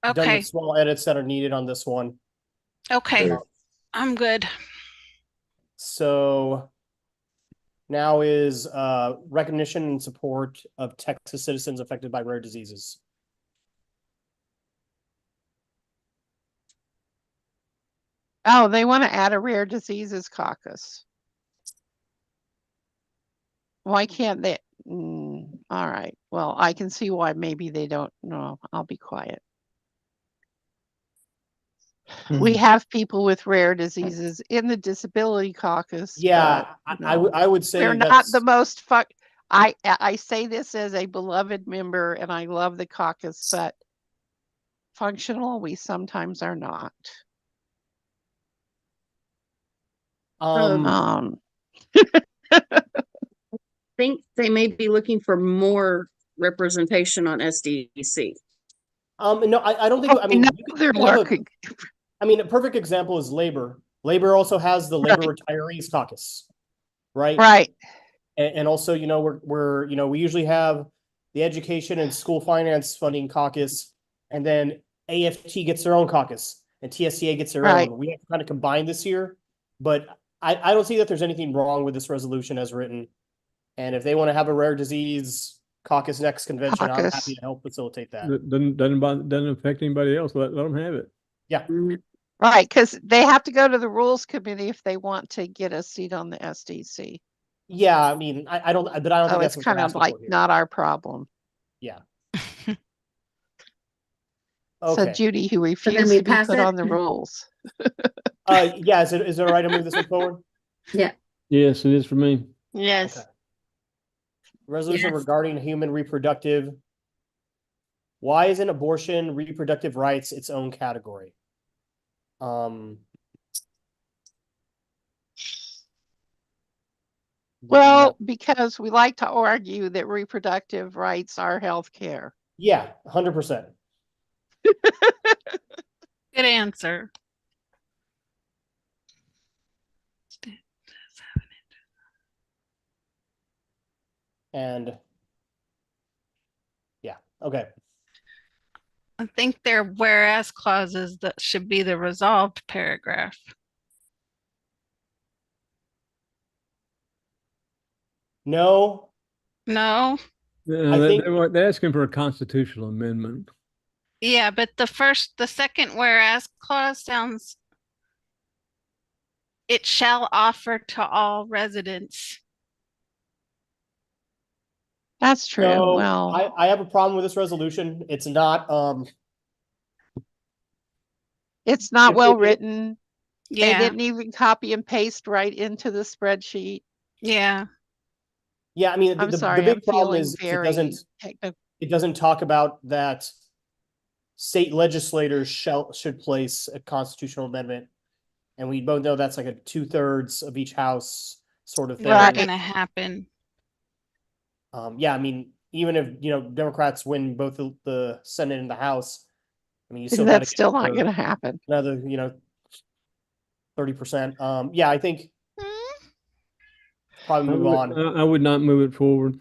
done Okay. the small edits that are needed on this one. Okay. Okay. I'm good. So Now is recognition and support of Texas citizens affected by rare diseases. Oh, they want to add a rare diseases caucus. Why can't they? All right. Well, I can see why maybe they don't. No, I'll be quiet. We have people with rare diseases in the disability caucus. Yeah, but, I would say we're not the most I say this as a beloved member, and I love the caucus, but functional we sometimes are not. I think they may be looking for more representation on SDC. No, I don't think. I mean, they're working. I mean, a perfect example is labor. Labor also has the Labor Retirees Caucus, right? Right. And also, you know, we're you know, we usually have the Education and School Finance Funding Caucus, and then AFT gets their own caucus, and TSCA gets their own. We have to kind of combine this year, but I don't see that there's anything wrong with this resolution as written. And if they want to have a rare disease caucus next convention, I'm happy to help facilitate that. Doesn't affect anybody else. Let them have it. Yeah. Right, because they have to go to the rules committee if they want to get a seat on the SDC. Yeah, I mean, I don't think that's it's kind of like not our problem. Yeah. So Okay. Judy, who then refused we to be pass put it? on the rules. Yeah, is it all right to move this one forward? Yeah. Yes, it is for me. Yes. Okay. Resolution regarding human reproductive. Why isn't abortion reproductive rights its own category? Well, because we like to argue that reproductive rights are health care. Yeah, 100%. Good answer. And yeah, okay. I think there are whereas clauses that should be the resolved paragraph. No. No. They're asking for a constitutional amendment. Yeah, but the second whereas clause sounds, it shall offer to all residents. That's true. So well, I have a problem with this resolution. It's not it's not well written. Yeah. They didn't even copy and paste right into the spreadsheet. Yeah. Yeah, I mean, I'm the sorry, big I'm problem feeling is very it doesn't talk about that state legislators should place a constitutional amendment. And we both know that's like a 2/3 of each house sort of thing. Not gonna happen. Yeah, I mean, even if, you know, Democrats win both the Senate and the House, I mean, you still That's still not going to happen. Another, you know, 30%. Yeah, I think probably move on. I would not move it forward.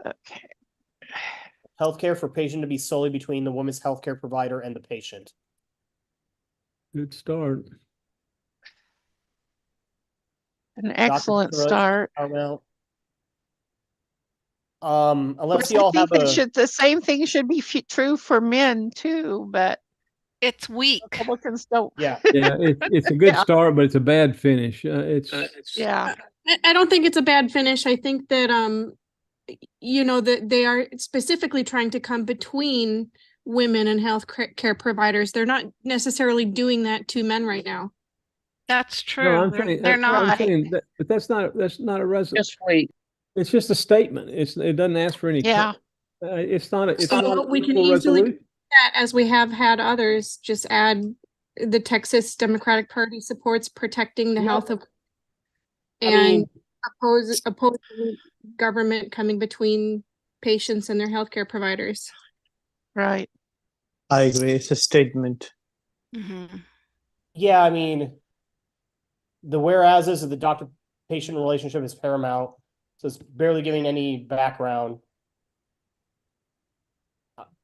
Okay. Healthcare for patient to be solely between the woman's healthcare provider and the patient. Good start. An excellent start. Unless I y'all think have the same thing should be true for men too, but it's weak. Republicans don't. Yeah. Yeah, it's a good start, but it's a bad finish. Yeah. I don't think it's a bad finish. I think that you know, that they are specifically trying to come between women and health care providers. They're not necessarily doing that to men right now. That's true. No, They're not. I'm saying that, but that's not a resolution. Just wait. It's just a statement. It doesn't ask for any. Yeah. It's not. It's So not we can a easily resolution. do that, as we have had others. Just add the Texas Democratic Party supports protecting the health of and opposing government coming between patients and their healthcare providers. Right. I agree. It's a statement. Yeah, I mean, the whereases of the doctor-patient relationship is paramount, so it's barely giving any background.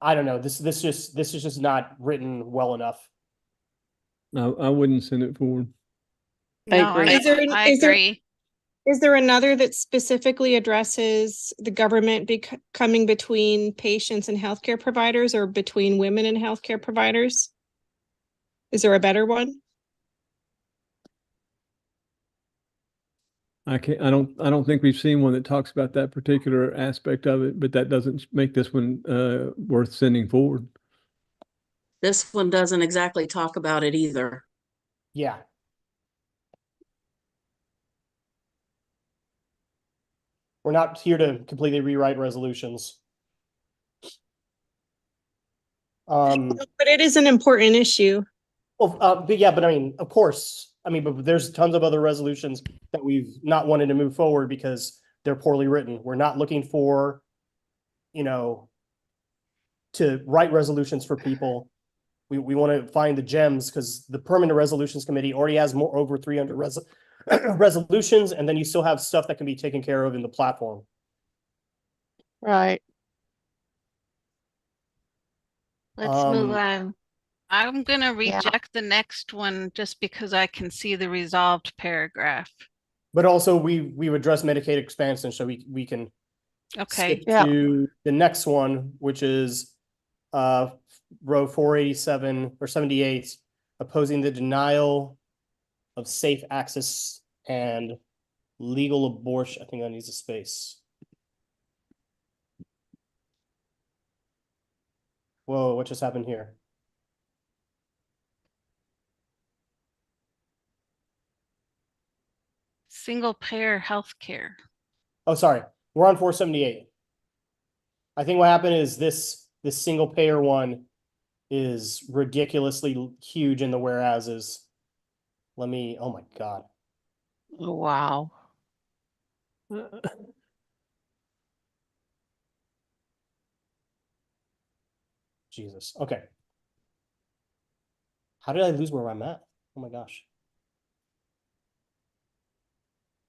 I don't know. This is just not written well enough. I wouldn't send it forward. I No, agree. I agree. Is there another that specifically addresses the government coming between patients and healthcare providers, or between women and healthcare providers? Is there a better one? I don't think we've seen one that talks about that particular aspect of it, but that doesn't make this one worth sending forward. This one doesn't exactly talk about it either. Yeah. We're not here to completely rewrite resolutions. But it is an important issue. Well, but I mean, of course, but there's tons of other resolutions that we've not wanted to move forward because they're poorly written. We're not looking for, to write resolutions for people. We want to find the gems because the Permanent Resolutions Committee already has over 300 resolutions, and then you still have stuff that can be taken care of in the platform. Right. Let's move on. I'm going to reject the next one just because I can see the resolved paragraph. But also we've addressed Medicaid expansion, so we can Okay. skip to the next one, which is row 487 or 78, opposing the denial of safe access and legal abortion. I think that needs a space. Whoa, what just happened here? Single payer healthcare. Oh, sorry. We're on 478. I think what happened is this single payer one is ridiculously huge in the whereases. Oh my God. Oh, wow. Jesus. Okay. How did I lose where I'm at? Oh my gosh.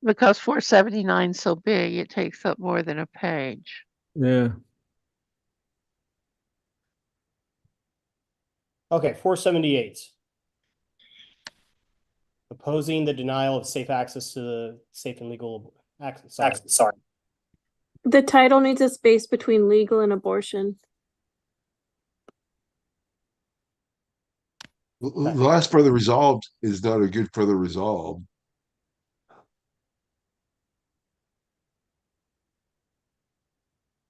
Because 479 is so big, it takes up more than a page. Yeah. Okay, 478. Opposing the denial of safe access to the safe and legal access. Sorry. The title needs a space between legal and abortion. The last further resolved is not a good further resolved.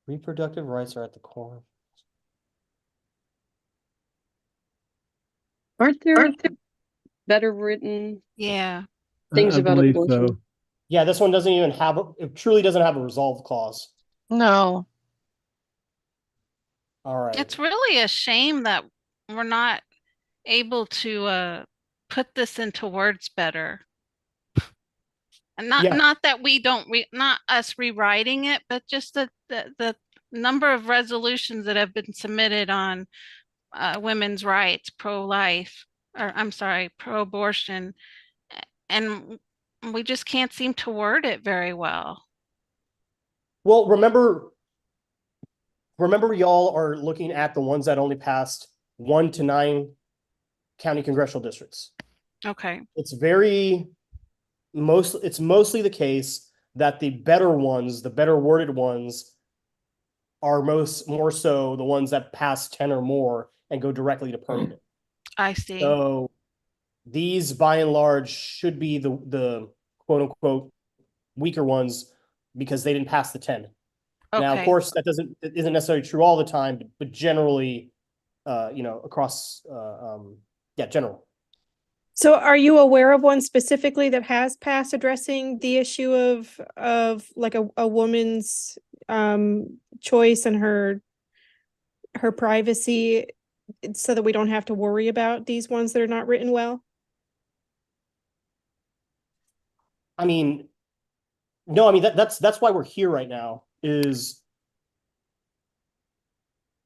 Reproductive rights are at the core. Aren't there better written things I about believe abortion? so. Yeah, this one doesn't even have it truly doesn't have a resolved clause. No. All right. It's really a shame that we're not able to put this into words better. And not that we don't not us rewriting it, but just the number of resolutions that have been submitted on women's rights, pro-life, or I'm sorry, pro-abortion, and we just can't seem to word it very well. Well, remember y'all are looking at the ones that only passed 1 to 9 county congressional districts. Okay. It's mostly the case that the better ones, the better worded ones, are more so the ones that pass 10 or more and go directly to permanent. I see. So these by and large should be the quote unquote weaker ones because they didn't pass the 10. Okay. Now, of course, that isn't necessarily true all the time, but generally, across, general. So are you aware of one specifically that has passed addressing the issue of like a woman's choice and her privacy, so that we don't have to worry about these ones that are not written well? I mean, no, I mean that's why we're here right now, is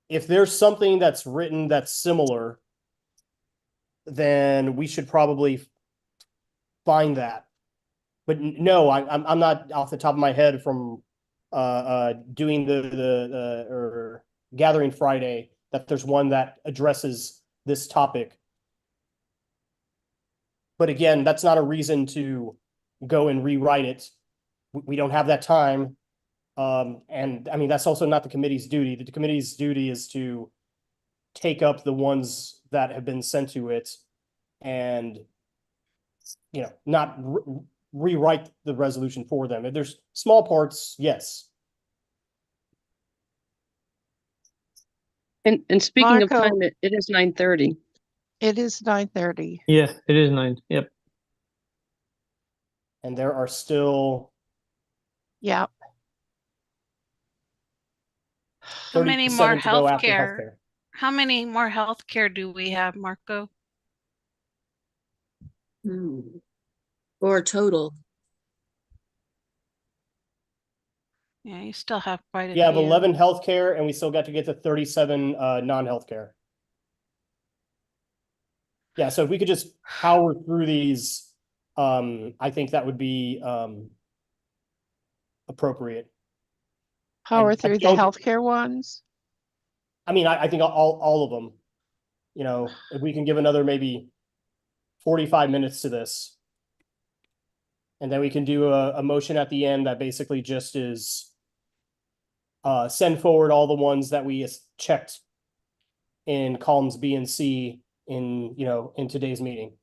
if there's something that's written that's similar, then we should probably find that. But no, I'm not off the top of my head from doing or Gathering Friday that there's one that addresses this topic. But again, that's not a reason to go and rewrite it. We don't have that time. And I mean, that's also not the committee's duty. The committee's duty is to take up the ones that have been sent to it and, you know, not rewrite the resolution for them. If there's small parts, yes. And speaking of Marco. time, it is 9:30. It is 9:30. Yeah, it is 9. Yep. And there are still Yeah. How many more 37 to go after healthcare? healthcare. How many more healthcare do we have, Marco? Or total. Yeah, you still have quite a You have few. 11 healthcare, and we still got to get to 37 non-healthcare. Yeah, so if we could just power through these, I think that would be appropriate. Power I through the don't- healthcare ones. I mean, I think all of them. You know, if we can give another maybe 45 minutes to this. And then we can do a motion at the end that basically just is send forward all the ones that we checked in columns B and C in, you know, in today's meeting.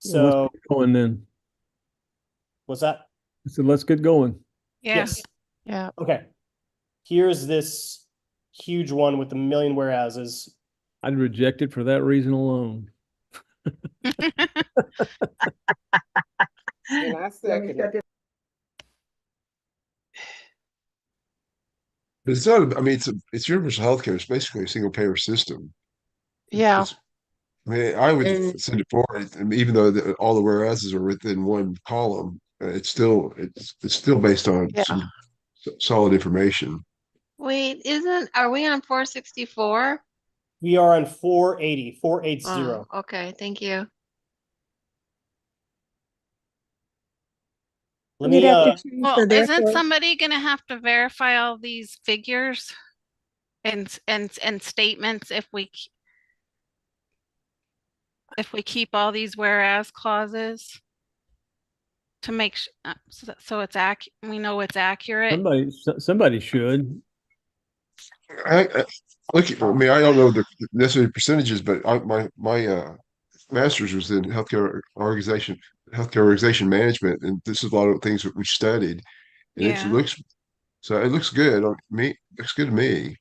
So Let's get going then. what's that? So let's get going. Yes. Yeah. Okay. Here's this huge one with a million whereases. I'd reject it for that reason alone. And I second it. But it's not, I mean, it's universal healthcare. It's basically a single payer system. Yeah. I mean, I would And- send it forward, and even though all the whereases are within one column, it's still based on Yeah. some solid information. Wait, are we on 464? We are on 480, 480. Oh, okay, thank you. Let You'd me have to change Well, the isn't therefore. somebody gonna have to verify all these figures and statements if we keep all these whereas clauses to make so it's we know it's accurate. Somebody should. Look, I mean, I don't know the necessary percentages, but my master's was in healthcare organization management, and this is a lot of things that we studied, and Yeah. it looks good on me. Looks good to me.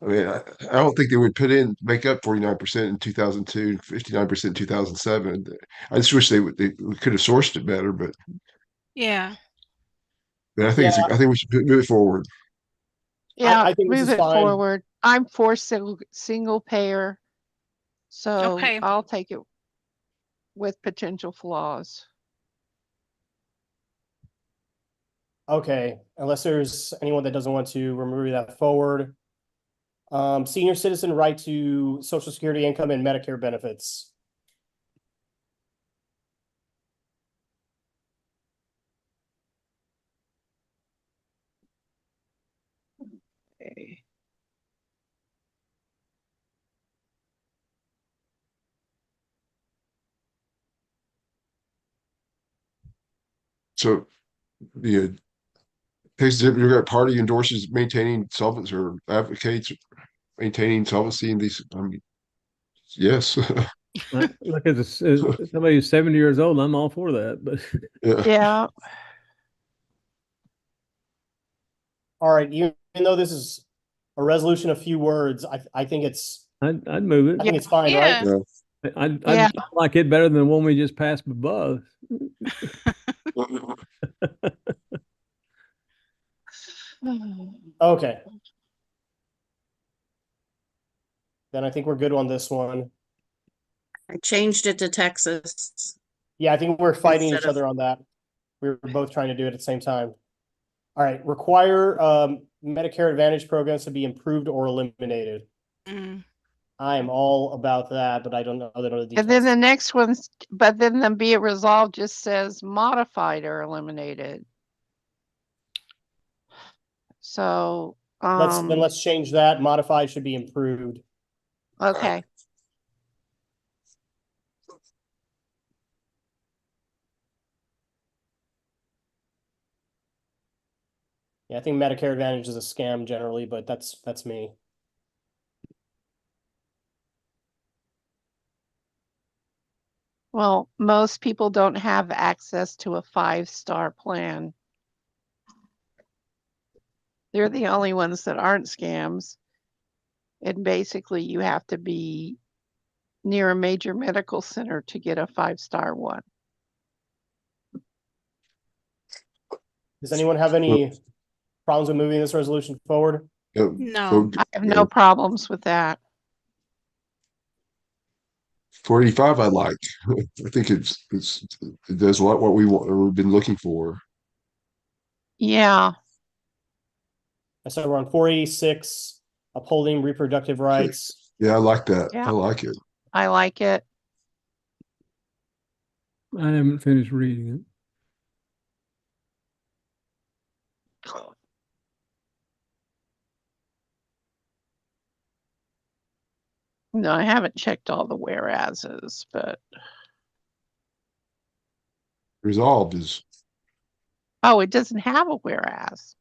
I mean, I don't think they would make up 49% in 2002, 59% in 2007. I just wish we could have sourced it better, but Yeah. I think I think we should move it forward. Yeah. I think this move is it fine. forward. I'm for single payer. So Okay. I'll take it with potential flaws. Okay, unless there's anyone that doesn't want to, we're moving that forward. Senior citizen right to Social Security income and Medicare benefits. Okay. So the Texas Democratic Party endorses maintaining solvency or advocates maintaining solvency in these. I mean, yes. Look, as somebody who's 70 years old, I'm all for that. But Yeah. All right, even though this is a resolution of few words, I think it's I'd move it. I think it's fine, right? Yeah. I'd like it better than the one we just passed above. Okay. Then I think we're good on this one. I changed it to Texas. Yeah, I think we're fighting Instead each other on that. We were both trying to do it at the same time. All right, require Medicare Advantage programs to be improved or eliminated. Mm. I am all about that, but I don't know the details. And then the next one's, but then the be it resolved just says modified or eliminated. So let's change that. Modified should be improved. okay. Yeah, I think Medicare Advantage is a scam generally, but that's me. Well, most people don't have access to a 5-star plan. They're the only ones that aren't scams. And basically you have to be near a major medical center to get a 5-star one. Does anyone have any problems with moving this resolution forward? No. I have no problems with that. 485 I like. I think it does what we want, we've been looking for. Yeah. So we're on 486, upholding reproductive rights. Yeah, I like that. Yeah. I like it. I like it. I haven't finished reading it. No, I haven't checked all the whereases, but Resolved is oh, it doesn't have a whereas.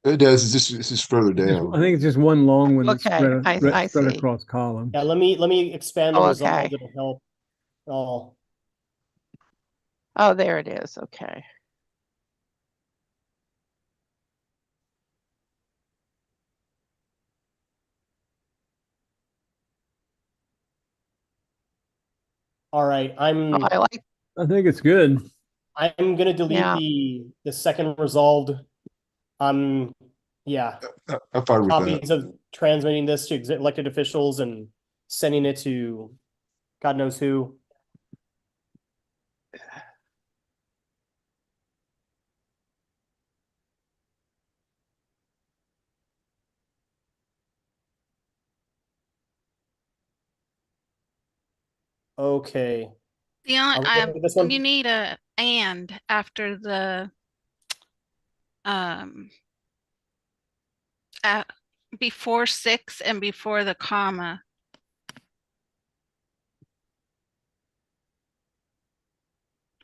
it does. It's just further down. I think it's just one long one that's Okay, I spread see. across columns. Yeah, let me expand the Oh, resolve. okay. It'll help. Oh, Oh, there it is. Okay. all right. Oh, I think it's good. I'm gonna delete Yeah. the second resolved. Yeah. I'm fine with that. Copies of transmitting this to elected officials and sending it to God knows who. Okay. The Are only, we good with this one? you need a and after the before 6 and before the comma.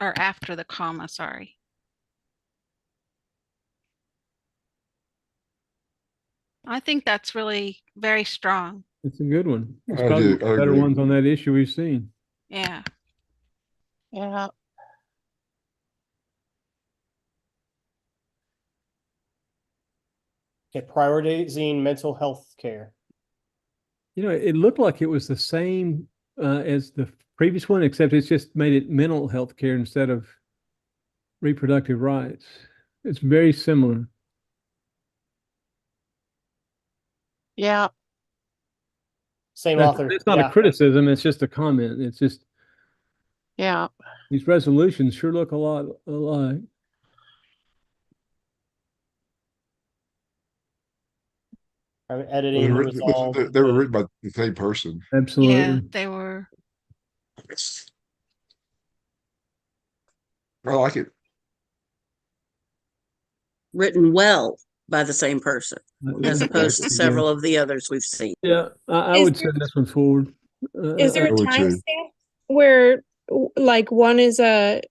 Or after the comma, sorry. I think that's really very strong. It's a good one. It's I probably do. one of the I better agree. ones on that issue we've seen. Yeah. Yeah. Okay, prioritizing mental health care. You know, it looked like it was the same as the previous one, except it's just made it mental health care instead of reproductive rights. It's very similar. Yeah. Same author. It's not a criticism, it's just a comment. It's just Yeah. these resolutions sure look a lot alike. I'm editing the resolve. They were written by the same person. Absolutely. Yeah, they were. I like it. Written well by the same person, as opposed to several of the others we've seen. Yeah, I would send this one forward. Is there I a would too. timestamp where like one is a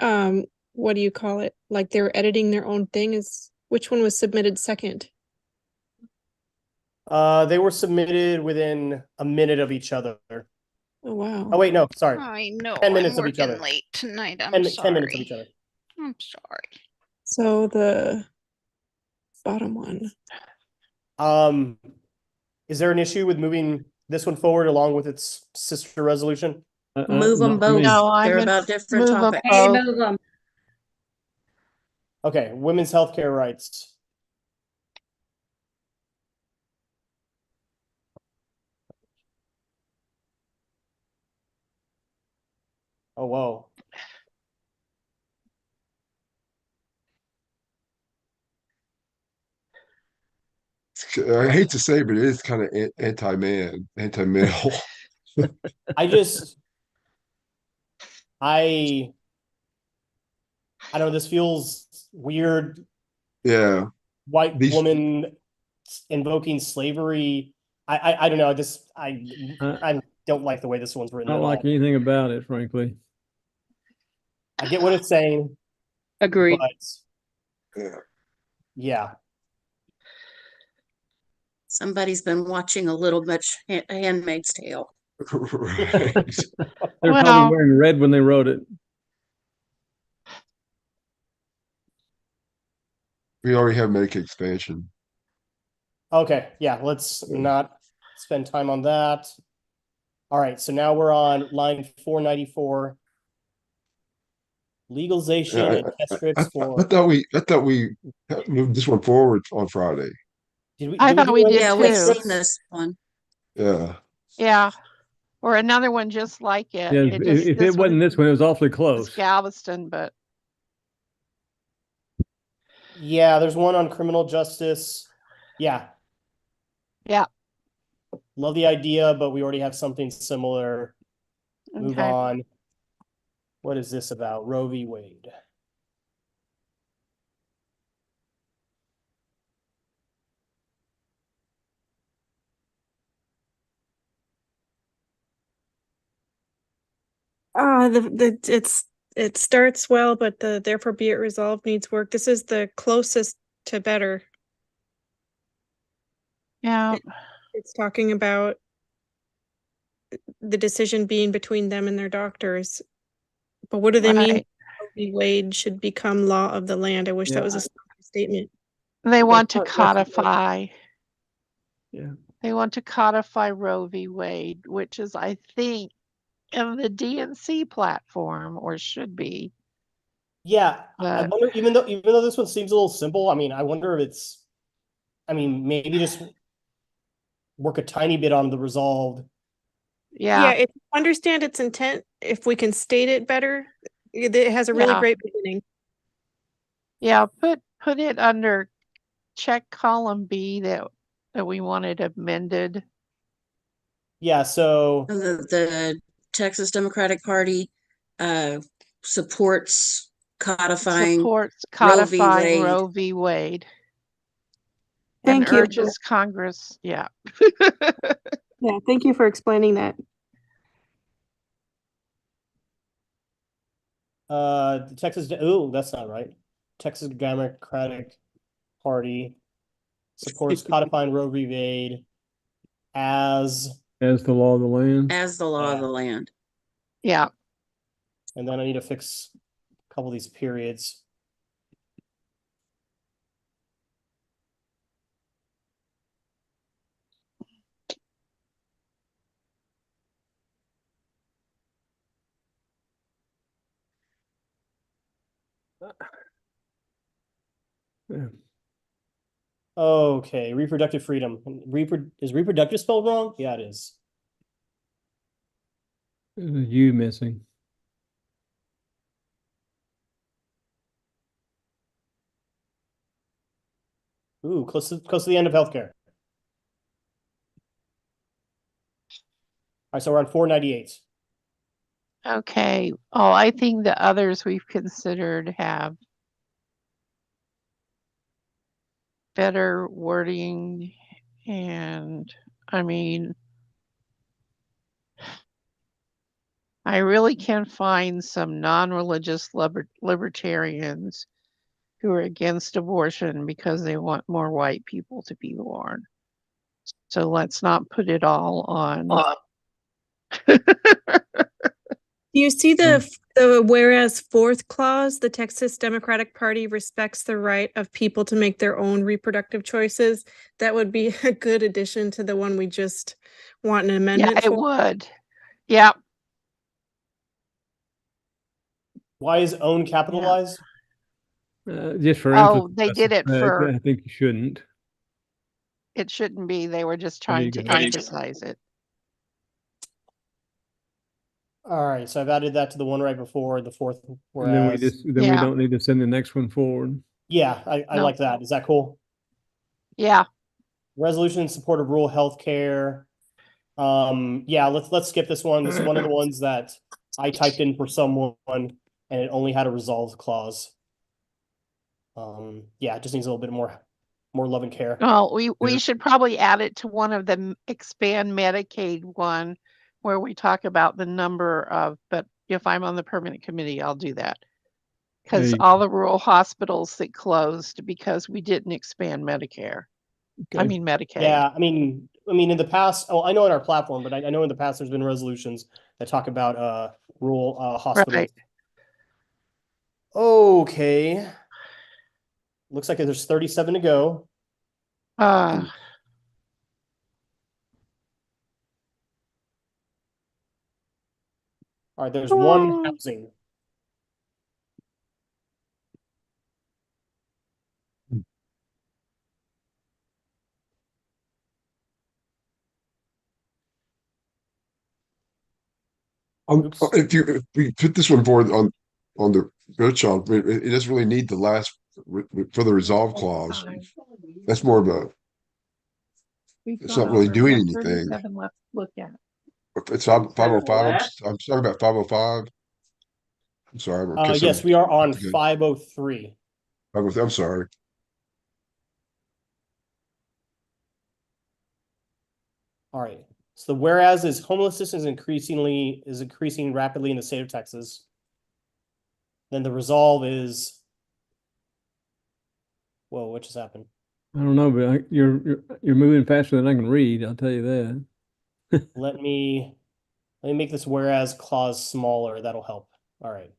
what do you call it? Like they're editing their own thing? Is which one was submitted second? They were submitted within a minute of each other. Oh wow. Oh wait, no, sorry. I know 10 minutes I'm of each working other. late tonight. I'm 10 sorry. minutes of each other. I'm sorry. So the bottom one. Is there an issue with moving this one forward along with its sister resolution? Move them both. They're about different topics. Move them. Okay, women's healthcare rights. Oh, whoa. I hate to say, but it is kind of anti-man, anti-male. I don't know, this feels weird. Yeah. White woman invoking slavery. I don't know. I don't like the way this one's written I at don't all. like anything about it, frankly. I get what it's saying. Agreed. Yeah. Yeah. Somebody's been watching a little much Handmaid's Tale. Right. They're Well- probably wearing red when they wrote it. We already have Medicaid expansion. Okay, yeah, let's not spend time on that. All right, so now we're on line 494. Legalization Yeah, and test strips I for. thought we moved this one forward on Friday. I thought we did Yeah, too. we've seen this one. Yeah. Yeah. Or another one just like it. Yeah, It just, if this it wasn't this one, it was awfully is close. Galveston, but Yeah, there's one on criminal justice. Yeah, yeah. love the idea, but we already have something similar. Move Okay. on. What is this about? Roe v. Wade. It starts well, but the therefore be it resolved needs work. This is the closest to better. Yeah. It's talking about the decision being between them and their doctors. But what do they mean? Right. Roe v. Wade should become law of the land. I wish Yeah, that was a stronger statement. They want to not necessarily- codify. Yeah. They want to codify Roe v. Wade, which is, I think, in the DNC platform, or should be. Yeah, I But wonder, even though this one seems a little simple, I mean, I wonder if it's, I mean, maybe just work a tiny bit on the resolved. Yeah, yeah, if you understand its intent, if we can state it better, it has a really Yeah. great beginning. yeah, put it under check column B that we wanted amended. Yeah, so The Texas Democratic Party supports codifying Supports Roe v. codifying Wade. Roe v. Wade. And Thank you. urges Congress, yeah. Yeah, thank you for explaining that. the Texas, oh, that's not right. Texas Democratic Party supports codifying Roe v. Wade as, As the law of the land. As the law of the land. Yeah. and then I need to fix a couple of these periods. Yeah. Okay, reproductive freedom. Is reproductive spelled wrong? Yeah, it is. There's a U missing. Ooh, close to the end of healthcare. All right, so we're on 498. Okay. Oh, I think the others we've considered have better wording, and I mean, I really can find some non-religious libertarians who are against abortion because they want more white people to be born. So let's not put it all on. Do you see the whereas fourth clause, the Texas Democratic Party respects the right of people to make their own reproductive choices? That would be a good addition to the one we just want an amendment Yeah, it for. would. Yeah. Why is own capitalized? Just for Oh, emphasis, they did it for, I think you shouldn't. it shouldn't be. They were just There you trying to go. emphasize it. All right, so I've added that to the one right before the fourth. And then we Whereas, we don't need to send the next one forward. yeah, I No. like that. Is that cool? Yeah. Resolution in support of rural healthcare. Yeah, let's skip this one. This is one of the ones that I typed in for someone and it only had a resolved clause. Yeah, it just needs a little bit more love and care. Well, we should probably add it to one of the expand Medicaid one where we talk about the number of, but if I'm on the permanent committee, I'll do that. Because Hey. all the rural hospitals that closed because we didn't expand Medicare. I Okay. mean Medicaid. Yeah, I mean, in the past, I know in our platform, but I know in the past there's been resolutions that talk about rural hospitals. Right. Okay. Looks like there's 37 to go. Uh, All right, there's one housing. If we put this one forward on the Rothschild, it doesn't really need the last for the resolve clause. That's more of a. It's not really doing anything. Left. Look at. It's 505. I'm sorry about 505. I'm sorry. Yes, we are on 503. I'm sorry. All right. So the whereas is homelessness is increasing rapidly in the state of Texas. Then the resolve is, whoa, what just happened? I don't know, but you're moving faster than I can read. I'll tell you that. Let me make this whereas clause smaller. That'll help. All right.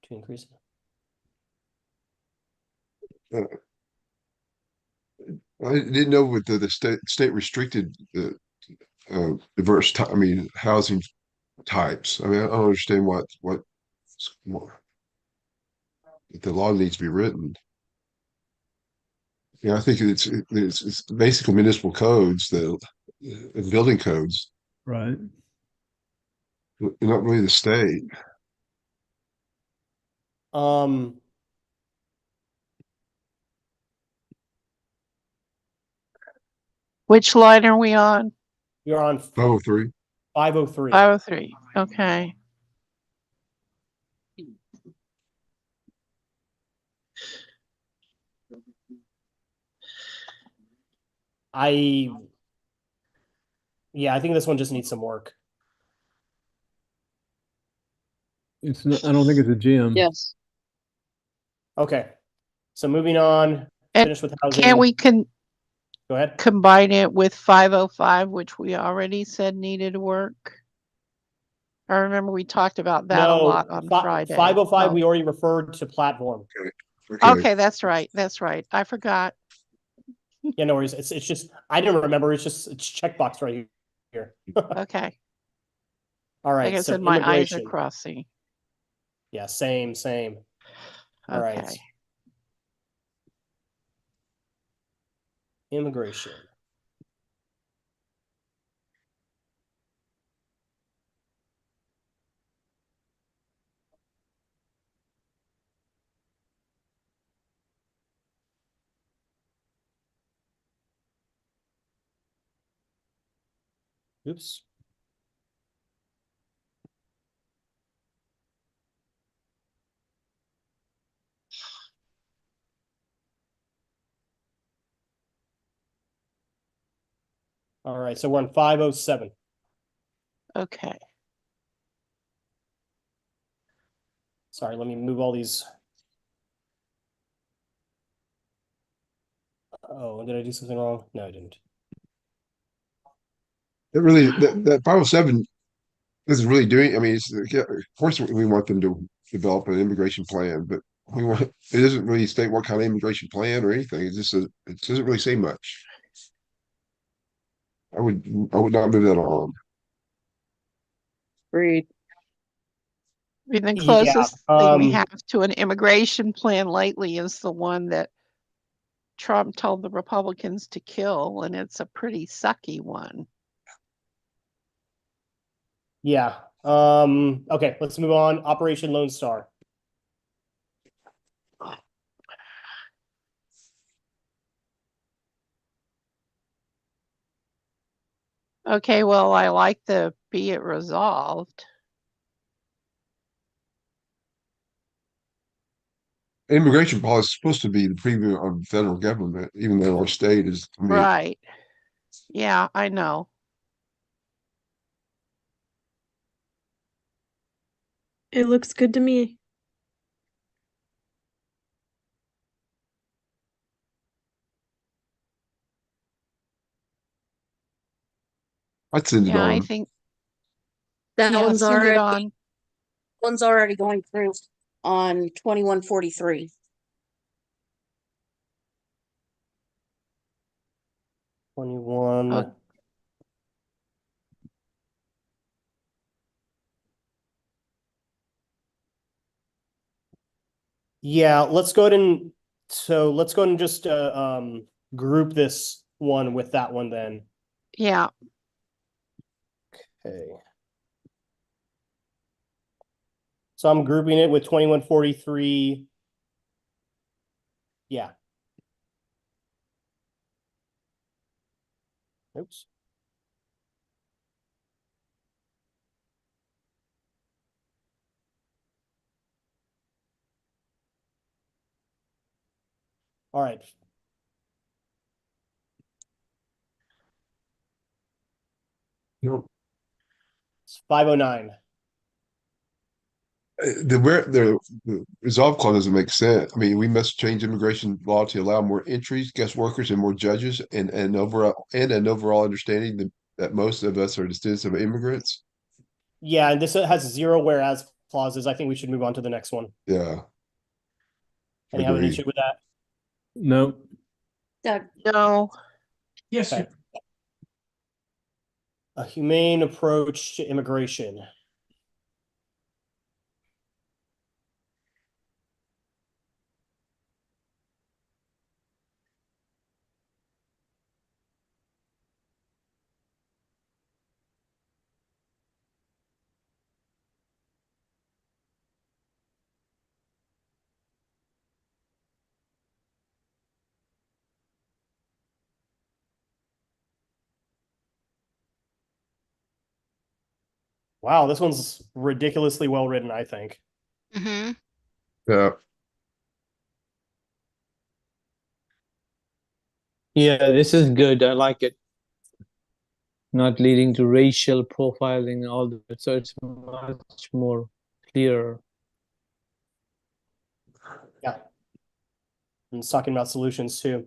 To increase it. I didn't know what the state restricted the diverse housing types. I mean, I don't understand what the law needs to be written. Yeah, I think it's basically municipal codes, the building codes, Right. not really the state. Which line are we on? You're on 503. 503. 503. Okay. Yeah, I think this one just needs some work. It's not, I don't think it's a gym. Yes. Okay. So moving on, finish with housing. Can we Go ahead. combine it with 505, which we already said needed work? I remember we talked about that a lot on Friday. 505, we already referred to platform. Okay, that's right. That's right. I forgot. Yeah, no worries. It's just I didn't remember. It's checkbox right here. Okay. All right. Like I so said, my eyes are immigration. crossing. Yeah, same. All right. Okay. Immigration. Oops. All right, so we're on 507. Okay. Sorry, let me move all these. Oh, did I do something wrong? No, I didn't. It really that 507 isn't really doing. I mean, of course we want them to develop an immigration plan, but it doesn't really state what kind of immigration plan or anything. It doesn't really say much. I would not move that on. Agreed. I mean, the closest thing we Yeah, have to an immigration plan lately is the one that Trump told the Republicans to kill, and it's a pretty sucky one. Yeah. Okay, let's move on. Operation Lone Star. Okay, well, I like the be it resolved. Immigration policy is supposed to be the preview of the federal government, even though our state is. I mean, Right. Yeah, I know. It looks good to me. I'd send it Yeah, I on. think, That yeah, one's send it already, on. one's already going through on 2143. 21. Oh. Yeah, let's go ahead and let's go ahead and just group this one with that one then. Yeah, Okay. So I'm grouping it with 2143. Yeah. Oops. All right. It's 509. The resolve clause doesn't make sense. I mean, we must change immigration law to allow more entries, guest workers, and more judges, and an overall understanding that most of us are descendants of immigrants. Yeah, and this has 0 whereas clauses. I think we should move on to the next one. Yeah. Any have an Agreed. issue with that? No. Doug. no, Yes, Okay. sir. A humane approach to immigration. Wow, this one's ridiculously well written, I think. Mm-hmm. Yeah. Yeah, this is good. I like it. Not leading to racial profiling and all that. So it's much more clear. Yeah. And it's talking about solutions too.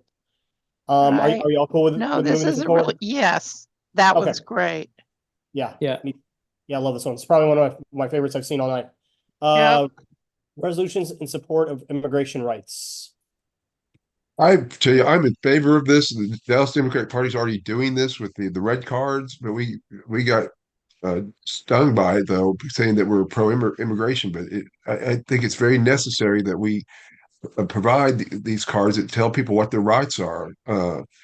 Are you all cool with no, with this moving this is a forward? really, yes, that Okay. one's great. Yeah. Yeah. Yeah, I love this one. It's probably one of my favorites I've seen all night. Yep. Resolutions in support of immigration rights. I tell you, I'm in favor of this. The Dallas Democratic Party's already doing this with the red cards, but we got stung by it though, saying that we're pro immigration. But I think it's very necessary that we provide these cards that tell people what their rights are.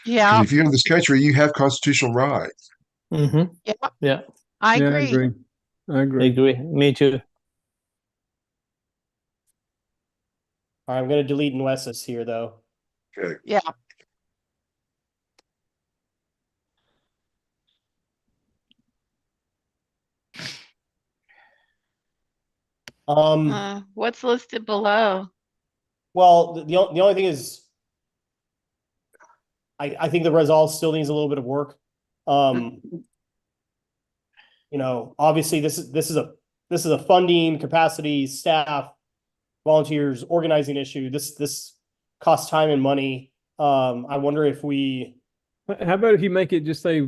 Yeah, If you're in this country, you have constitutional rights. Mm-hmm. yeah, Yeah, I Yeah, I agree. agree. I I agree. agree. Me too. All right, I'm going to delete Nueces here though. Okay. Yeah, What's listed below? Well, the only thing is, I think the resolve still needs a little bit of work. You know, obviously this is a funding, capacity, staff, volunteers, organizing issue. This costs time and money. I wonder if we. How about if you make it just say,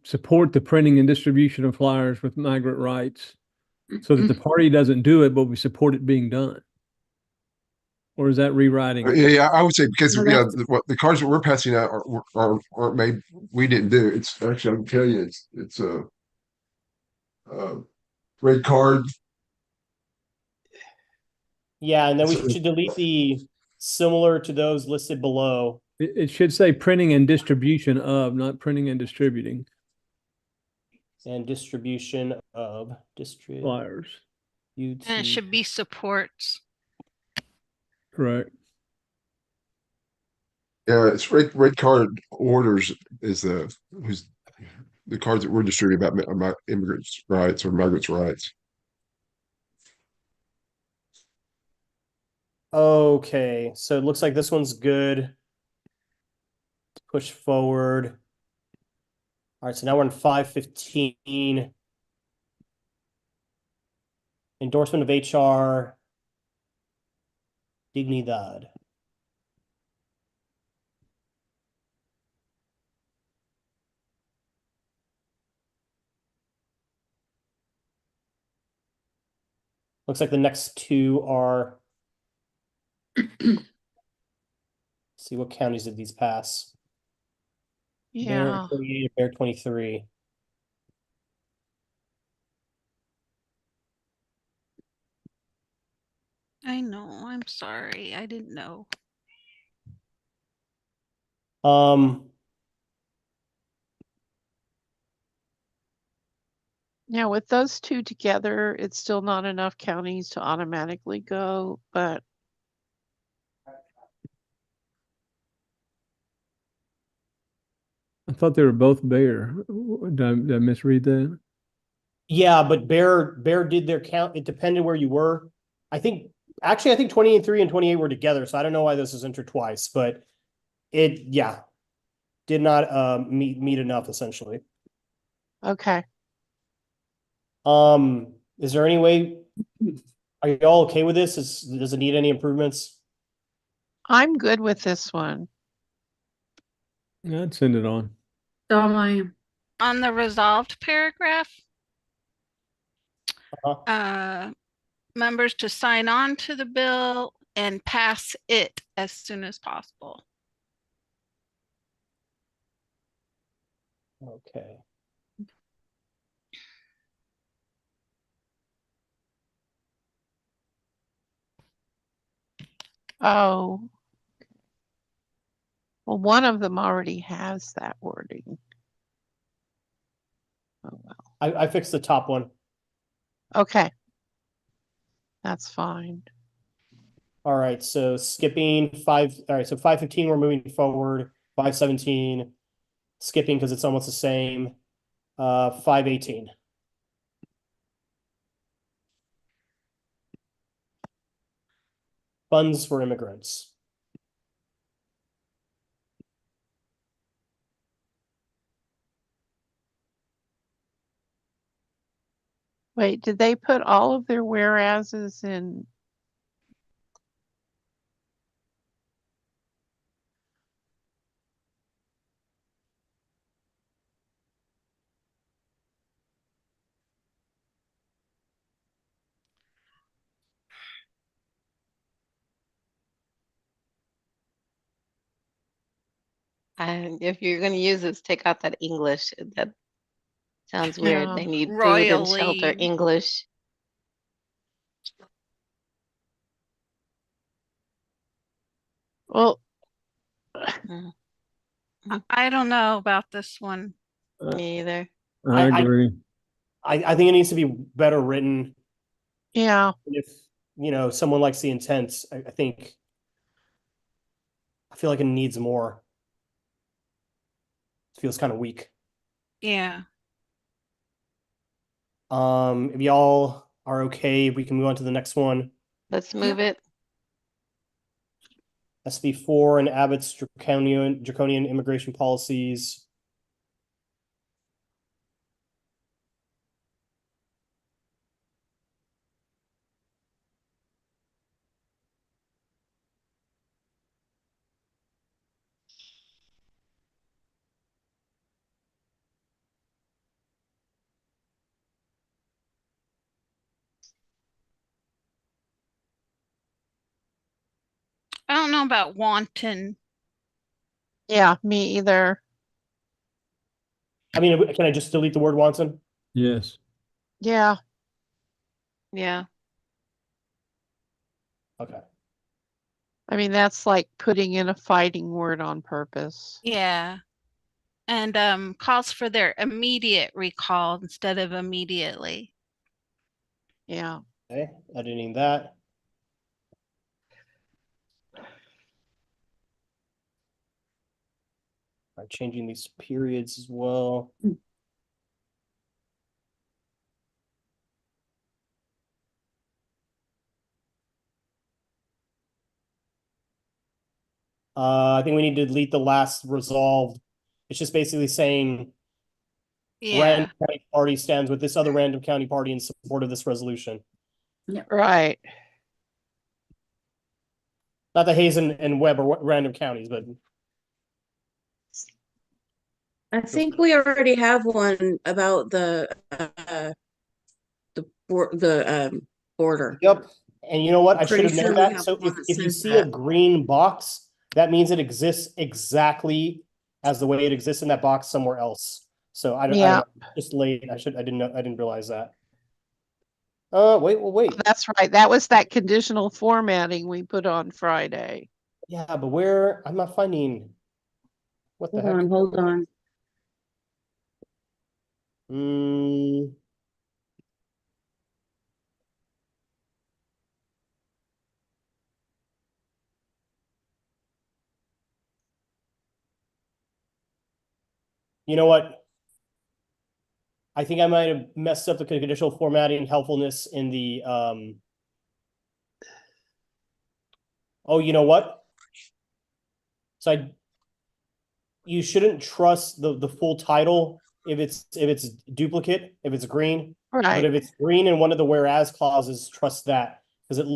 support the printing and distribution of flyers with migrant rights, so that the party doesn't do it, but we support it being done? Or is that rewriting it? Yeah, I would say because No, yeah, that's- what the cards that we're passing out are made. We didn't do. It's actually I can tell you, it's a red card. Yeah, and then we should delete the similar to those listed below. It should say printing and distribution of, not printing and distributing And distribution of flyers. And it should be supports. Correct. Yeah, it's red card orders is the cards that we're distributing about immigrants' rights or migrants' rights. Okay, so it looks like this one's good. Push forward. All right, so now we're in 515. Endorsement of HR Dignidad. Looks like the next two are, see what counties did these pass? Bear Yeah. 28 and Bear 23. I know, I'm sorry, I didn't know. Yeah, with those two together, it's still not enough counties to automatically go, but I thought they were both Bear. Did I misread that? Yeah, but Bear did their count. It depended where you were. I think 23 and 28 were together, so I don't know why this is entered twice, but it did not meet enough essentially. okay. Is there any way, are you all okay with this? Does it need any improvements? I'm good with this one. Yeah, I'd send it on. So am I. On the resolved paragraph, Uh-huh. members to sign on to the bill and pass it as soon as possible. Okay. Oh. Well, one of them already has that wording. Oh, well. I fixed the top one. Okay. That's fine. All right, so skipping 515, we're moving forward. 517, skipping because it's almost the same. 518. Funds for immigrants. Wait, did they put all of their whereases in? And if you're gonna use this, take out that English. That sounds weird. Yeah. They need food and shelter Royally. English. Well, I don't know about this one. Me either. I agree. I think it needs to be better written. Yeah. If someone likes the intent, I feel like it needs more. It feels kind of weak. Yeah. If y'all are okay, we can move on to the next one. Let's move it. SB4 and Abbott's draconian immigration policies. I don't know about wanton. Yeah, me either. I mean, can I just delete the word wanton? Yes. Yeah. Yeah. Okay. I mean, that's like putting in a fighting word on purpose. Yeah. And calls for their immediate recall instead of immediately. Yeah. Okay, editing that. All right, changing these periods as well. I think we need to delete the last resolved. It's just basically saying Yeah. random county party stands with this other random county party in support of this resolution. Right. Not the Hayes and Webb or random counties, but I think we already have one about the border. Yep. And you know what? I should Pretty have known sure we that. have So one that if you says see a that. green box, that means it exists exactly as the way it exists in that box somewhere else. So I Yeah. just late. I didn't know. I didn't realize that. Wait. That's right. That was that conditional formatting we put on Friday. Yeah, but where? I'm not finding. What the heck? Hold on. You know what? I think I might have messed up the conditional formatting helpfulness in the oh, you know what? So you shouldn't trust the full title if it's duplicate, if it's green. Right. But if it's green in one of the whereas clauses, trust that. Because it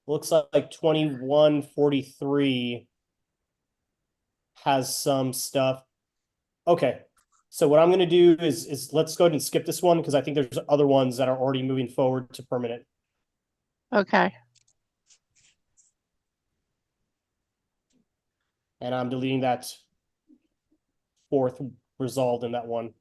looks like 2143 has some stuff. Okay. So what I'm going to do is let's go ahead and skip this one because I think there's other ones that are already moving forward to permanent. Okay. And I'm deleting that fourth resolved in that one.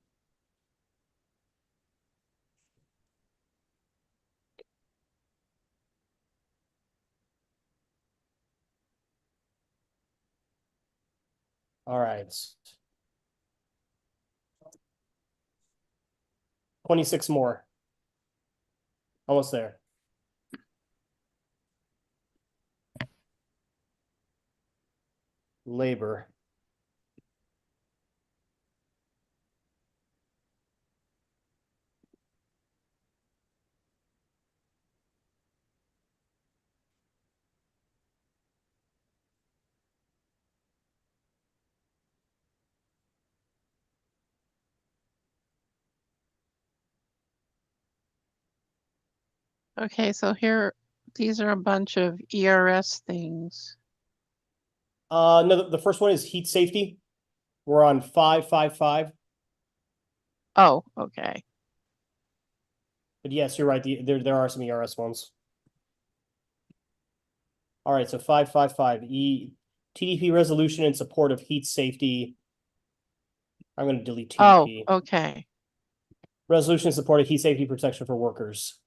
All right. 26 more. Almost there. Labor. Okay, so here, these are a bunch of ERS things. No, the first one is heat safety. We're on 555. Oh, okay. But yes, you're right. There are some ERS ones. All right, so 555 TDP resolution in support of heat safety. I'm going to delete TDP. Oh, okay. Resolution in support of heat safety protection for workers.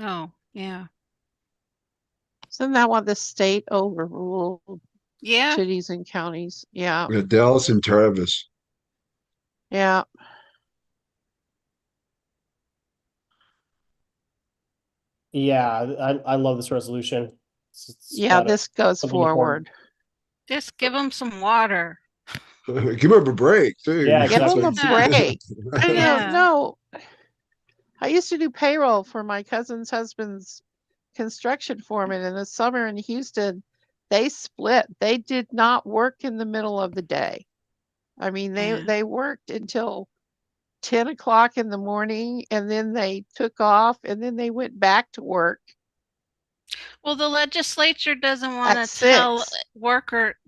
Oh, yeah. Isn't that what the state overruled? Yeah. Cities and counties. Yeah. Dallas and Travis. Yeah. Yeah, I love this resolution. Yeah, this goes something important. forward. Just give them some water. Give him a break too. Yeah, Give them a exactly. break. I know. Yeah. No, I used to do payroll for my cousin's husband's construction foreman in the summer in Houston. They split. They did not work in the middle of the day. I mean, they worked until 10 o'clock in the morning and then they took off and then they went back to work. Well, the legislature doesn't want to At tell 6.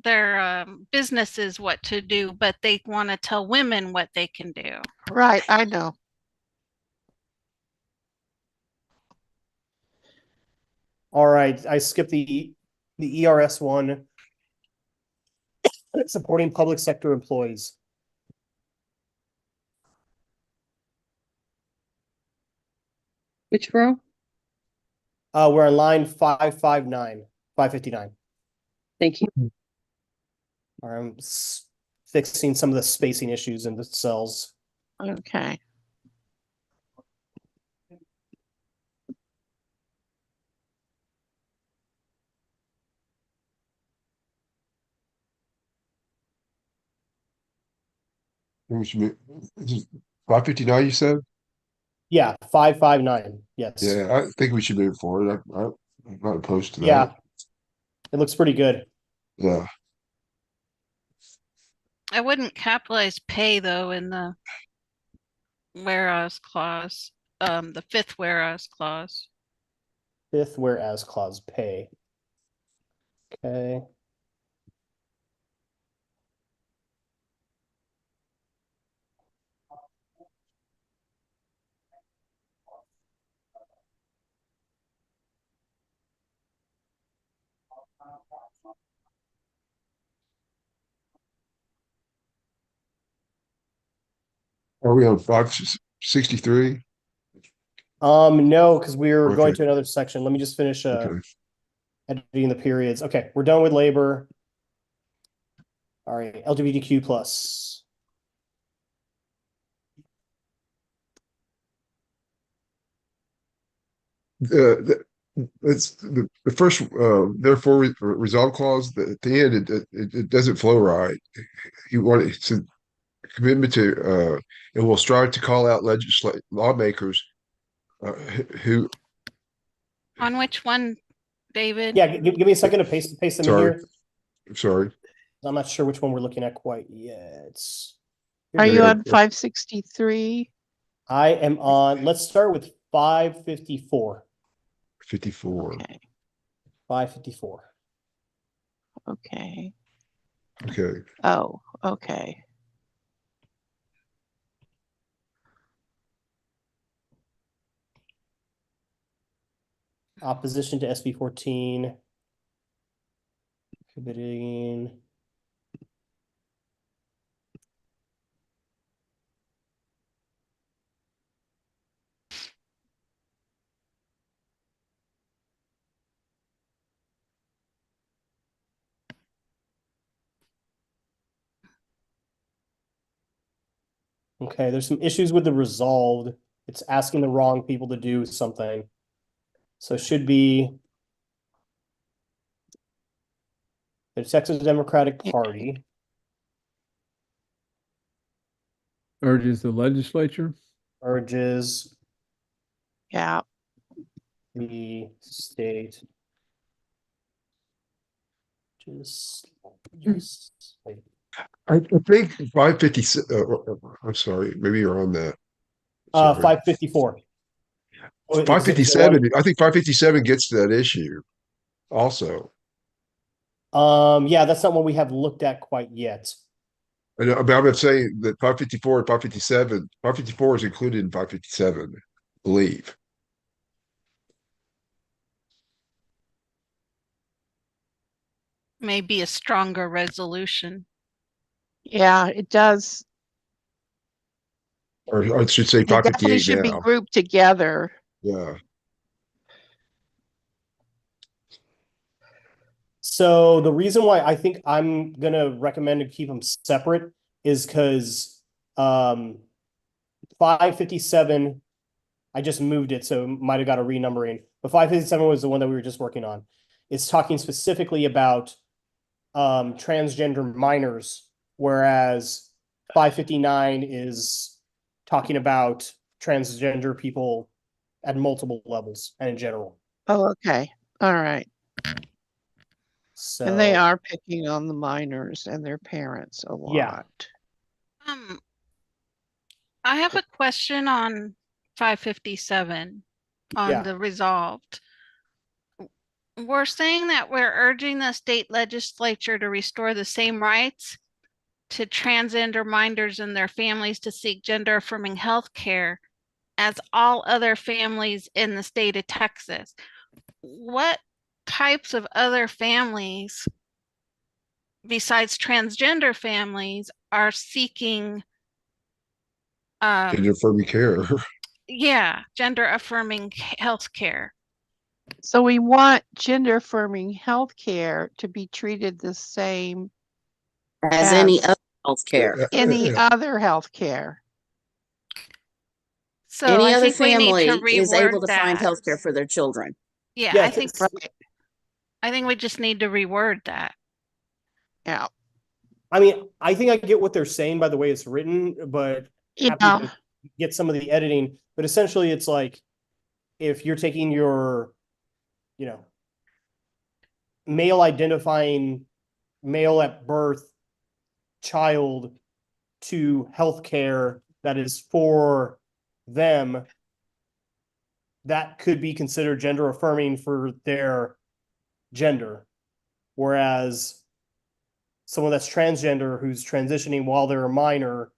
their businesses what to do, but they want to tell women what they can do. Right, I know. All right, I skipped the ERS one. Supporting public sector employees. Which row? We're on line 559. Thank you. I'm fixing some of the spacing issues in the cells. Okay. This is 559, you said? Yeah, 559. Yes. Yeah, I think we should move forward. I'm not opposed to that. Yeah. It looks pretty good. Yeah. I wouldn't capitalize pay though in the whereas clause, the fifth whereas clause. Fifth whereas clause pay. Okay. Are we on 563? No, because we're going Okay. to another section. Let me just finish Okay. editing the periods. Okay, we're done with labor. All right, LGBTQ plus. It's the first therefore resolve clause at the end it doesn't flow right. You want it's a commitment to and will strive to call out lawmakers who On which one, David? Yeah, give me a second to paste them in sorry here. sorry I'm not sure which one we're looking at quite yet. Are you on 563? I am on, let's start with 554. 54. Okay. 554. Okay. Okay. Oh, okay. Opposition to SB 14. Prohibiting. Okay, there's some issues with the resolved. It's asking the wrong people to do something. So it should be the Texas Democratic Party Urges the legislature. urges Yeah. the state just I think 550 I'm sorry maybe you're on that 554. 557 I think 557 gets to that issue also. Yeah, that's not one we have looked at quite yet. I know, but I'm saying that 554 and 557, 554 is included in 557, I believe. Maybe a stronger resolution. Yeah, it does. Or I should say They definitely 558 should be now. grouped together. Yeah. So the reason why I think I'm gonna recommend to keep them separate is because 557, I just moved it, so it might have got a renumbering. But 557 was the one that we were just working on. It's talking specifically about transgender minors, whereas 559 is talking about transgender people at multiple levels and in general. Oh, okay. All right. So And they are picking on the minors and their parents a lot. Yeah. I have a question on 557 on Yeah. the resolved. We're saying that we're urging the state legislature to restore the same rights to transgender minors and their families to seek gender affirming health care as all other families in the state of Texas. What types of other families besides transgender families are seeking Gender affirming care. gender affirming health care? So we want gender affirming health care to be treated the same as any other health care. Any other health care. So Any I other think we need family to is able reword to find that. health care for their children. Yeah, Yeah, I think we just need to reword that. Yeah. I mean, I think I get what they're saying by the way it's written, but happy Yeah. to get some of the editing. But essentially, it's like if you're taking your, male identifying male at birth child to healthcare that is for them, that could be considered gender affirming for their gender. Whereas someone that's transgender who's transitioning while they're a minor,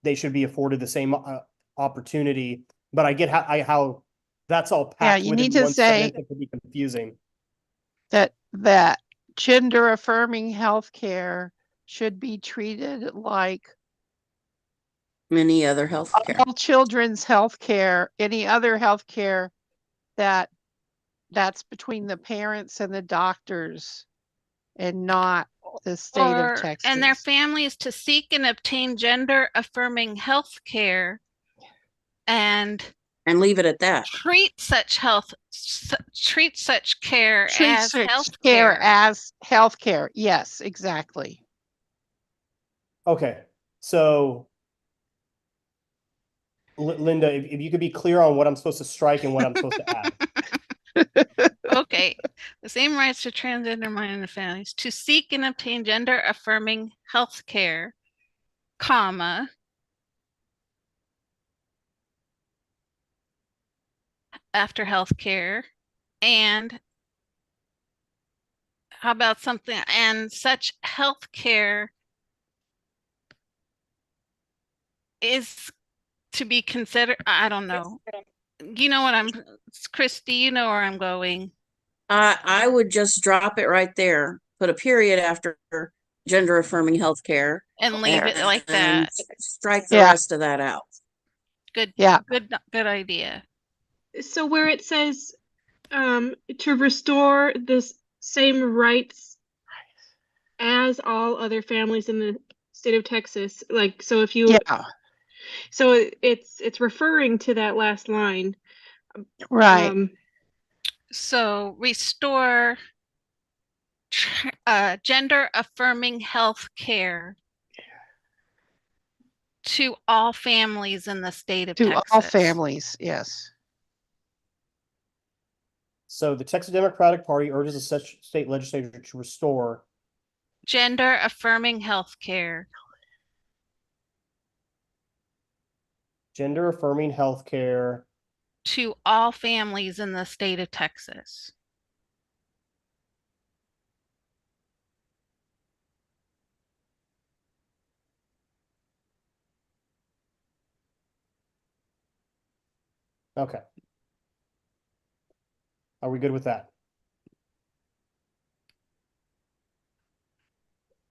they should be afforded the same opportunity. But I get how that's all packed you within need to one say sentence. It could be confusing. that gender affirming healthcare should be treated like Any other health care. all children's healthcare, any other healthcare that's between the parents and the doctors and not the state of Texas. And their families to seek and obtain gender affirming health care and leave it at that. Treat such care as health care care. as healthcare. Yes, exactly. Okay, so Linda, if you could be clear on what I'm supposed to strike and what I'm supposed to add. Okay, the same rights to transgender minor families to seek and obtain gender affirming health care, comma, after health care, and how about something, and such health care is to be considered, I don't know. You know what Christy, you know where I'm going. I would just drop it right there, put a period after gender affirming healthcare and leave it like that. Strike the rest of that out. Good. Yeah. Good idea. So where it says to restore the same rights as all other families in the state of Texas, like, so if you so it's referring to that last line, right? So restore gender affirming health care to all families in the state of Texas. To all families, yes. So the Texas Democratic Party urges the state legislature to restore gender affirming health care. Gender affirming health care to all families in the state of Texas. Okay. Are we good with that?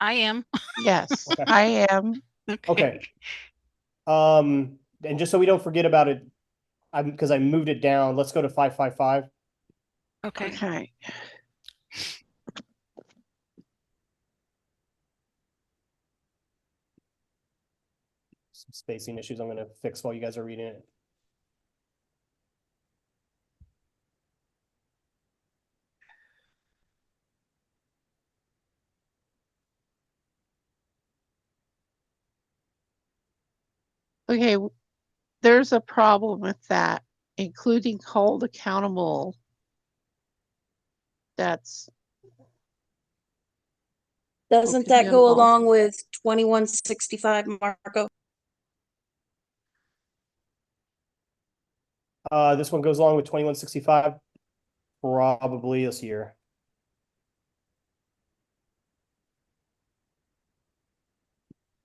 I am. Yes, okay. I am. Okay. And just so we don't forget about it, because I moved it down, let's go to 555. Okay. Some spacing issues I'm going to fix while you guys are reading it. Okay, there's a problem with that, including hold accountable. Doesn't that go along with 2165, Marco? This one goes along with 2165, probably this year.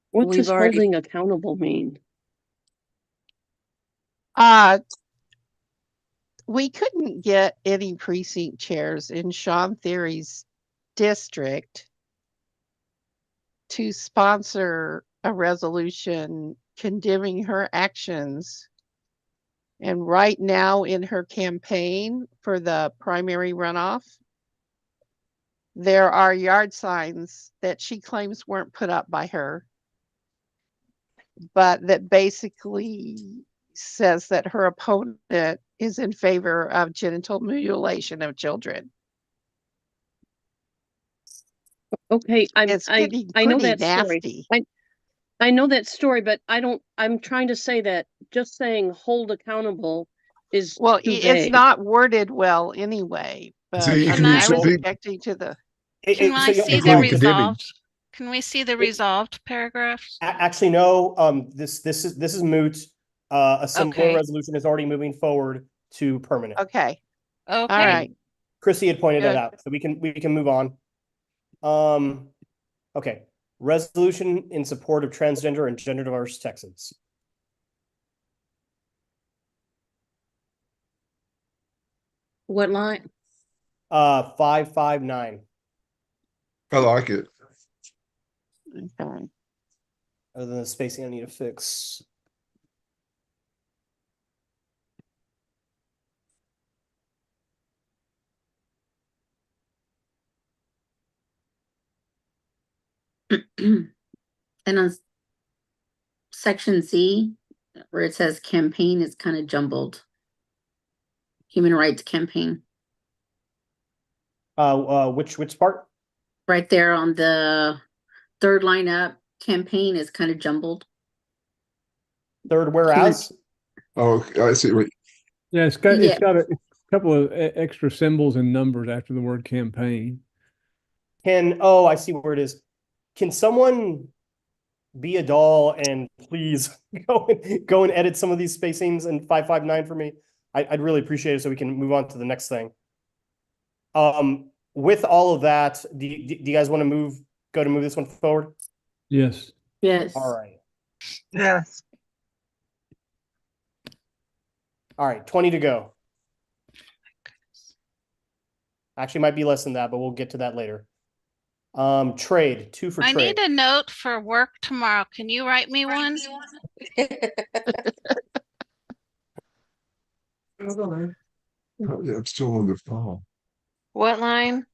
What does holding accountable mean? We couldn't get any precinct chairs in Sean Theory's district to sponsor a resolution condemning her actions. And right now in her campaign for the primary runoff, there are yard signs that she claims weren't put up by her, but that basically says that her opponent is in favor of genital mutilation of children. Okay, I know that nasty. story. I know that story, but I'm trying to say that just saying hold accountable is well, too it's vague. not worded well anyway. but So you I'm can not so the- objecting to the. Can I see the including condemning. resolved? Can we see the resolved paragraphs? Actually, no, this is moot. A similar Okay. resolution is already moving forward to permanent. Okay. All Okay. right. Chrissy had pointed that Good. out, so we can move on. Okay, resolution in support of transgender and gender diverse Texans. What line? 559. I like it. Okay. Other than the spacing, I need to fix. And on section C, where it says campaign, is kind of jumbled. Human rights campaign, Which part? right there on the third line up, campaign is kind of jumbled. Third whereas? Oh, I see. Wait. Yeah, it's got Yeah. a couple of extra symbols and numbers after the word campaign. Oh, I see where it is. Can someone be a doll and please go and edit some of these spacings in 559 for me? I'd really appreciate it so we can move on to the next thing. With all of that, do you guys want to move this one forward? Yes. Yes. All right. Yes. All right, 20 to go. Actually, might be less than that, but we'll get to that later. Trade, 2 for I trade. need a note for work tomorrow. Can you write me one? Oh, yeah, I'm still on the phone. What line?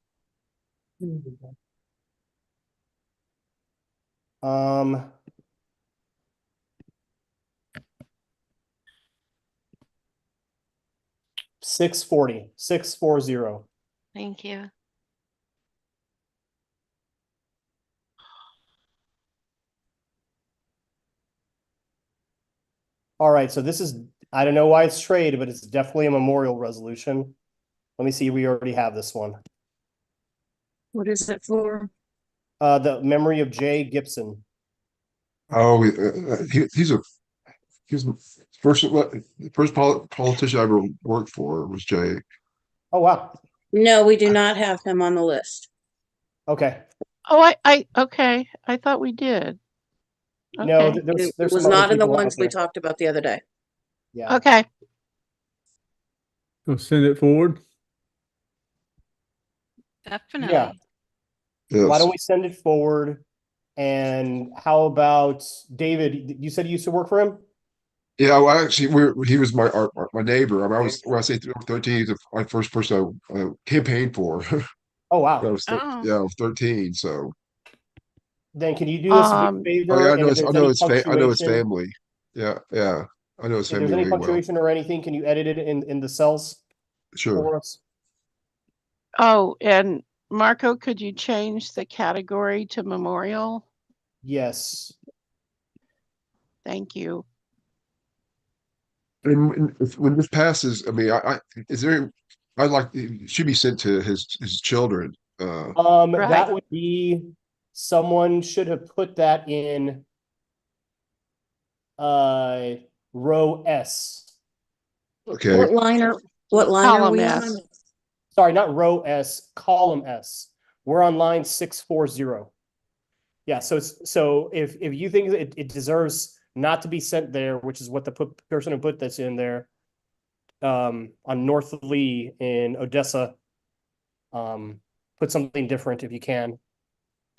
Um, $640. Thank you. All right, so this is, I don't know why it's trade, but it's definitely a memorial resolution. Let me see, we already have this one. What is it for? The memory of Jay Gibson. Oh, he's the first politician I ever worked for was Jay. Oh, wow. No, we do not have him on the list. Okay. Oh, okay. I thought we did. No, Okay. there's It was some other not in the people out ones we there. talked about the other day. Yeah. Okay. So send it forward. Definitely. Yeah. Yes. Why don't we send it forward? And how about David? You said you used to work for him? Yeah, well, actually, he was my neighbor. I mean, when I say 13, he's my first person I campaigned for. Oh, wow. I was I was 13. So. Then can you do us a big favor? Oh yeah, I and know if his, there's any I know his punctuation- family. Yeah, I know his If there's family any really well. punctuation or anything, can you edit it in the cells Sure. for us? Oh, and Marco, could you change the category to memorial? Yes. Thank you. And when this passes, I mean, it should be sent to his children. That would be, someone should have put that in row S. Okay. What line are we on? Sorry, not row S, column S. We're on line 640. Yeah, so if you think it deserves not to be sent there, which is what the person who put this in there, on North Lee in Odessa, put something different if you can.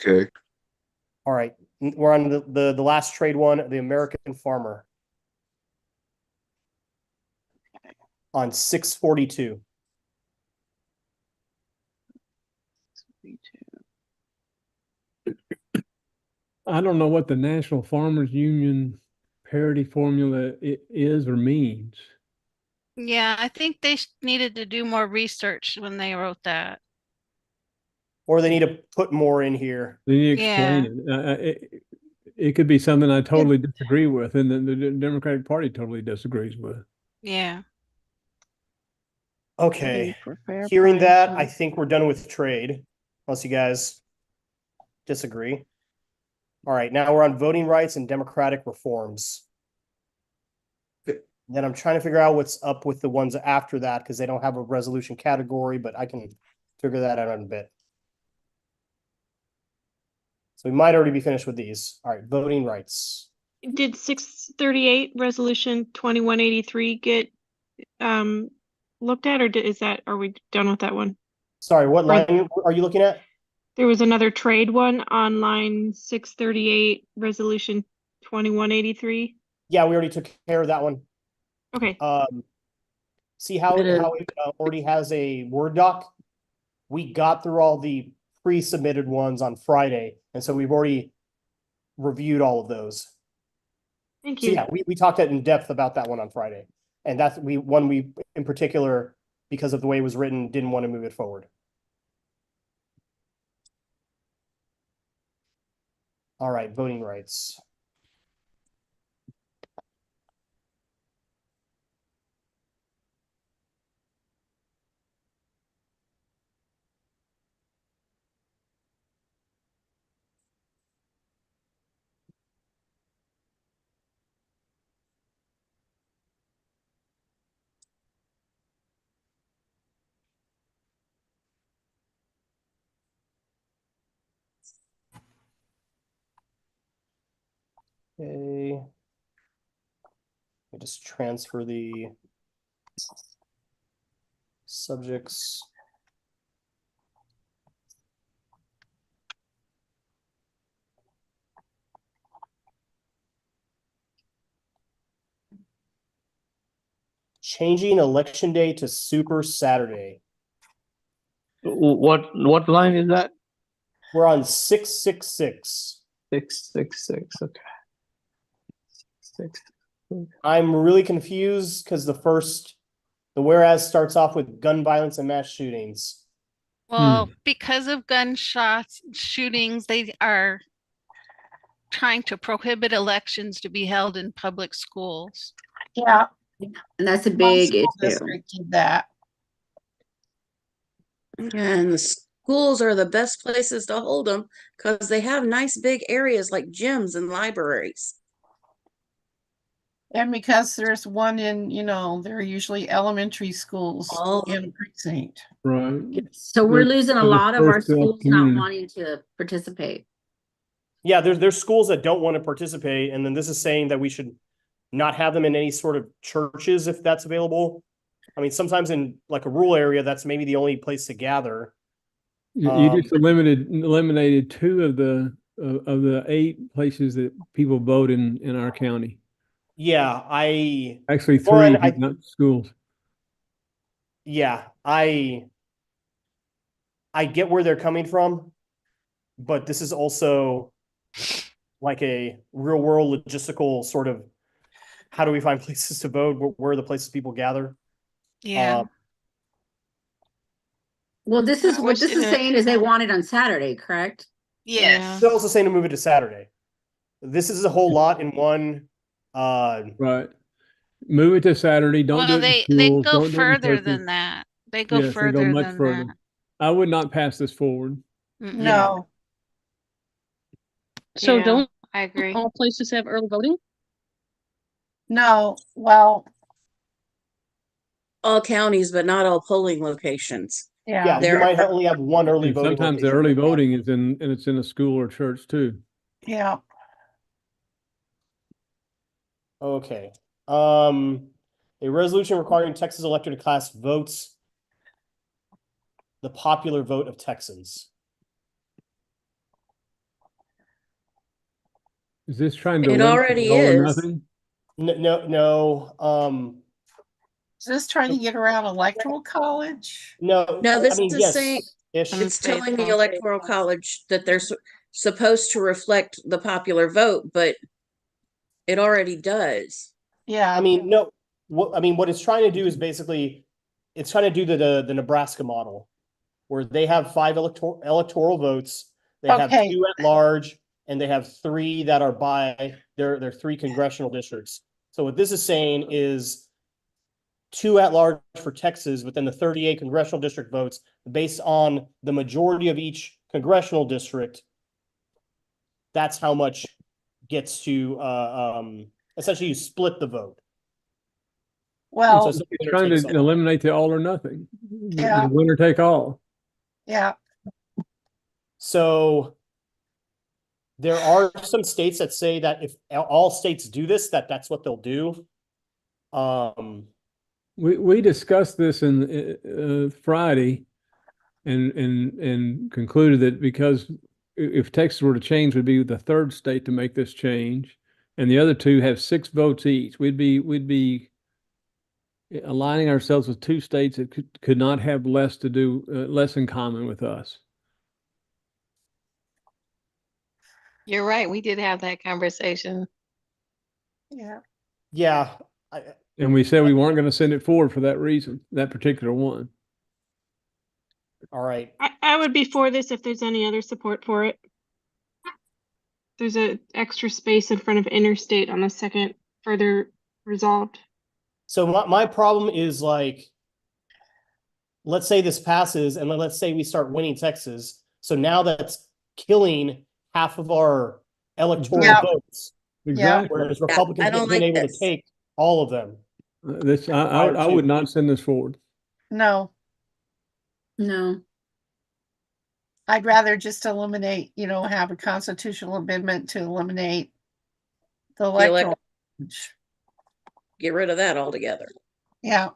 Okay. All right, we're on the last trade one, the American Farmer. On 642. I don't know what the National Farmers Union parity formula is or means. Yeah, I think they needed to do more research when they wrote that. Or they need to put more in here. They need to explain it. It could be something I totally disagree with, and the Democratic Party totally disagrees with. Yeah. Okay, For fair hearing that, I pricing. think we're done with trade, unless you guys disagree. All right, now we're on voting rights and democratic reforms. Then I'm trying to figure out what's up with the ones after that because they don't have a resolution category, but I can figure that out in a bit. So we might already be finished with these. All right, voting rights. Did 638 resolution 2183 get looked at, or are we done with that one? Sorry, what line are you looking at? There was another trade one on line 638, resolution 2183. Yeah, we already took care of that one. Okay. See how it already has a Word doc? We got through all the pre-submitted ones on Friday, and so we've already reviewed all of those. Thank So you. yeah, we talked in depth about that one on Friday. And that's one we in particular, because of the way it was written, didn't want to move it forward. All right, voting rights. Okay. Let me just transfer the subjects. Changing election day to Super Saturday. What line is that? We're on 666. 666. Okay. 6. I'm really confused because the whereas starts off with gun violence and mass shootings. Well, because of gunshots, shootings, they are trying to prohibit elections to be held in public schools. Yeah. And that's a big issue. Did that. And the schools are the best places to hold them because they have nice big areas like gyms and libraries. And because there's one in, they're usually elementary schools in precinct. Right. So we're They're- losing a they're lot of our dispersed throughout schools the not community. wanting to participate. Yeah, there's schools that don't want to participate, and then this is saying that we should not have them in any sort of churches if that's available. I mean, sometimes in like a rural area, that's maybe the only place to gather. You just eliminated 2 of the 8 places that people vote in our county. Yeah, Actually 3, One, but not schools. yeah, I get where they're coming from, but this is also like a real world logistical sort of, how do we find places to vote? Where are the places people gather? Yeah. Well, this is I what wish this it is had- saying is they want it on Saturday, correct? Yes. They're also saying to move it to Saturday. This is a whole lot in one. Right. Move it to Saturday. Don't do Well, it in they schools, go don't do it in further churches. than that. They go Yes, they go further much than further. that. I would not pass this forward. No. So Yeah, don't I agree. all places have early voting? No, well, All counties, but not all polling locations. Yeah, you There might are- only have one early And voting. sometimes the location. early voting is and it's in a school or church too. yeah. Okay. A resolution requiring Texas elected class votes the popular vote of Texans. Is this trying to It limit already all or is. nothing? No. Is this trying to get around electoral college? No. No, this I mean, is yes, saying ish. it's telling the electoral college that they're supposed to reflect the popular vote, but it already does. Yeah. I mean, no. What it's trying to do is basically, it's trying to do the Nebraska model, where they have 5 electoral votes. They have Okay. 2 at large, and they have 3 that are by their 3 congressional districts. So what this is saying is, 2 at large for Texas within the 38 congressional district votes based on the majority of each congressional district. That's how much gets to essentially you split the vote. Well, So You're trying to eliminate the all or nothing. Yeah. The winner take all. yeah, So there are some states that say that if all states do this, that's what they'll do. We discussed this in Friday and concluded that because if Texas were to change, would be the third state to make this change, and the other two have 6 votes each. We'd be aligning ourselves with 2 states that could not have less in common with us. You're right. We did have that conversation. yeah. Yeah. And we said we weren't going to send it forward for that reason, that particular one. All right. I would be for this if there's any other support for it. There's a extra space in front of interstate on the second further resolved. So my problem is like, let's say this passes and let's say we start winning Texas. So now that's killing half of our electoral Yeah. votes. Exactly. Whereas Republicans I don't have been like able this. to take all of them. I would not send this forward. No, No. I'd rather just eliminate, have a constitutional amendment to eliminate the The elec- electoral. Get rid of that altogether. Yeah,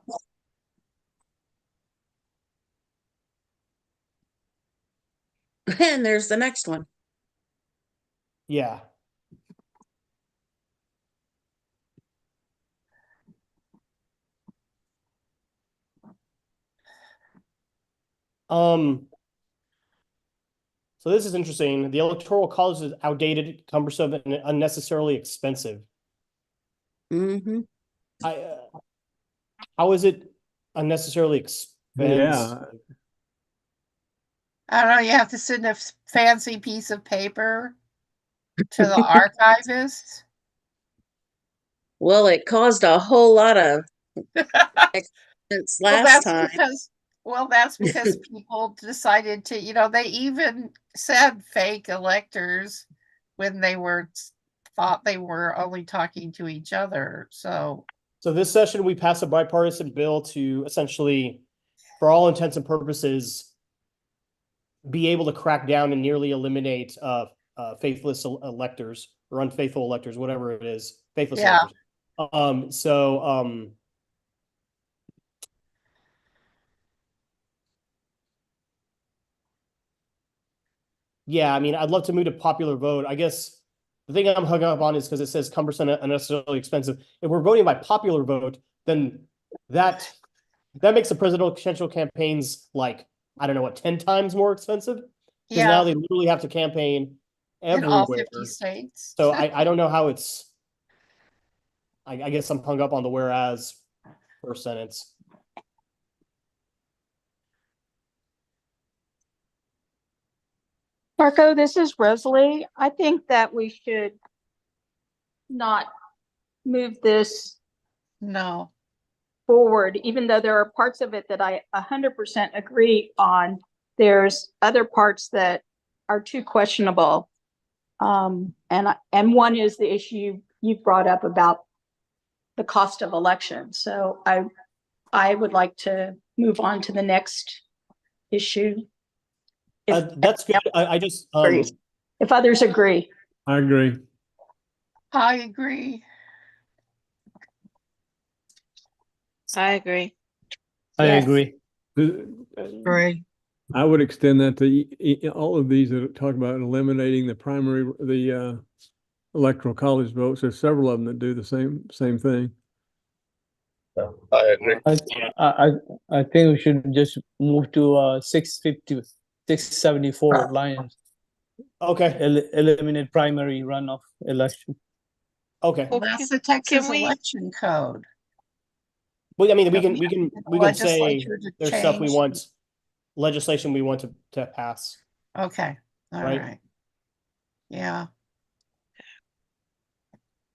And there's the next one. Yeah. So this is interesting. The Electoral College is outdated, cumbersome, and unnecessarily expensive. Mm-hmm. How is it unnecessarily expensive? Yeah. I don't know, you have to send a fancy piece of paper to the archivist. Well, it caused a whole lot of expense last time. That's because people decided to, they even said fake electors when they thought they were only talking to each other. So this session, we passed a bipartisan bill to essentially, for all intents and purposes, be able to crack down and nearly eliminate faithless electors or unfaithful electors, whatever it is, faithless electors. Yeah, I mean, I'd love to move to popular vote. I guess the thing I'm hung up on is because it says cumbersome and unnecessarily expensive. If we're voting by popular vote, then that makes the presidential campaigns like, I don't know what, 10 times more expensive? Because now they literally have to campaign everywhere. in all 50 states. So I don't know how it's, I guess I'm hung up on the whereas first sentence. Marco, this is Rosalie. I think that we should not move this forward, even though there are parts of it that I 100% agree on. There's other parts that are too questionable. And one is the issue you've brought up about the cost of elections. So I would like to move on to the next issue. That's good. I just if others agree. I agree. I agree. I agree. I agree. Agree. I would extend that to all of these that talk about eliminating the electoral college votes. There's several of them that do the same thing. I agree. I think we should just move to 674 lines. Okay. Eliminate primary runoff election. Okay. Well, that's the Texas election code. Well, I mean, we can say Legislature to there's stuff we change. want, legislation we want to pass. Okay. All right. Yeah.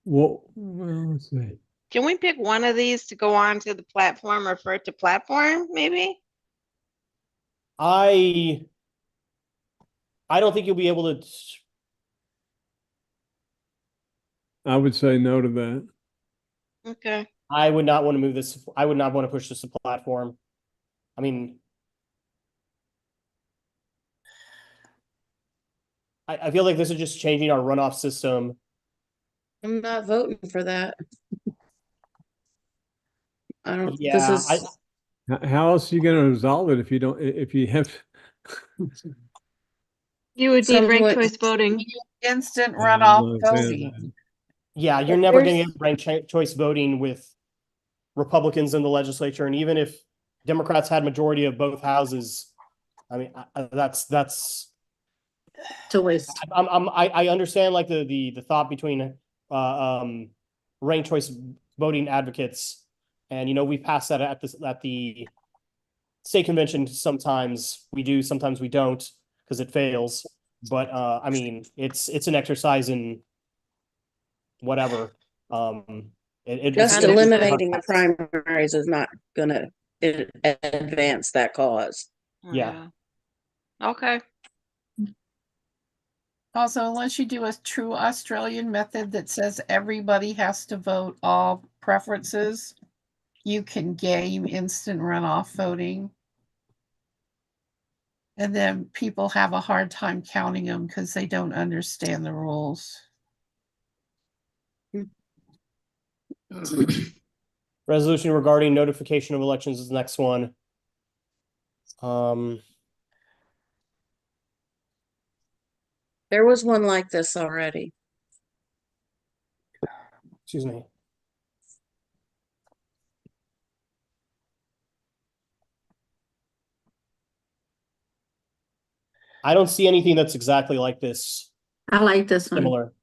Well, let's see. Can we pick one of these to go on to the platform, refer to platform, maybe? I don't think you'll be able to. I would say no to that. Okay. I would not want to move this. I would not want to push this to platform. I mean, I feel like this is just changing our runoff system. I'm not voting for that. I don't, this Yeah, is, How else are you going to resolve it if you don't, if you have? You would need Someone- ranked choice voting. Instant I'm runoff not saying voting. yeah, you're never going to get ranked choice voting with Republicans in the legislature, and even if Democrats had majority of both houses, I mean, that's To waste. I understand like the thought between ranked choice voting advocates, and we pass that at the state convention. Sometimes we do, sometimes we don't, because it fails. But I mean, it's an exercise in whatever. just eliminating the primaries is not gonna advance that cause. Yeah. Okay. Also, unless you do a true Australian method that says everybody has to vote all preferences, you can game instant runoff voting. And then people have a hard time counting them because they don't understand the rules. Resolution regarding notification of elections is the next one. There was one like this already. Excuse me. I don't see anything that's exactly like this. I like this one. Similar.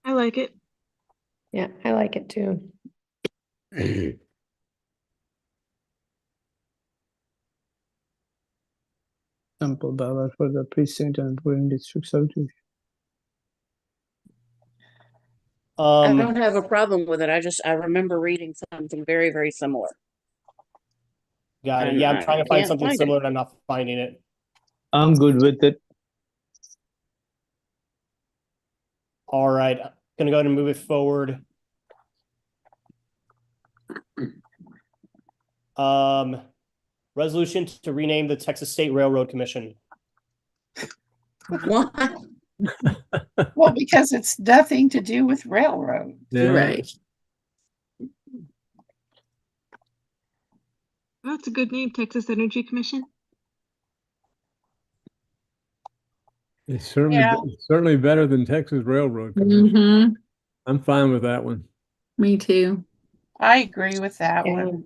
I like it. Yeah, I like it too. Sample ballot for the precinct and polling district subdivision. I don't have a problem with it. I remember reading something very, very similar. Got it. And Yeah, I'm trying to find can't something find it. similar and I'm not finding it. I'm good with it. All right, I'm gonna go ahead and move it forward. Resolution to rename the Texas State Railroad Commission. What? Well, because it's nothing to do with railroad. Yeah. Right. That's a good name, Texas Energy Commission. It's certainly Yeah. it's certainly better than Texas Railroad Commission. Mm-hmm. I'm fine with that one. Me too. I agree with that Yeah, one.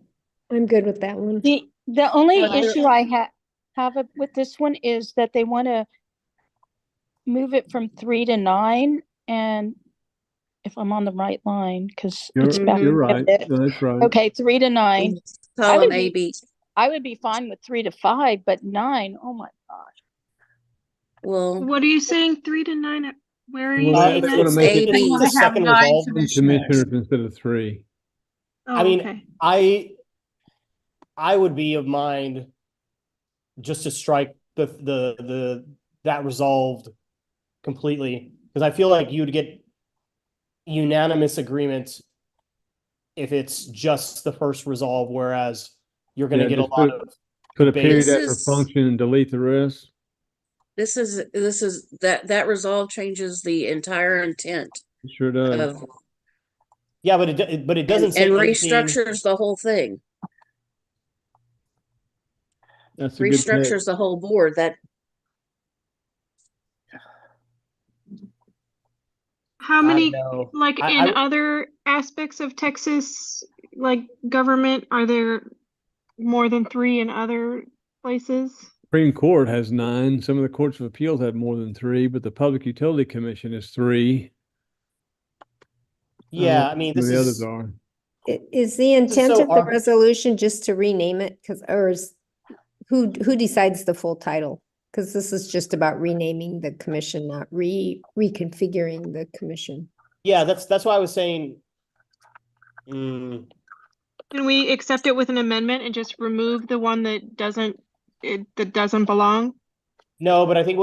I'm good with that one. The only Well, issue I have with this one is that they want to move it from 3 to 9, and if I'm on the right line, because it's back You're a right. bit. No, that's right. Okay, 3 to 9. Call them AB. I would be fine with 3 to 5, but 9, oh my gosh. Well, What are you saying? 3 to 9? Where are you Well, saying that's that? gonna make it AB. Want to have second 9 resolve commissioners. commissioners instead of 3. Oh, I mean, okay. I would be of mind just to strike that resolved completely, because I feel like you'd get unanimous agreement if it's just the first resolve, whereas you're going to get a just lot of put a debate. period This after is- function and delete the rest. this is that resolve changes the entire intent It sure does. of Yeah, but it doesn't say and anything. restructures the whole thing. That's a good pick. Restructures the whole board. That How I many, know. like in other aspects of Texas, like government, are there more than 3 in other places? Supreme Court has 9. Some of the courts of appeals have more than 3, but the Public Utility Commission is 3. Yeah, I mean, Some of this the others is are. Is the intent So of the resolution just to rename it? Or is who decides the full title? Because this is just about renaming the commission, not reconfiguring the commission. Yeah, that's why I was saying. Mm, Can we accept it with an amendment and just remove the one that doesn't belong? no, but I think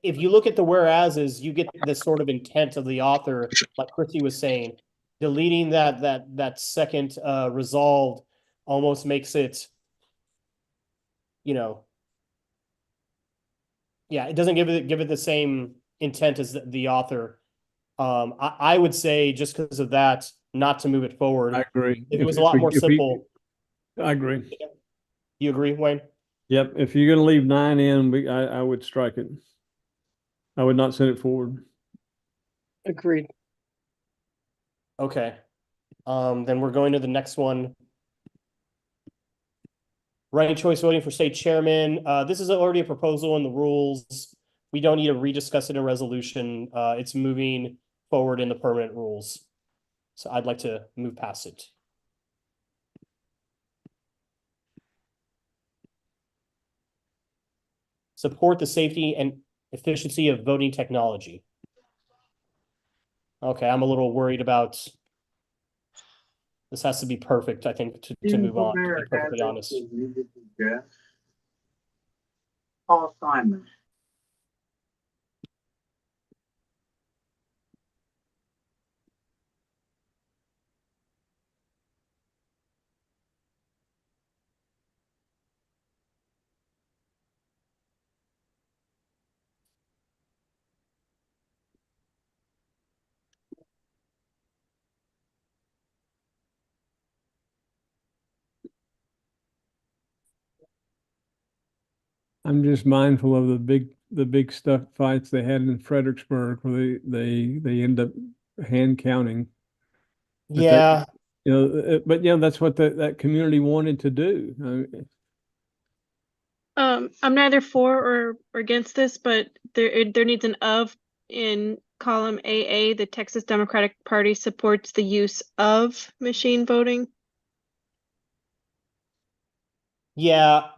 if you look at the whereases, you get the sort of intent of the author, like Christy was saying. Deleting that second resolved almost makes it, yeah, it doesn't give it the same intent as the author. I would say just because of that, not to move it forward. I agree. It was a lot more simple. I agree. You agree, Wayne? Yep. If you're going to leave 9 in, I would strike it. I would not send it forward. Agreed. Okay. Then we're going to the next one. Ranked choice voting for state chairman. This is already a proposal in the rules. We don't need to rediscuss it in resolution. It's moving forward in the permanent rules. So I'd like to move past it. Support the safety and efficiency of voting technology. Okay, I'm a little worried about. This has to be perfect, I think, to move on, to be perfectly honest. Paul Simon. I'm just mindful of the big stuff fights they had in Fredericksburg where they end up hand counting. But yeah. But that's what that community wanted to do. I'm neither for or against this, but there needs an of in column AA. The Texas Democratic Party supports the use of machine voting. Yeah,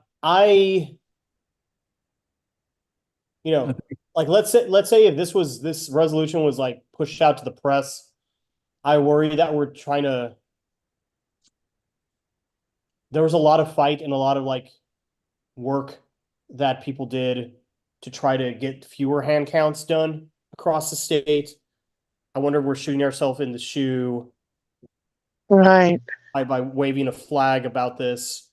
like let's say if this resolution was like pushed out to the press, I worry that we're trying to. There was a lot of fight and a lot of like work that people did to try to get fewer hand counts done across the state. I wonder if we're shooting ourselves in the shoe. Right. By waving a flag about this.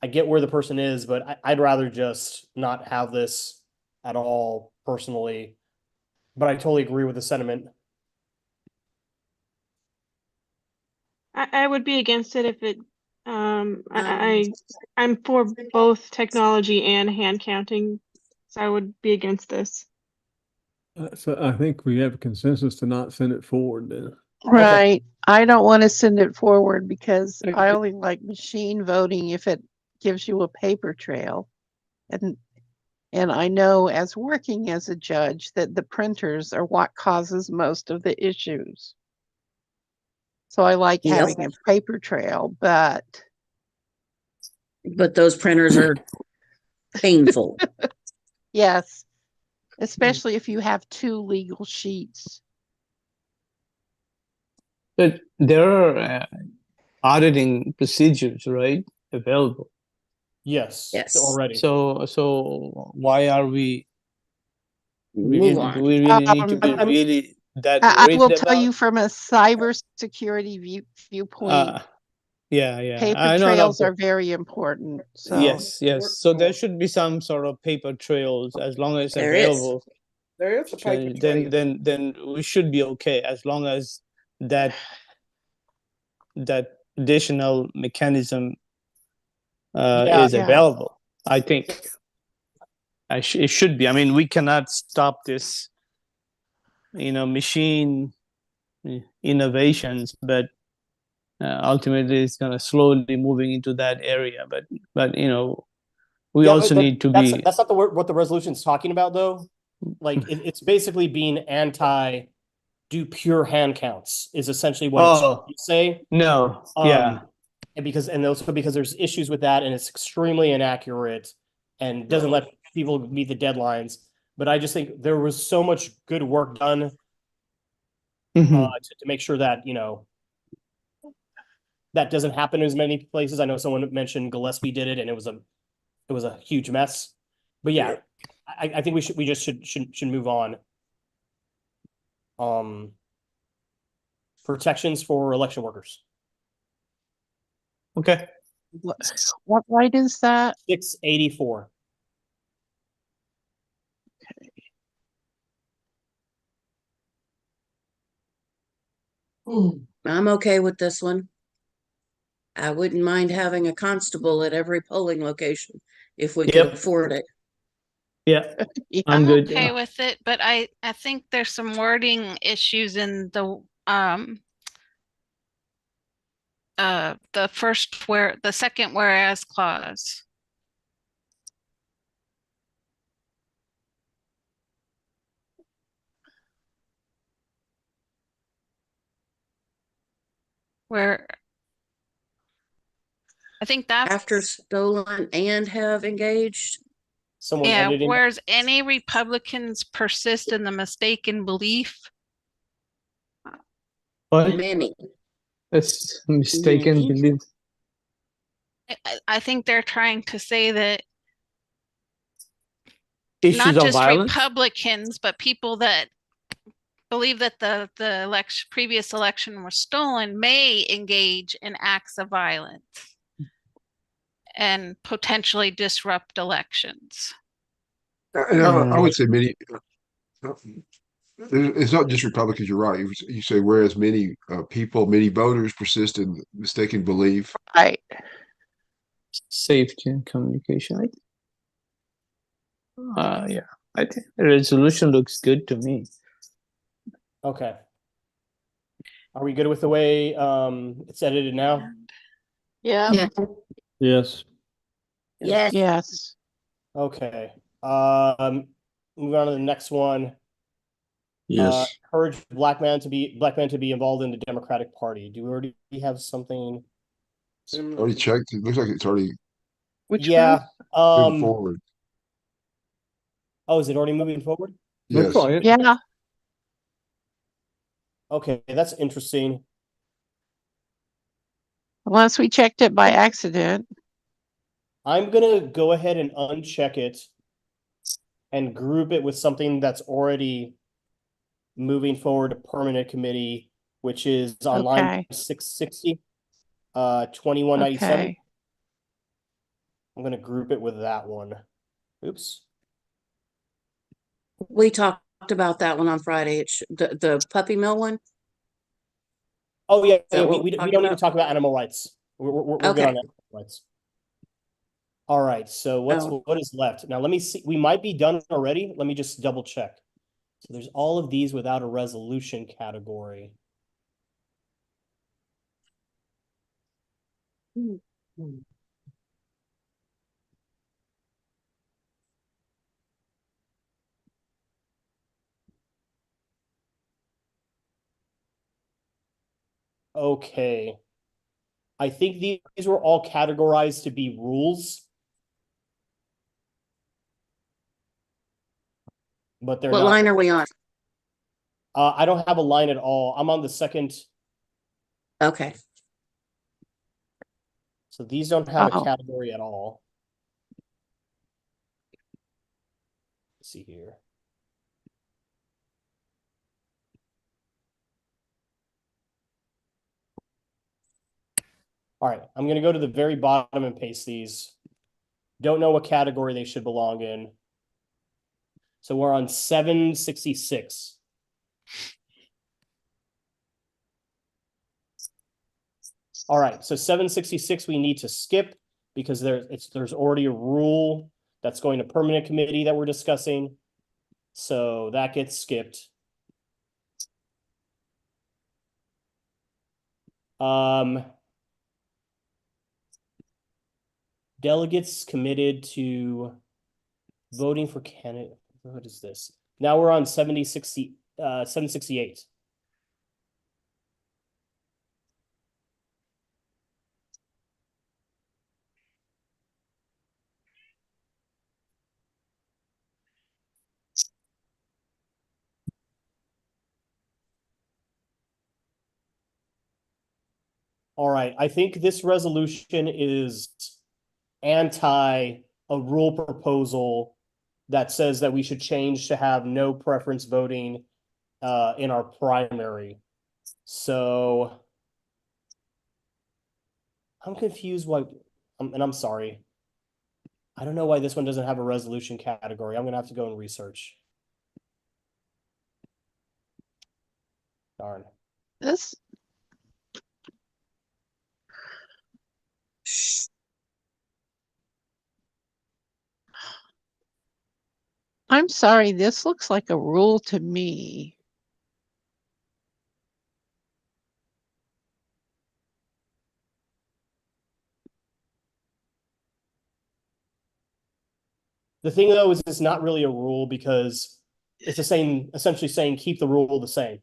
I get where the person is, but I'd rather just not have this at all personally. But I totally agree with the sentiment. I would be against it if it I'm for both technology and hand counting, so I would be against this. So I think we have a consensus to not send it forward then. Right. Okay. I don't want to send it forward because I only like machine voting if it gives you a paper trail. And I know as working as a judge that the printers are what causes most of the issues. So I like having a paper trail, but those printers are painful. Yes, especially if you have 2 legal sheets. But there are auditing procedures, right, available? Yes. Already. So why are we? Do we really need to be really that I will worried tell about? you from a cybersecurity viewpoint. Yeah. Paper trails are very important. So. Yes. So there should be some sort of paper trails as long as There available. There is a paper trail. Then we should be okay as long as that additional mechanism is available. I think it should be. I mean, we cannot stop this, machine innovations, but ultimately it's going to slowly moving into that area. But we also need to be. That's not what the resolution is talking about, though. Like it's basically being anti. Do pure hand counts is essentially what you say. No. And also because there's issues with that, and it's extremely inaccurate, and doesn't let people meet the deadlines. But I just think there was so much good work done to make sure that, you know, that doesn't happen in as many places. I know someone mentioned Gillespie did it and it was a huge mess. But yeah, I think we just should move on. Protections for election workers. Okay. What right is that? 684. I'm okay with this one. I wouldn't mind having a constable at every polling location if we could afford it. Yeah, I'm good. okay with it, but I think there's some wording issues in the the second whereas clause. Where I think that's after stolen and have engaged. Yeah, whereas any Republicans persist in the mistaken belief. What? Many. That's mistaken belief. I think they're trying to say that Issues not of just violence? Republicans, but people that believe that the previous election was stolen may engage in acts of violence and potentially disrupt elections. And I would say many. It's not just Republicans. You're right. You say whereas many people, many voters persist in mistaken belief. Right. Safety and communication. Yeah, I think the resolution looks good to me. Okay. Are we good with the way it's edited now? Yeah. Yes. Yes. Yes. Okay. Move on to the next one. Yes. Encourage black men to be involved in the Democratic Party. Do we already have something? Already checked. It looks like it's already. Yeah. Moving forward. Oh, is it already moving forward? Yes. Yeah. Okay, that's interesting. Unless we checked it by accident. I'm gonna go ahead and uncheck it and group it with something that's already moving forward to permanent committee, which is on line 660, 2197. Okay. I'm gonna group it with that one. Oops. We talked about that one on Friday. It's the puppy mill one. Oh yeah, that we what we're don't talking need to about? talk about animal rights. We're good Okay. on animal rights. All right, so what is left? Now let me see. We might be done already. Let me just double check. So there's all of these without a resolution category. Okay. I think these were all categorized to be rules. But they're What not. line are we on? I don't have a line at all. I'm on the second. Okay. So these don't have a category at all. Let's see here. All right, I'm going to go to the very bottom and paste these. Don't know what category they should belong in. So we're on 766. All right, so 766 we need to skip because there's already a rule that's going to permanent committee that we're discussing. So that gets skipped. Delegates committed to voting for candidate. What is this? Now we're on 768. All right, I think this resolution is anti a rule proposal that says that we should change to have no preference voting in our primary. So I'm confused why, and I'm sorry. I don't know why this one doesn't have a resolution category. I'm gonna have to go and research. Darn. This. I'm sorry, this looks like a rule to me. The thing though is it's not really a rule because it's the same, essentially saying keep the rule the same.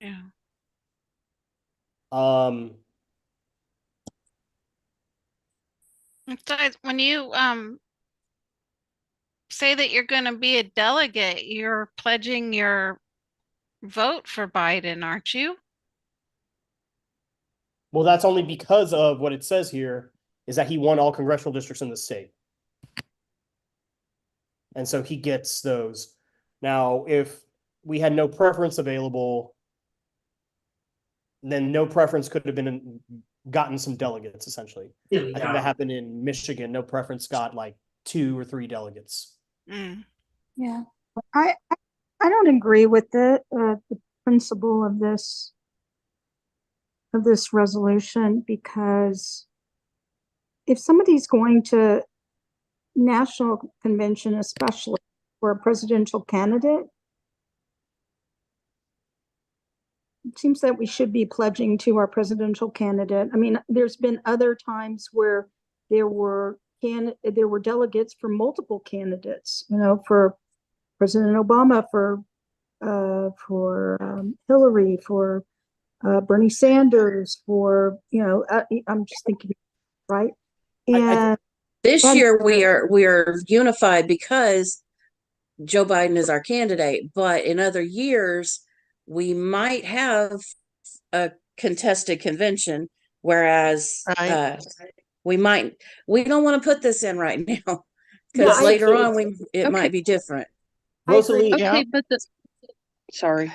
Yeah. Besides, when you say that you're going to be a delegate, you're pledging your vote for Biden, aren't you? Well, that's only because of what it says here is that he won all congressional districts in the state. And so he gets those. Now, if we had no preference available, then no preference could have been gotten some delegates, essentially. I think that happened in Michigan. No preference got like 2 or 3 delegates. Mm. Yeah, I don't agree with the principle of this resolution, because if somebody's going to national convention, especially for a presidential candidate, it seems that we should be pledging to our presidential candidate. I mean, there's been other times where there were delegates for multiple candidates, you know, for President Obama, for Hillary, for Bernie Sanders, for, you know, I'm just thinking, right? And this year we are unified because Joe Biden is our candidate, but in other years we might have a contested convention, whereas we don't want to put this in right now because later on it might be different. Rosalie, sorry.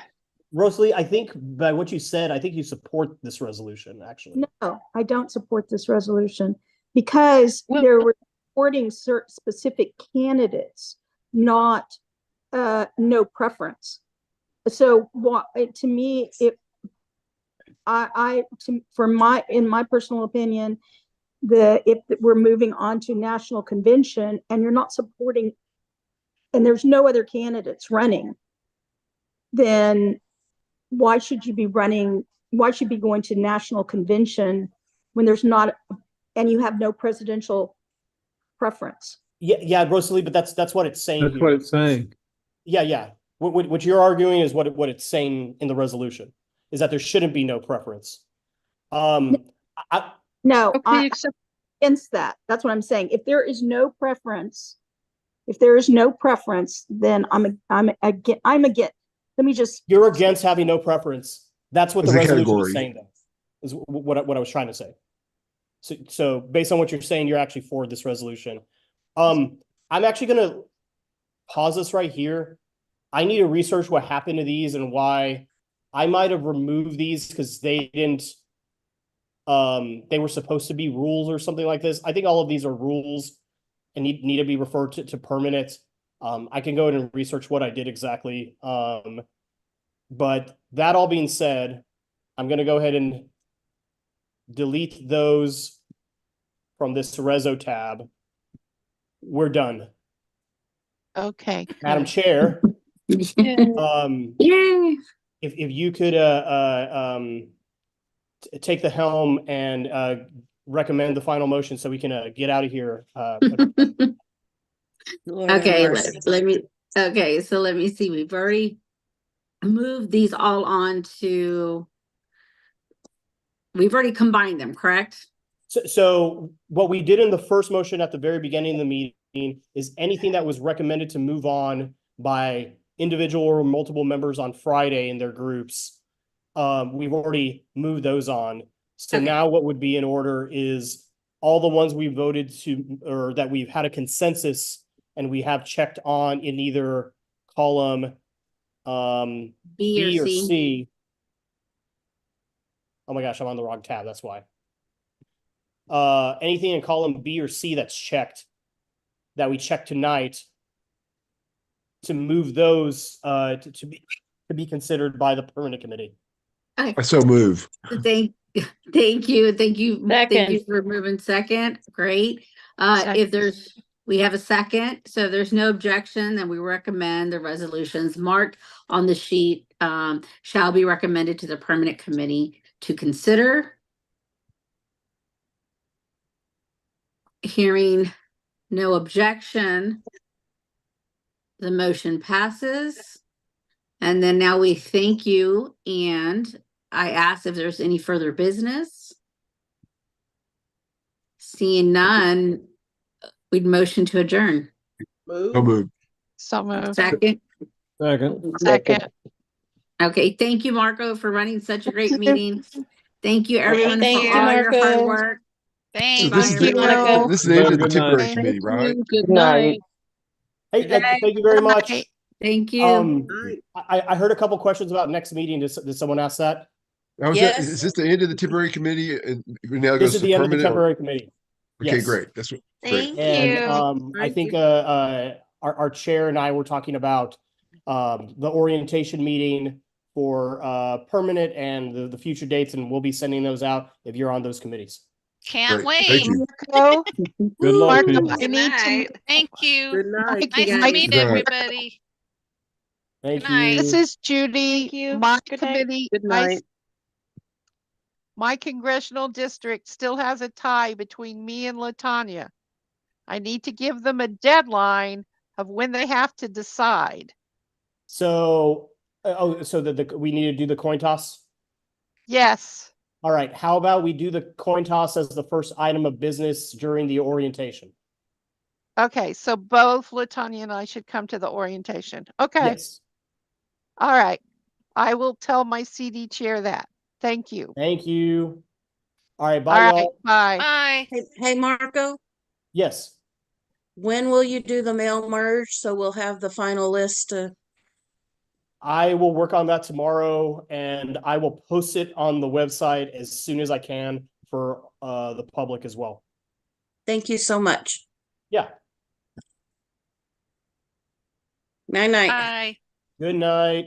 Rosalie, I think by what you said, I think you support this resolution, actually. No, I don't support this resolution because they were supporting certain specific candidates, not no preference. So to me, in my personal opinion, if we're moving on to national convention and you're not supporting, and there's no other candidates running, then why should you be running? Why should you be going to national convention when there's not, and you have no presidential preference? Yeah, Rosalie, but that's what it's saying. That's what it's saying. Yeah. What you're arguing is what it's saying in the resolution is that there shouldn't be no preference. No, against that. That's what I'm saying. If there is no preference, then I'm against. Let me just. You're against having no preference. That's what the resolution is saying, though, is what I was trying to say. So based on what you're saying, you're actually for this resolution. I'm actually going to pause this right here. I need to research what happened to these and why I might have removed these because they didn't. They were supposed to be rules or something like this. I think all of these are rules and need to be referred to permanent. I can go ahead and research what I did exactly. But that all being said, I'm going to go ahead and delete those from this Reso tab. We're done. Okay. Madam Chair, if you could take the helm and recommend the final motion so we can get out of here. Okay, let me see. We've already moved these all on to, we've already combined them, correct? So what we did in the first motion at the very beginning of the meeting is anything that was recommended to move on by individual or multiple members on Friday in their groups. We've already moved those on. So now what would be in order is all the ones we voted to, or that we've had a consensus and we have checked on in either column B or C. Oh my gosh, I'm on the wrong tab. That's why. Anything in column B or C that's checked, that we checked tonight, to move those to be considered by the permanent committee. I so move. Thank you. Thank you for moving second. Great. We have a second, so if there's no objection, then we recommend the resolutions marked on the sheet shall be recommended to the permanent committee to consider. Hearing no objection, the motion passes. And then now we thank you, and I ask if there's any further business. Seeing none, we'd motion to adjourn. So moved. So moved. Second. Second. Okay, thank you, Marco, for running such a great meeting. Thank you, everyone, Thank for you, all your hard Marco. work. Thank This is you. the end of the Good temporary night. committee, right? Good night. Hey, thank you very much. Thank you. I heard a couple questions about next meeting. Did someone ask that? Now, Yes. is this the end of the temporary committee? And we now This goes is to the end of the permanent? temporary committee. Okay, Yes. great. That's great. Thank And you. I think our chair and I were talking about the orientation meeting for permanent and the future dates, and we'll be sending those out if you're on those committees. Can't Great. Thank wait. you. Marco, Good luck to Marco, you. I need to. Thank you. Good night. Nice to guys. meet Good night. everybody. Thank Good night. you. This is Judy. Thank you. My Good night. committee. Good night. My congressional district still has a tie between me and Latanya. I need to give them a deadline of when they have to decide. So, so we need to do the coin toss? Yes. All right. How about we do the coin toss as the first item of business during the orientation? Okay, so both Latanya and I should come to the orientation. Okay. Yes. All right. I will tell my CD chair that. Thank you. Thank you. All right. All Bye, right. y'all. Bye. Bye. Hey, Marco, Yes. when will you do the mail merge? So we'll have the final list. I will work on that tomorrow, and I will post it on the website as soon as I can for the public as well. Thank you so much. Yeah. Night night. Bye. Good night.